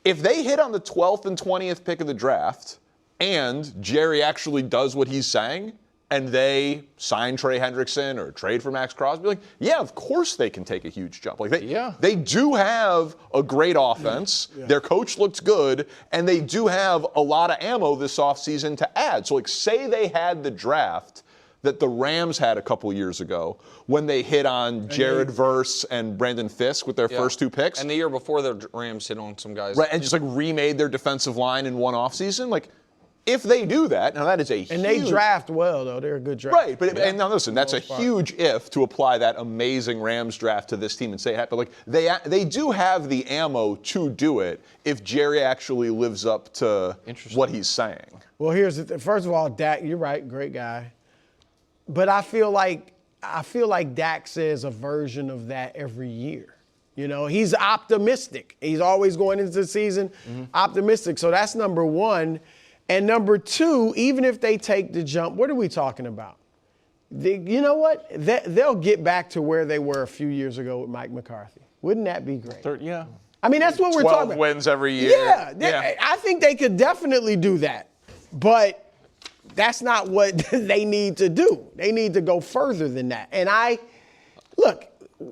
Speaker 7: if they hit on the 12th and 20th pick of the draft and Jerry actually does what he's saying and they sign Trey Hendrickson or trade for Max Crosby, like, yeah, of course they can take a huge jump. Like they do have a great offense. Yeah. Their coach looks good, and they do have a lot of ammo this offseason to add. So, like, say they had the draft that the Rams had a couple years ago when they hit on Jared Verse and Brandon Fisk with their first two picks.
Speaker 2: And the year before, the Rams hit on some guys.
Speaker 7: Right, and just like remade their defensive line in one offseason. Like, if they do that, now that is a
Speaker 3: And they draft well, though. They're a good draft.
Speaker 7: Right, but and now listen, that's a huge if to apply that amazing Rams draft to this team and say it. But like they do have the ammo to do it if Jerry actually lives up to what he's saying.
Speaker 3: Well, here's the thing. First of all, Dak, you're right, great guy. But I feel like Dak says a version of that every year. You know, he's optimistic. He's always going into the season optimistic. So that's number one. And number two, even if they take the jump, what are we talking about? You know what? They'll get back to where they were a few years ago with Mike McCarthy. Wouldn't that be great? I mean, that's what we're talking about.
Speaker 7: 12 wins every year.
Speaker 3: Yeah, I think they could definitely do that. But that's not what they need to do. They need to go further than that. And I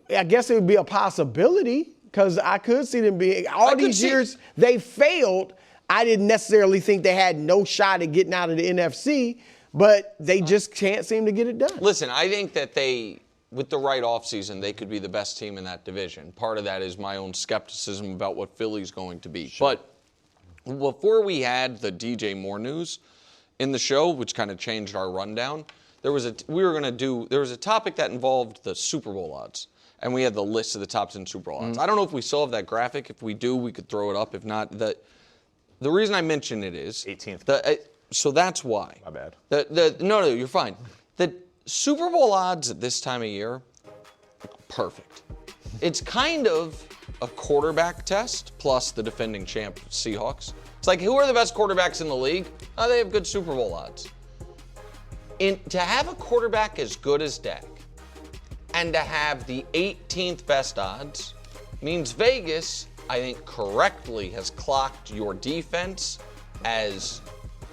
Speaker 3: guess it would be a possibility because I could see them being, all these years they failed. I didn't necessarily think they had no shot at getting out of the NFC, but they just can't seem to get it done.
Speaker 2: Listen, I think that with the right offseason, they could be the best team in that division. Part of that is my own skepticism about what Philly's going to be. Sure. But before we had the DJ Moore news in the show, which kind of changed our rundown, there was a topic that involved the Super Bowl odds. And we had the list of the top 10 Super Bowl odds. I don't know if we still have that graphic. If we do, we could throw it up. If not, the reason I mention it is
Speaker 7: 18th.
Speaker 2: So that's why.
Speaker 7: My bad.
Speaker 2: No, you're fine. The Super Bowl odds at this time of year, perfect. It's kind of a quarterback test plus the defending champ Seahawks. It's like, who are the best quarterbacks in the league? Oh, they have good Super Bowl odds. To have a quarterback as good as Dak and to have the 18th best odds means Vegas, I think, correctly has clocked your defense as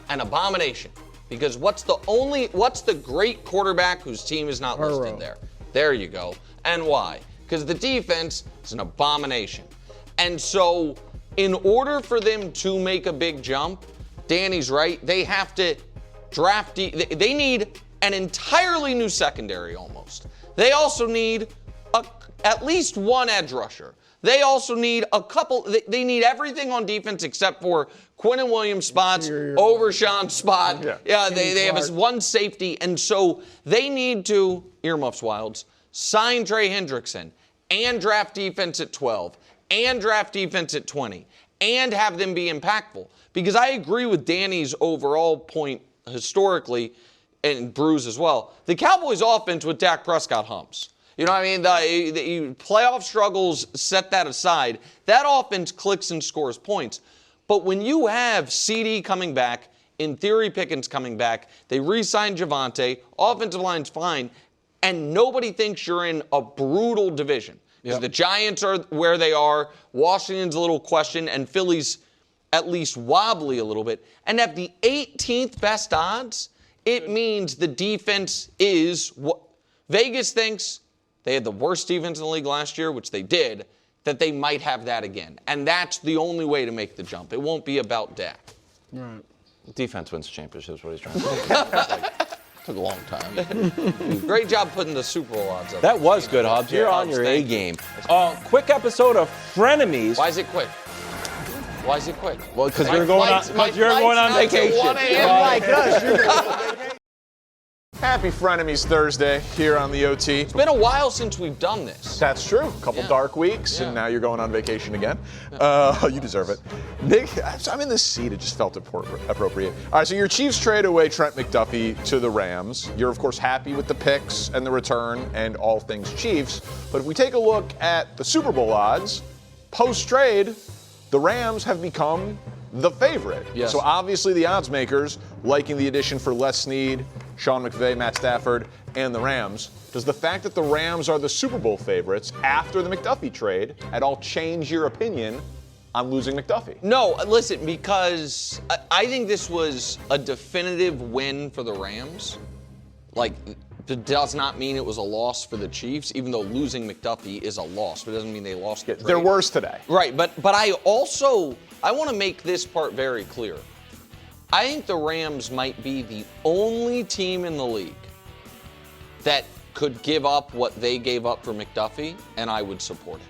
Speaker 2: an abomination Because what's the great quarterback whose team is not listed there? There you go. And why? Because the defense is an abomination. And so in order for them to make a big jump, Danny's right, they have to draft, they need an entirely new secondary almost. They also need at least one edge rusher. They also need they need everything on defense except for Quinnen Williams' spots, Overshown's spot. Yeah, they have one safety. And so they need to, earmuffs Wilds, sign Trey Hendrickson and draft defense at 12 and draft defense at 20 and have them be impactful. Because I agree with Danny's overall point historically, and Bruce as well. The Cowboys offense with Dak Prescott humps. You know what I mean? The playoff struggles, set that aside. That offense clicks and scores points. But when you have CD coming back, in theory Pickens coming back, they re-signed Javonte, offensive line's fine, and nobody thinks you're in a brutal division. Because the Giants are where they are, Washington's a little question, and Philly's at least wobbly a little bit. And at the 18th best odds, it means the defense is what Vegas thinks. They had the worst defense in the league last year, which they did, that they might have that again. And that's the only way to make the jump. It won't be about Dak.
Speaker 3: Right.
Speaker 1: Defense wins championships, what he's trying to say.
Speaker 2: Took a long time. Great job putting the Super Bowl odds up.
Speaker 1: That was good, Hobbs. You're on your A game. Quick episode of Frenemies.
Speaker 2: Why is it quick? Why is it quick?
Speaker 1: Well, because you're going on vacation.
Speaker 3: Like us, you're going on vacation.
Speaker 7: Happy Frenemies Thursday here on the OT.
Speaker 2: It's been a while since we've done this.
Speaker 7: That's true. A couple dark weeks, and now you're going on vacation again. You deserve it. Nick, I'm in this seat. It just felt appropriate. All right, so your Chiefs trade away Trent McDuffie to the Rams. You're, of course, happy with the picks and the return and all things Chiefs. But if we take a look at the Super Bowl odds, post-trade, the Rams have become the favorite.
Speaker 2: Yes.
Speaker 7: So obviously the odds makers liking the addition for Les Snead, Sean McVay, Matt Stafford, and the Rams. Does the fact that the Rams are the Super Bowl favorites after the McDuffie trade at all change your opinion on losing McDuffie?
Speaker 2: No, listen, because I think this was a definitive win for the Rams. Like, it does not mean it was a loss for the Chiefs, even though losing McDuffie is a loss. But it doesn't mean they lost the trade.
Speaker 7: They're worse today.
Speaker 2: Right, but I want to make this part very clear. I think the Rams might be the only team in the league that could give up what they gave up for McDuffie, and I would support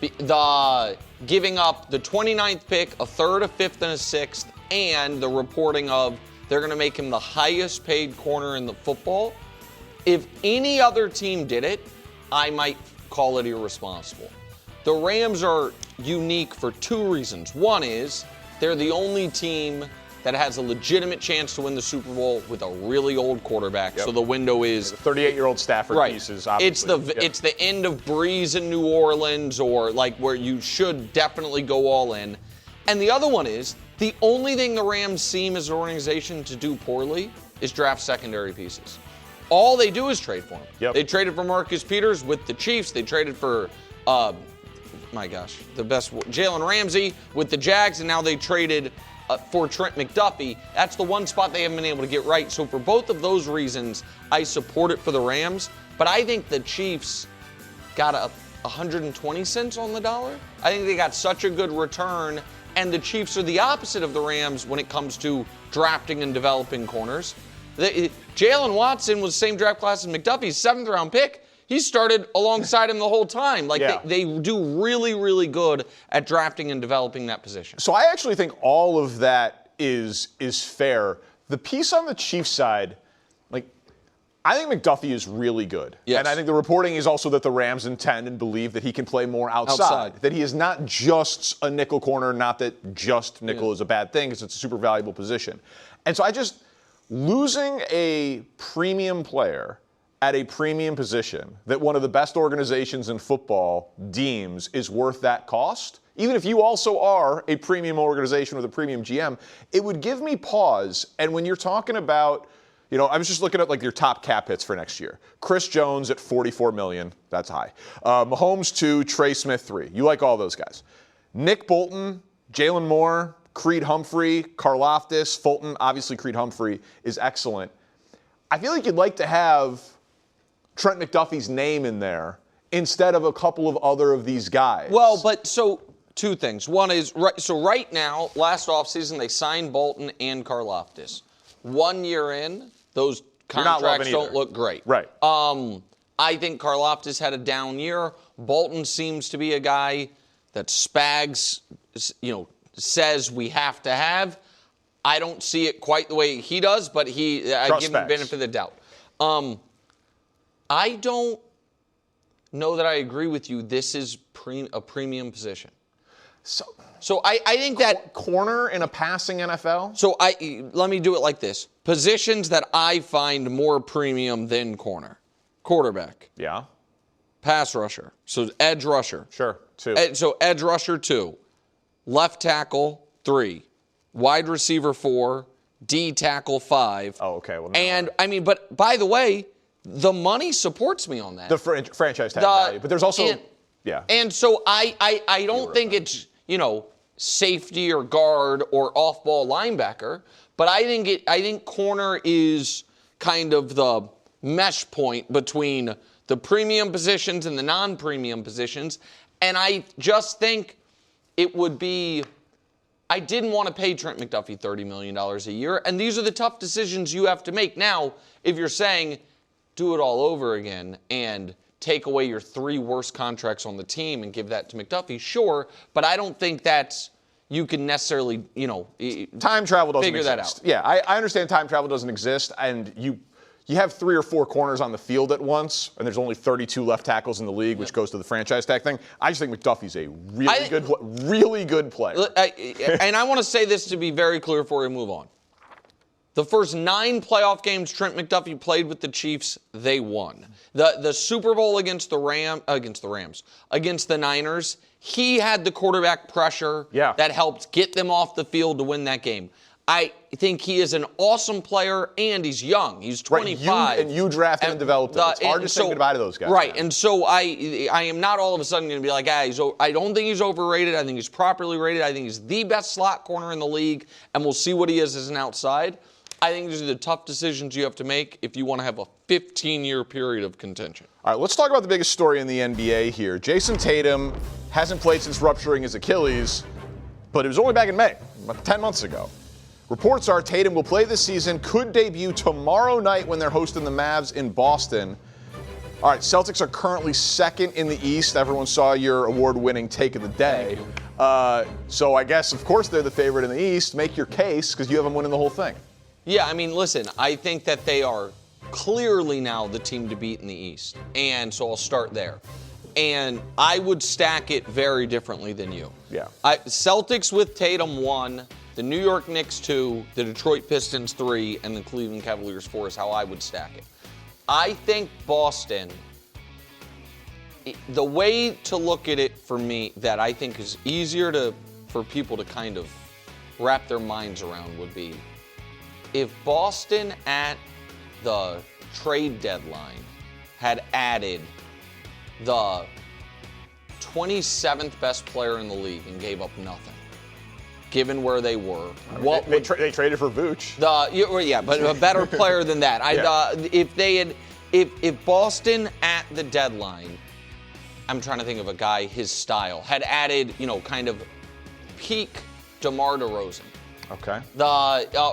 Speaker 2: it. The giving up the 29th pick, a third, a fifth, and a sixth, and the reporting of they're going to make him the highest paid corner in the football. If any other team did it, I might call it irresponsible. The Rams are unique for two reasons. One is they're the only team that has a legitimate chance to win the Super Bowl with a really old quarterback. So the window is
Speaker 7: the 38-year-old Stafford pieces, obviously.
Speaker 2: It's the end of Breeze in New Orleans, or like where you should definitely go all in. And the other one is the only thing the Rams seem as an organization to do poorly is draft secondary pieces. All they do is trade for him. They traded for Marcus Peters with the Chiefs. They traded for the best Jalen Ramsey with the Jags, and now they traded for Trent McDuffie. That's the one spot they haven't been able to get right. So for both of those reasons, I support it for the Rams. But I think the Chiefs got 120 cents on the dollar. I think they got such a good return, and the Chiefs are the opposite of the Rams when it comes to drafting and developing corners. Jalen Watson was the same draft class as McDuffie's 7th-round pick. He started alongside him the whole time. They do really, really good at drafting and developing that position.
Speaker 7: So I actually think all of that is fair. The piece on the Chiefs side, I think McDuffie is really good.
Speaker 2: Yes.
Speaker 7: And I think the reporting is also that the Rams intend and believe that he can play more outside. That he is not just a nickel corner, not that just nickel is a bad thing, because it's a super valuable position. And so losing a premium player at a premium position that one of the best organizations in football deems is worth that cost, even if you also are a premium organization with a premium GM, it would give me pause. And when you're talking about, I was just looking at your top cap hits for next year. Chris Jones at $44 million, that's high. Mahomes 2, Trey Smith 3. You like all those guys. Nick Bolton, Jalen Moore, Creed Humphrey, Karlaftis, Fulton. Obviously, Creed Humphrey is excellent. I feel like you'd like to have Trent McDuffie's name in there instead of a couple of other of these guys.
Speaker 2: Well, but so two things. One is, right now, last offseason, they signed Bolton and Karlaftis. 1 year in, those contracts don't look great.
Speaker 7: Right.
Speaker 2: I think Karlaftis had a down year. Bolton seems to be a guy that Spags, says we have to have. I don't see it quite the way he does, but I give him the benefit of the doubt. I don't know that I agree with you. This is a premium position. So I think that
Speaker 7: corner in a passing NFL.
Speaker 2: So let me do it like this: positions that I find more premium than corner, quarterback,
Speaker 7: Yeah.
Speaker 2: pass rusher, so edge rusher,
Speaker 7: Sure. 2.
Speaker 2: so edge rusher 2, left tackle 3, wide receiver 4, D tackle 5.
Speaker 7: Oh, okay. Well,
Speaker 2: and I mean, but by the way, the money supports me on that.
Speaker 7: the franchise tag value, but there's also
Speaker 2: And so I don't think it's, safety or guard or off-ball linebacker, but I think corner is kind of the mesh point between the premium positions and the non-premium positions. And I just think it would be, I didn't want to pay Trent McDuffie $30 million a year. And these are the tough decisions you have to make. Now, if you're saying do it all over again and take away your 3 worst contracts on the team and give that to McDuffie, sure. But I don't think that's, you can necessarily,
Speaker 7: time travel doesn't
Speaker 2: figure
Speaker 7: exist.
Speaker 2: that out.
Speaker 7: Yeah, I understand time travel doesn't exist, and you have 3 or 4 corners on the field at once, and there's only 32 left tackles in the league, which goes to the franchise tag thing. I just think McDuffie's a really good player.
Speaker 2: And I want to say this to be very clear before we move on. The first 9 playoff games Trent McDuffie played with the Chiefs, they won. The Super Bowl against the Niners, he had the quarterback pressure that helped get them off the field to win that game. I think he is an awesome player, and he's young. He's 25.
Speaker 7: Right, and you drafted and developed him. It's hard to say goodbye to those guys.
Speaker 2: Right,
Speaker 7: man.
Speaker 2: and so I am not all of a sudden going to be like, I don't think he's overrated. I think he's properly rated. I think he's the best slot corner in the league, and we'll see what he is as an outside. I think these are the tough decisions you have to make if you want to have a 15-year period of contention.
Speaker 7: All right, let's talk about the biggest story in the NBA here. Jayson Tatum hasn't played since rupturing his Achilles, but it was only back in May, about 10 months ago. Reports are Tatum will play this season, could debut tomorrow night when they're hosting the Mavs in Boston. All right, Celtics are currently 2nd in the East. Everyone saw your award-winning take of the day. So I guess, of course, they're the favorite in the East. Make your case, because you have them winning the whole thing.
Speaker 2: Yeah, I mean, listen, I think that they are clearly now the team to beat in the East. And so I'll start there. And I would stack it very differently than you.
Speaker 7: Yeah.
Speaker 2: Celtics with Tatum 1, the New York Knicks 2, the Detroit Pistons 3, and the Cleveland Cavaliers 4 is how I would stack it. I think Boston, the way to look at it for me that I think is easier for people to kind of wrap their minds around would be, if Boston at the trade deadline had added the 27th best player in the league and gave up nothing, given where they were,
Speaker 7: They traded for Vooch.
Speaker 2: But a better player than that. If Boston at the deadline, I'm trying to think of a guy his style, had added, kind of peak DeMar DeRozan.
Speaker 7: Okay.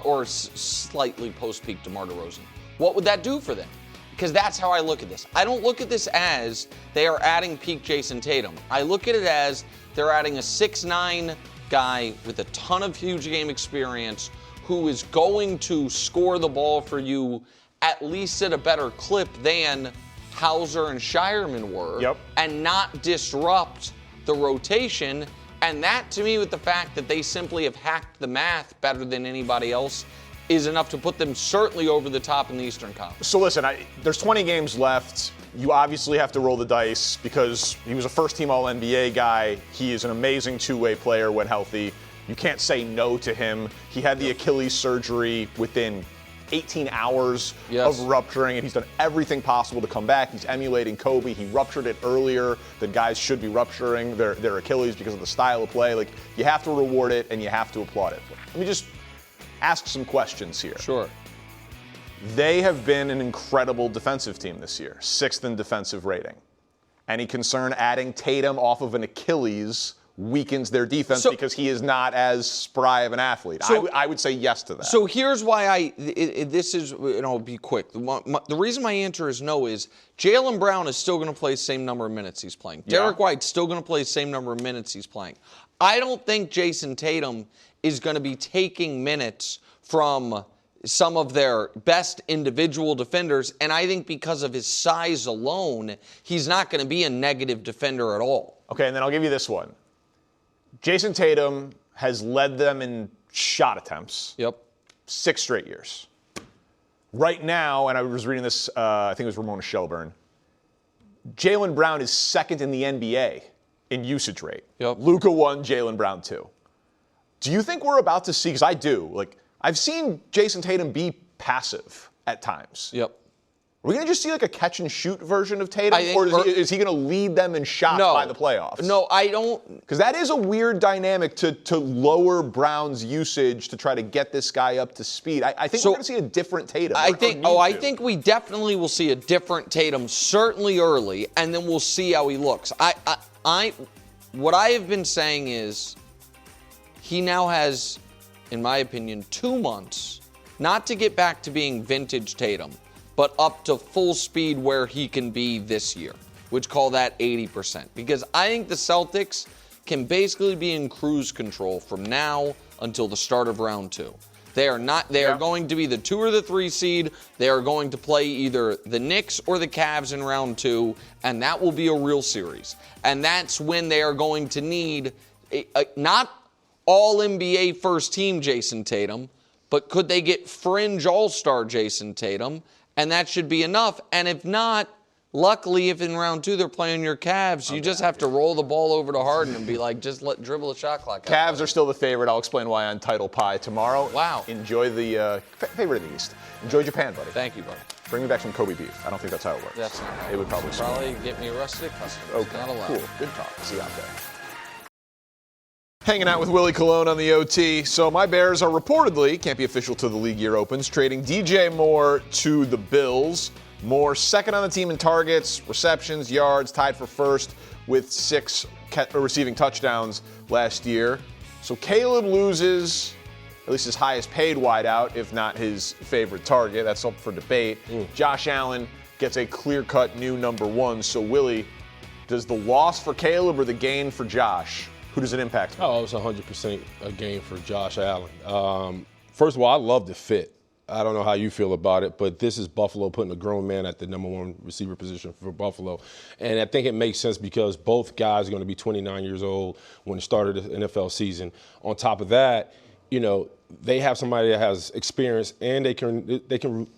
Speaker 2: Or slightly post-peak DeMar DeRozan. What would that do for them? Because that's how I look at this. I don't look at this as they are adding peak Jayson Tatum. I look at it as they're adding a 6'9" guy with a ton of huge game experience who is going to score the ball for you at least at a better clip than Hauser and Shireman were, and not disrupt the rotation. And that, to me, with the fact that they simply have hacked the math better than anybody else, is enough to put them certainly over the top in the Eastern Conference.
Speaker 7: So listen, there's 20 games left. You obviously have to roll the dice because he was a first-team All-NBA guy. He is an amazing two-way player when healthy. You can't say no to him. He had the Achilles surgery within 18 hours
Speaker 2: Yes.
Speaker 7: of rupturing, and he's done everything possible to come back. He's emulating Kobe. He ruptured it earlier than guys should be rupturing their Achilles because of the style of play. Like, you have to reward it and you have to applaud it. Let me just ask some questions here.
Speaker 2: Sure.
Speaker 7: They have been an incredible defensive team this year, 6th in defensive rating. Any concern adding Tatum off of an Achilles weakens their defense because he is not as spry of an athlete? I would say yes to that.
Speaker 2: So here's why this is, be quick. The reason my answer is no is Jaylen Brown is still going to play the same number of minutes he's playing. Derek White's still going to play the same number of minutes he's playing. I don't think Jayson Tatum is going to be taking minutes from some of their best individual defenders, and I think because of his size alone, he's not going to be a negative defender at all.
Speaker 7: Okay, and then I'll give you this one. Jayson Tatum has led them in shot attempts. 6 straight years. Right now, and I was reading this, I think it was Ramona Shelburne, Jaylen Brown is 2nd in the NBA in usage rate. Luka 1, Jaylen Brown 2. Do you think we're about to see, because I do, like, I've seen Jayson Tatum be passive at times. Are we going to just see like a catch and shoot version of Tatum? Or is he going to lead them in shots by the playoffs?
Speaker 2: No, I don't.
Speaker 7: Because that is a weird dynamic to lower Brown's usage to try to get this guy up to speed. I think we're going to see a different Tatum.
Speaker 2: I think we definitely will see a different Tatum, certainly early, and then we'll see how he looks. What I have been saying is he now has, in my opinion, 2 months, not to get back to being vintage Tatum, but up to full speed where he can be this year, which call that 80%. Because I think the Celtics can basically be in cruise control from now until the start of round 2. They are going to be the 2 or the 3 seed. They are going to play either the Knicks or the Cavs in round 2, and that will be a real series. And that's when they are going to need not all NBA first team Jayson Tatum, but could they get fringe all-star Jayson Tatum? And that should be enough. And if not, luckily, if in round 2 they're playing your Cavs, you just have to roll the ball over to Harden and be like, just dribble a shot clock out.
Speaker 7: Cavs are still the favorite. I'll explain why on Title Pie tomorrow.
Speaker 2: Wow.
Speaker 7: Enjoy the favorite in the East. Enjoy Japan, buddy.
Speaker 2: Thank you, buddy.
Speaker 7: Bring me back some Kobe beef. I don't think that's how it works.
Speaker 2: That's not how
Speaker 7: it would probably
Speaker 2: get me arrested at customs.
Speaker 7: Okay,
Speaker 2: Not allowed.
Speaker 7: cool. Good talk. See you out there. Hanging out with Willie Colon on the OT. So my Bears are reportedly, can't be official till the league year opens, trading DJ Moore to the Bills. Moore 2nd on the team in targets, receptions, yards, tied for 1st with 6 receiving touchdowns last year. So Caleb loses at least his highest paid wideout, if not his favorite target. That's up for debate. Josh Allen gets a clear-cut new number 1. So Willie, does the loss for Caleb or the gain for Josh? Who does it impact?
Speaker 9: Oh, it's 100% a game for Josh Allen. First of all, I love the fit. I don't know how you feel about it, but this is Buffalo putting a grown man at the number 1 receiver position for Buffalo. And I think it makes sense because both guys are going to be 29 years old when the start of the NFL season. On top of that, they have somebody that has experience and they can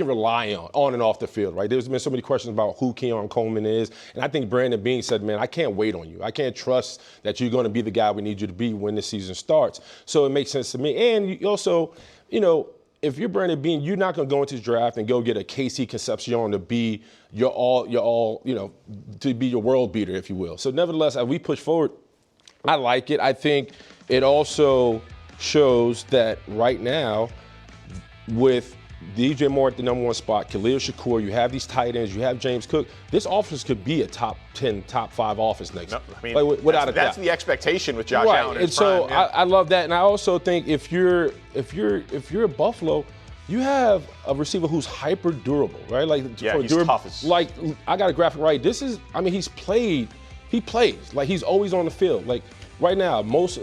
Speaker 9: rely on and off the field, right? There's been so many questions about who Keon Coleman is, and I think Brandon Beane said, man, I can't wait on you. I can't trust that you're going to be the guy we need you to be when the season starts. So it makes sense to me. And you also, if you're Brandon Beane, you're not going to go into this draft and go get a KC Concepcion to be to be your world beater, if you will. So nevertheless, as we push forward, I like it. I think it also shows that right now, with DJ Moore at the number 1 spot, Khalil Shakur, you have these tight ends, you have James Cook. This offense could be a top 10, top 5 offense next year. Without a doubt.
Speaker 7: That's the expectation with Josh
Speaker 9: right.
Speaker 7: Allen.
Speaker 9: And so I love that. And I also think if you're Buffalo, you have a receiver who's hyper durable, right?
Speaker 7: He's tough.
Speaker 9: Like, I got a graphic right. He plays. Like, he's always on the field. Like, right now, most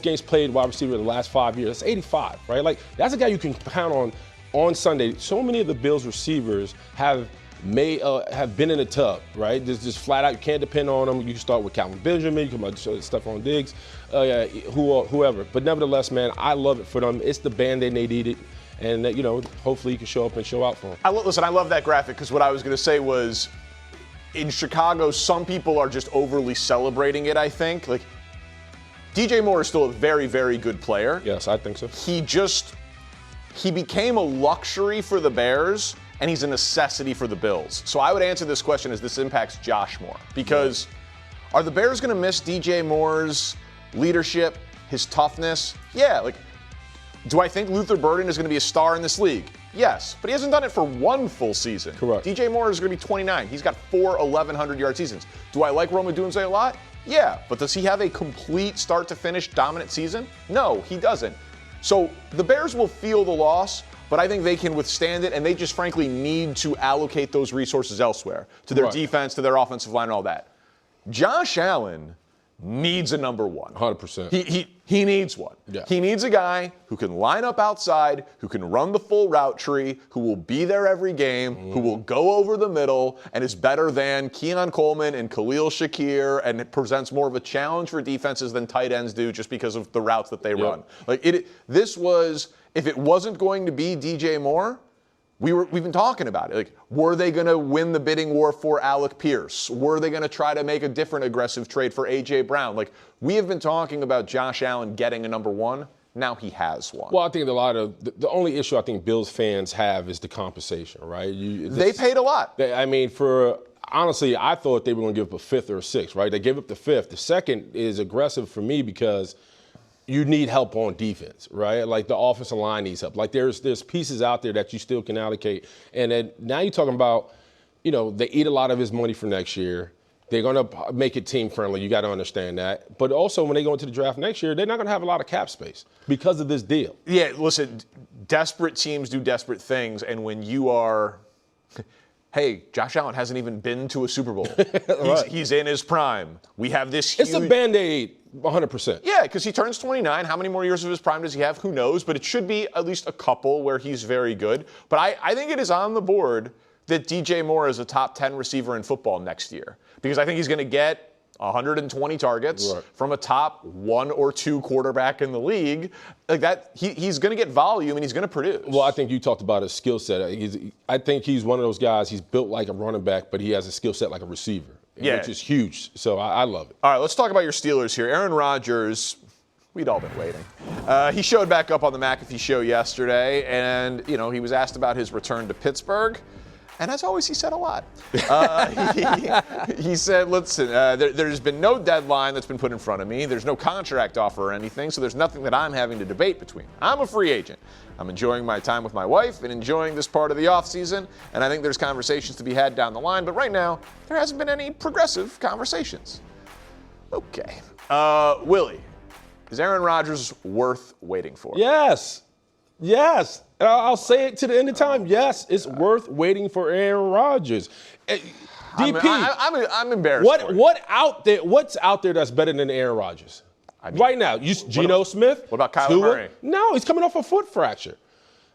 Speaker 9: games played wide receiver in the last 5 years, that's 85, right? Like, that's a guy you can count on Sunday. So many of the Bills receivers have been in the tub, right? Just flat out, you can't depend on them. You can start with Calvin Benjamin, you can about Stephon Diggs, whoever. But nevertheless, man, I love it for them. It's the Band-Aid they needed. And, hopefully you can show up and show out for them.
Speaker 7: I love that graphic because what I was going to say was, in Chicago, some people are just overly celebrating it, I think. Like, DJ Moore is still a very, very good player.
Speaker 9: Yes, I think so.
Speaker 7: he became a luxury for the Bears, and he's a necessity for the Bills. So I would answer this question as this impacts Josh more. Because are the Bears going to miss DJ Moore's leadership, his toughness? Yeah, like, do I think Luther Burden is going to be a star in this league? Yes, but he hasn't done it for one full season.
Speaker 9: Correct.
Speaker 7: DJ Moore is going to be 29. He's got 4 1,100-yard seasons. Do I like Rome Odunze a lot? Yeah, but does he have a complete start-to-finish dominant season? No, he doesn't. So the Bears will feel the loss, but I think they can withstand it, and they just frankly need to allocate those resources elsewhere, to their defense, to their offensive line, and all that. Josh Allen needs a number one.
Speaker 9: 100%.
Speaker 7: He needs one.
Speaker 9: Yeah.
Speaker 7: He needs a guy who can line up outside, who can run the full route tree, who will be there every game, who will go over the middle, and is better than Keon Coleman and Khalil Shakir, and it presents more of a challenge for defenses than tight ends do just because of the routes that they run. Like this was, if it wasn't going to be DJ Moore, we've been talking about it. Like, were they going to win the bidding war for Alec Pierce? Were they going to try to make a different aggressive trade for A.J. Brown? Like, we have been talking about Josh Allen getting a number one. Now he has one.
Speaker 9: Well, I think the only issue I think Bills fans have is the compensation, right?
Speaker 7: They paid a lot.
Speaker 9: Honestly, I thought they were going to give up a fifth or a sixth, right? They gave up the fifth. The second is aggressive for me because you need help on defense, right? Like the offensive line needs help. Like there's pieces out there that you still can allocate. And then now you're talking about, they eat a lot of his money for next year. They're going to make it team friendly. You got to understand that. But also when they go into the draft next year, they're not going to have a lot of cap space because of this deal.
Speaker 7: Yeah, listen, desperate teams do desperate things. And when you are, hey, Josh Allen hasn't even been to a Super Bowl.
Speaker 9: Right.
Speaker 7: He's in his prime. We have this huge...
Speaker 9: It's a Band-Aid. 100%.
Speaker 7: Yeah, because he turns 29. How many more years of his prime does he have? Who knows? But it should be at least a couple where he's very good. But I think it is on the board that DJ Moore is a top 10 receiver in football next year. Because I think he's going to get 120 targets from a top 1 or 2 quarterback in the league. Like that, he's going to get volume and he's going to produce.
Speaker 9: Well, I think you talked about his skill set. I think he's one of those guys, he's built like a running back, but he has a skill set like a receiver.
Speaker 7: Yeah.
Speaker 9: Which is huge. So I love it.
Speaker 7: All right, let's talk about your Steelers here. Aaron Rodgers, we'd all been waiting. He showed back up on the McAfee show yesterday, and, he was asked about his return to Pittsburgh. And as always, he said a lot. He said, listen, there's been no deadline that's been put in front of me. There's no contract offer or anything, so there's nothing that I'm having to debate between. I'm a free agent. I'm enjoying my time with my wife and enjoying this part of the offseason, and I think there's conversations to be had down the line, but right now, there hasn't been any progressive conversations. Okay. Willie, is Aaron Rodgers worth waiting for?
Speaker 9: Yes. And I'll say it to the end of time. Yes, it's worth waiting for Aaron Rodgers. DP,
Speaker 7: I'm embarrassed.
Speaker 9: What's out there that's better than Aaron Rodgers? Right now, Geno Smith.
Speaker 7: What about Kyler Murray?
Speaker 9: No, he's coming off a foot fracture.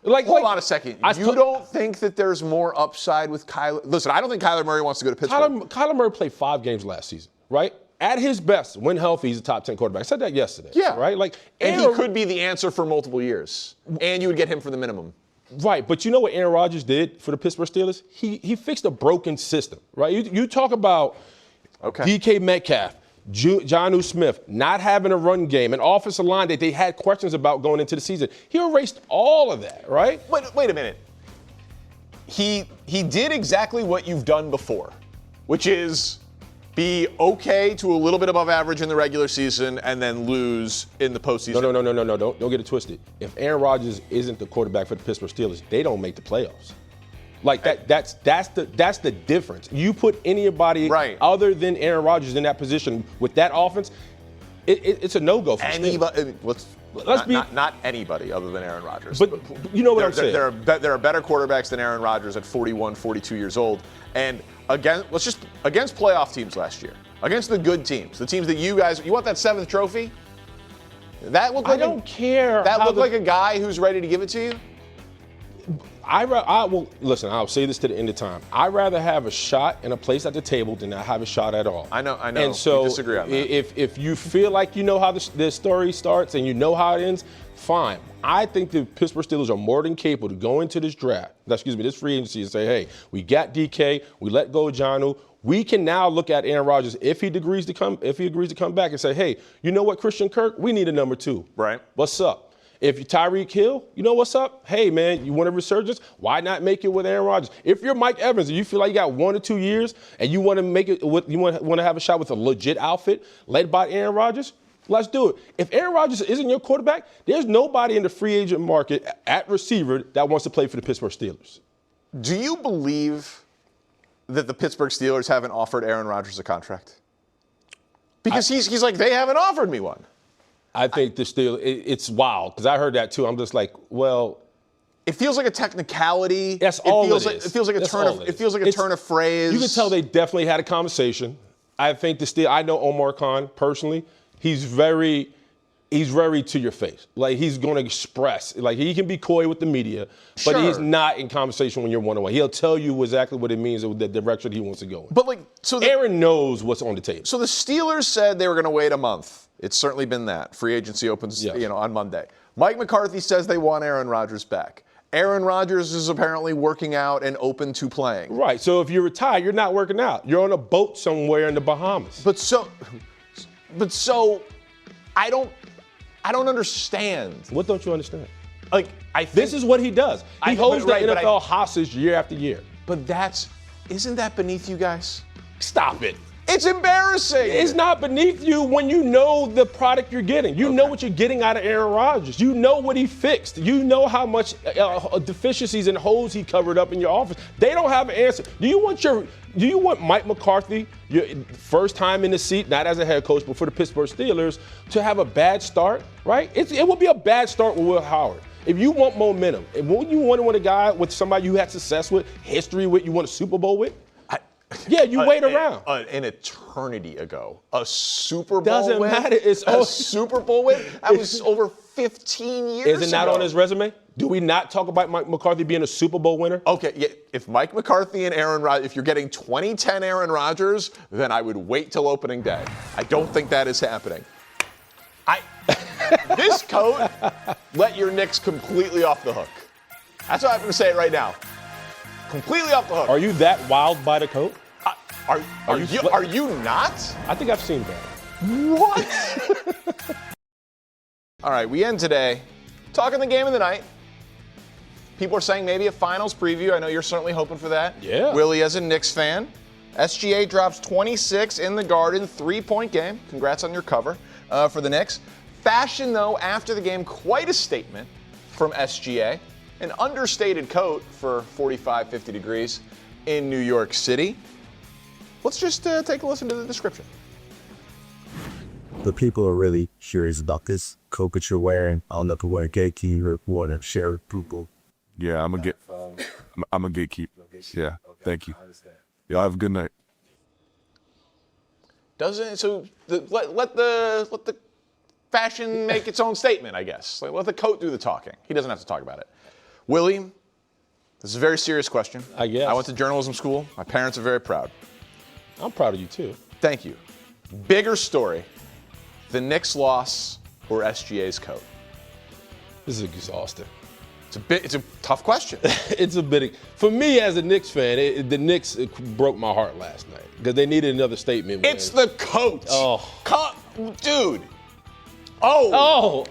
Speaker 7: Hold on a second. You don't think that there's more upside with Kyler? Listen, I don't think Kyler Murray wants to go to Pittsburgh.
Speaker 9: Kyler Murray played 5 games last season, right? At his best, when healthy, he's a top 10 quarterback. I said that yesterday.
Speaker 7: Yeah.
Speaker 9: Right?
Speaker 7: And he could be the answer for multiple years. And you would get him for the minimum.
Speaker 9: Right, but you know what Aaron Rodgers did for the Pittsburgh Steelers? He fixed a broken system, right? You talk about DK Metcalf, Jonnu Smith not having a run game, an offensive line that they had questions about going into the season. He erased all of that, right?
Speaker 7: Wait a minute. He did exactly what you've done before, which is be okay to a little bit above average in the regular season and then lose in the postseason.
Speaker 9: No. Don't get it twisted. If Aaron Rodgers isn't the quarterback for the Pittsburgh Steelers, they don't make the playoffs. Like that's the difference. You put anybody other than Aaron Rodgers in that position with that offense, it's a no-go for
Speaker 7: anybody. Not anybody other than Aaron Rodgers.
Speaker 9: But you know what I'm saying.
Speaker 7: There are better quarterbacks than Aaron Rodgers at 41, 42 years old. And against playoff teams last year, against the good teams, the teams that you want that 7th trophy? That looked like
Speaker 9: I don't care.
Speaker 7: That looked like a guy who's ready to give it to you?
Speaker 9: Listen, I'll say this to the end of time. I'd rather have a shot and a place at the table than not have a shot at all.
Speaker 7: I know.
Speaker 9: And so
Speaker 7: we disagree on that.
Speaker 9: If you feel like you know how the story starts and you know how it ends, fine. I think the Pittsburgh Steelers are more than capable to go into this this free agency and say, hey, we got DK, we let go of Jonnu. We can now look at Aaron Rodgers if he agrees to come back and say, hey, you know what, Christian Kirk, we need a number 2.
Speaker 7: Right.
Speaker 9: What's up? If you're Tyreek Hill, you know what's up? Hey, man, you want a resurgence? Why not make it with Aaron Rodgers? If you're Mike Evans and you feel like you got 1 or 2 years and you want to make it, you want to have a shot with a legit outfit led by Aaron Rodgers, let's do it. If Aaron Rodgers isn't your quarterback, there's nobody in the free agent market at receiver that wants to play for the Pittsburgh Steelers.
Speaker 7: Do you believe that the Pittsburgh Steelers haven't offered Aaron Rodgers a contract? Because he's like, they haven't offered me one.
Speaker 9: I think the Steelers, it's wild because I heard that too. I'm just like, well,
Speaker 7: it feels like a technicality.
Speaker 9: That's all it is.
Speaker 7: It feels like a turn of phrase.
Speaker 9: You can tell they definitely had a conversation. I think I know Omar Khan personally. He's very to your face. Like, he's going to express. Like, he can be coy with the media, but he's not in conversation when you're one-on-one. He'll tell you exactly what it means and the direction he wants to go in.
Speaker 7: But, like,
Speaker 9: Aaron knows what's on the table.
Speaker 7: So the Steelers said they were going to wait a month. It's certainly been that. Free agency opens, on Monday. Mike McCarthy says they want Aaron Rodgers back. Aaron Rodgers is apparently working out and open to playing.
Speaker 9: Right. So if you're retired, you're not working out. You're on a boat somewhere in the Bahamas.
Speaker 7: But so I don't understand.
Speaker 9: What don't you understand?
Speaker 7: Like,
Speaker 9: this is what he does. He holds the NFL hostage year after year.
Speaker 7: But isn't that beneath you guys?
Speaker 9: Stop it.
Speaker 7: It's embarrassing.
Speaker 9: It's not beneath you when you know the product you're getting. You know what you're getting out of Aaron Rodgers. You know what he fixed. You know how much deficiencies and holes he covered up in your office. They don't have an answer. Do you want Mike McCarthy, your first time in the seat, not as a head coach, but for the Pittsburgh Steelers, to have a bad start, right? It would be a bad start with Will Howard. If you want momentum, and when you want a guy with somebody you had success with, history with, you want a Super Bowl with, you wait around.
Speaker 7: An eternity ago, a Super Bowl
Speaker 9: doesn't
Speaker 7: win?
Speaker 9: matter. It's
Speaker 7: a Super Bowl win? That was over 15 years ago.
Speaker 9: Is it not on his resume? Do we not talk about Mike McCarthy being a Super Bowl winner?
Speaker 7: Okay, yeah, if Mike McCarthy and Aaron Rodgers, if you're getting 2010 Aaron Rodgers, then I would wait till opening day. I don't think that is happening. This coat let your Knicks completely off the hook. That's what I'm going to say it right now. Completely off the hook.
Speaker 9: Are you that wild by the coat?
Speaker 7: Are you not?
Speaker 9: I think I've seen that.
Speaker 7: What? All right, we end today talking the game of the night. People are saying maybe a finals preview. I know you're certainly hoping for that.
Speaker 9: Yeah.
Speaker 7: Willie, as a Knicks fan, SGA drops 26 in the Garden, 3-point game. Congrats on your cover for the Knicks. Fashion, though, after the game, quite a statement from SGA. An understated coat for 45, 50 degrees in New York City. Let's just take a listen to the description.
Speaker 10: The people are really curious about this coat that you're wearing. I don't know if you're wearing gatekeeper, want to share with people.
Speaker 4: Yeah, I'm a gatekeeper. Yeah, thank you. Y'all have a good night.
Speaker 7: Let the fashion make its own statement, I guess. Let the coat do the talking. He doesn't have to talk about it. Willie, this is a very serious question.
Speaker 9: I guess.
Speaker 7: I went to journalism school. My parents are very proud.
Speaker 9: I'm proud of you, too.
Speaker 7: Thank you. Bigger story, the Knicks loss or SGA's coat?
Speaker 9: This is exhausting.
Speaker 7: It's a tough question.
Speaker 9: It's a bit. For me, as a Knicks fan, the Knicks broke my heart last night because they needed another statement.
Speaker 7: It's the coat.
Speaker 9: Oh.
Speaker 7: Dude.
Speaker 9: Oh.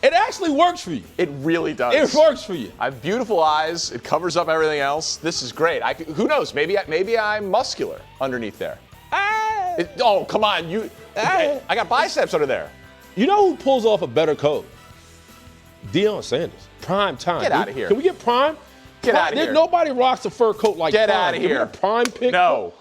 Speaker 9: It actually works for you.
Speaker 7: It really does.
Speaker 9: It works for you.
Speaker 7: I have beautiful eyes. It covers up everything else. This is great. Who knows? Maybe I'm muscular underneath there. Come on. I got biceps under there.
Speaker 9: You know who pulls off a better coat? Deion Sanders. Prime time.
Speaker 7: Get out of here.
Speaker 9: Can we get Prime?
Speaker 7: Get out of here.
Speaker 9: Nobody rocks a fur coat like Prime.
Speaker 7: Get out of here.
Speaker 9: Prime pick.
Speaker 7: No.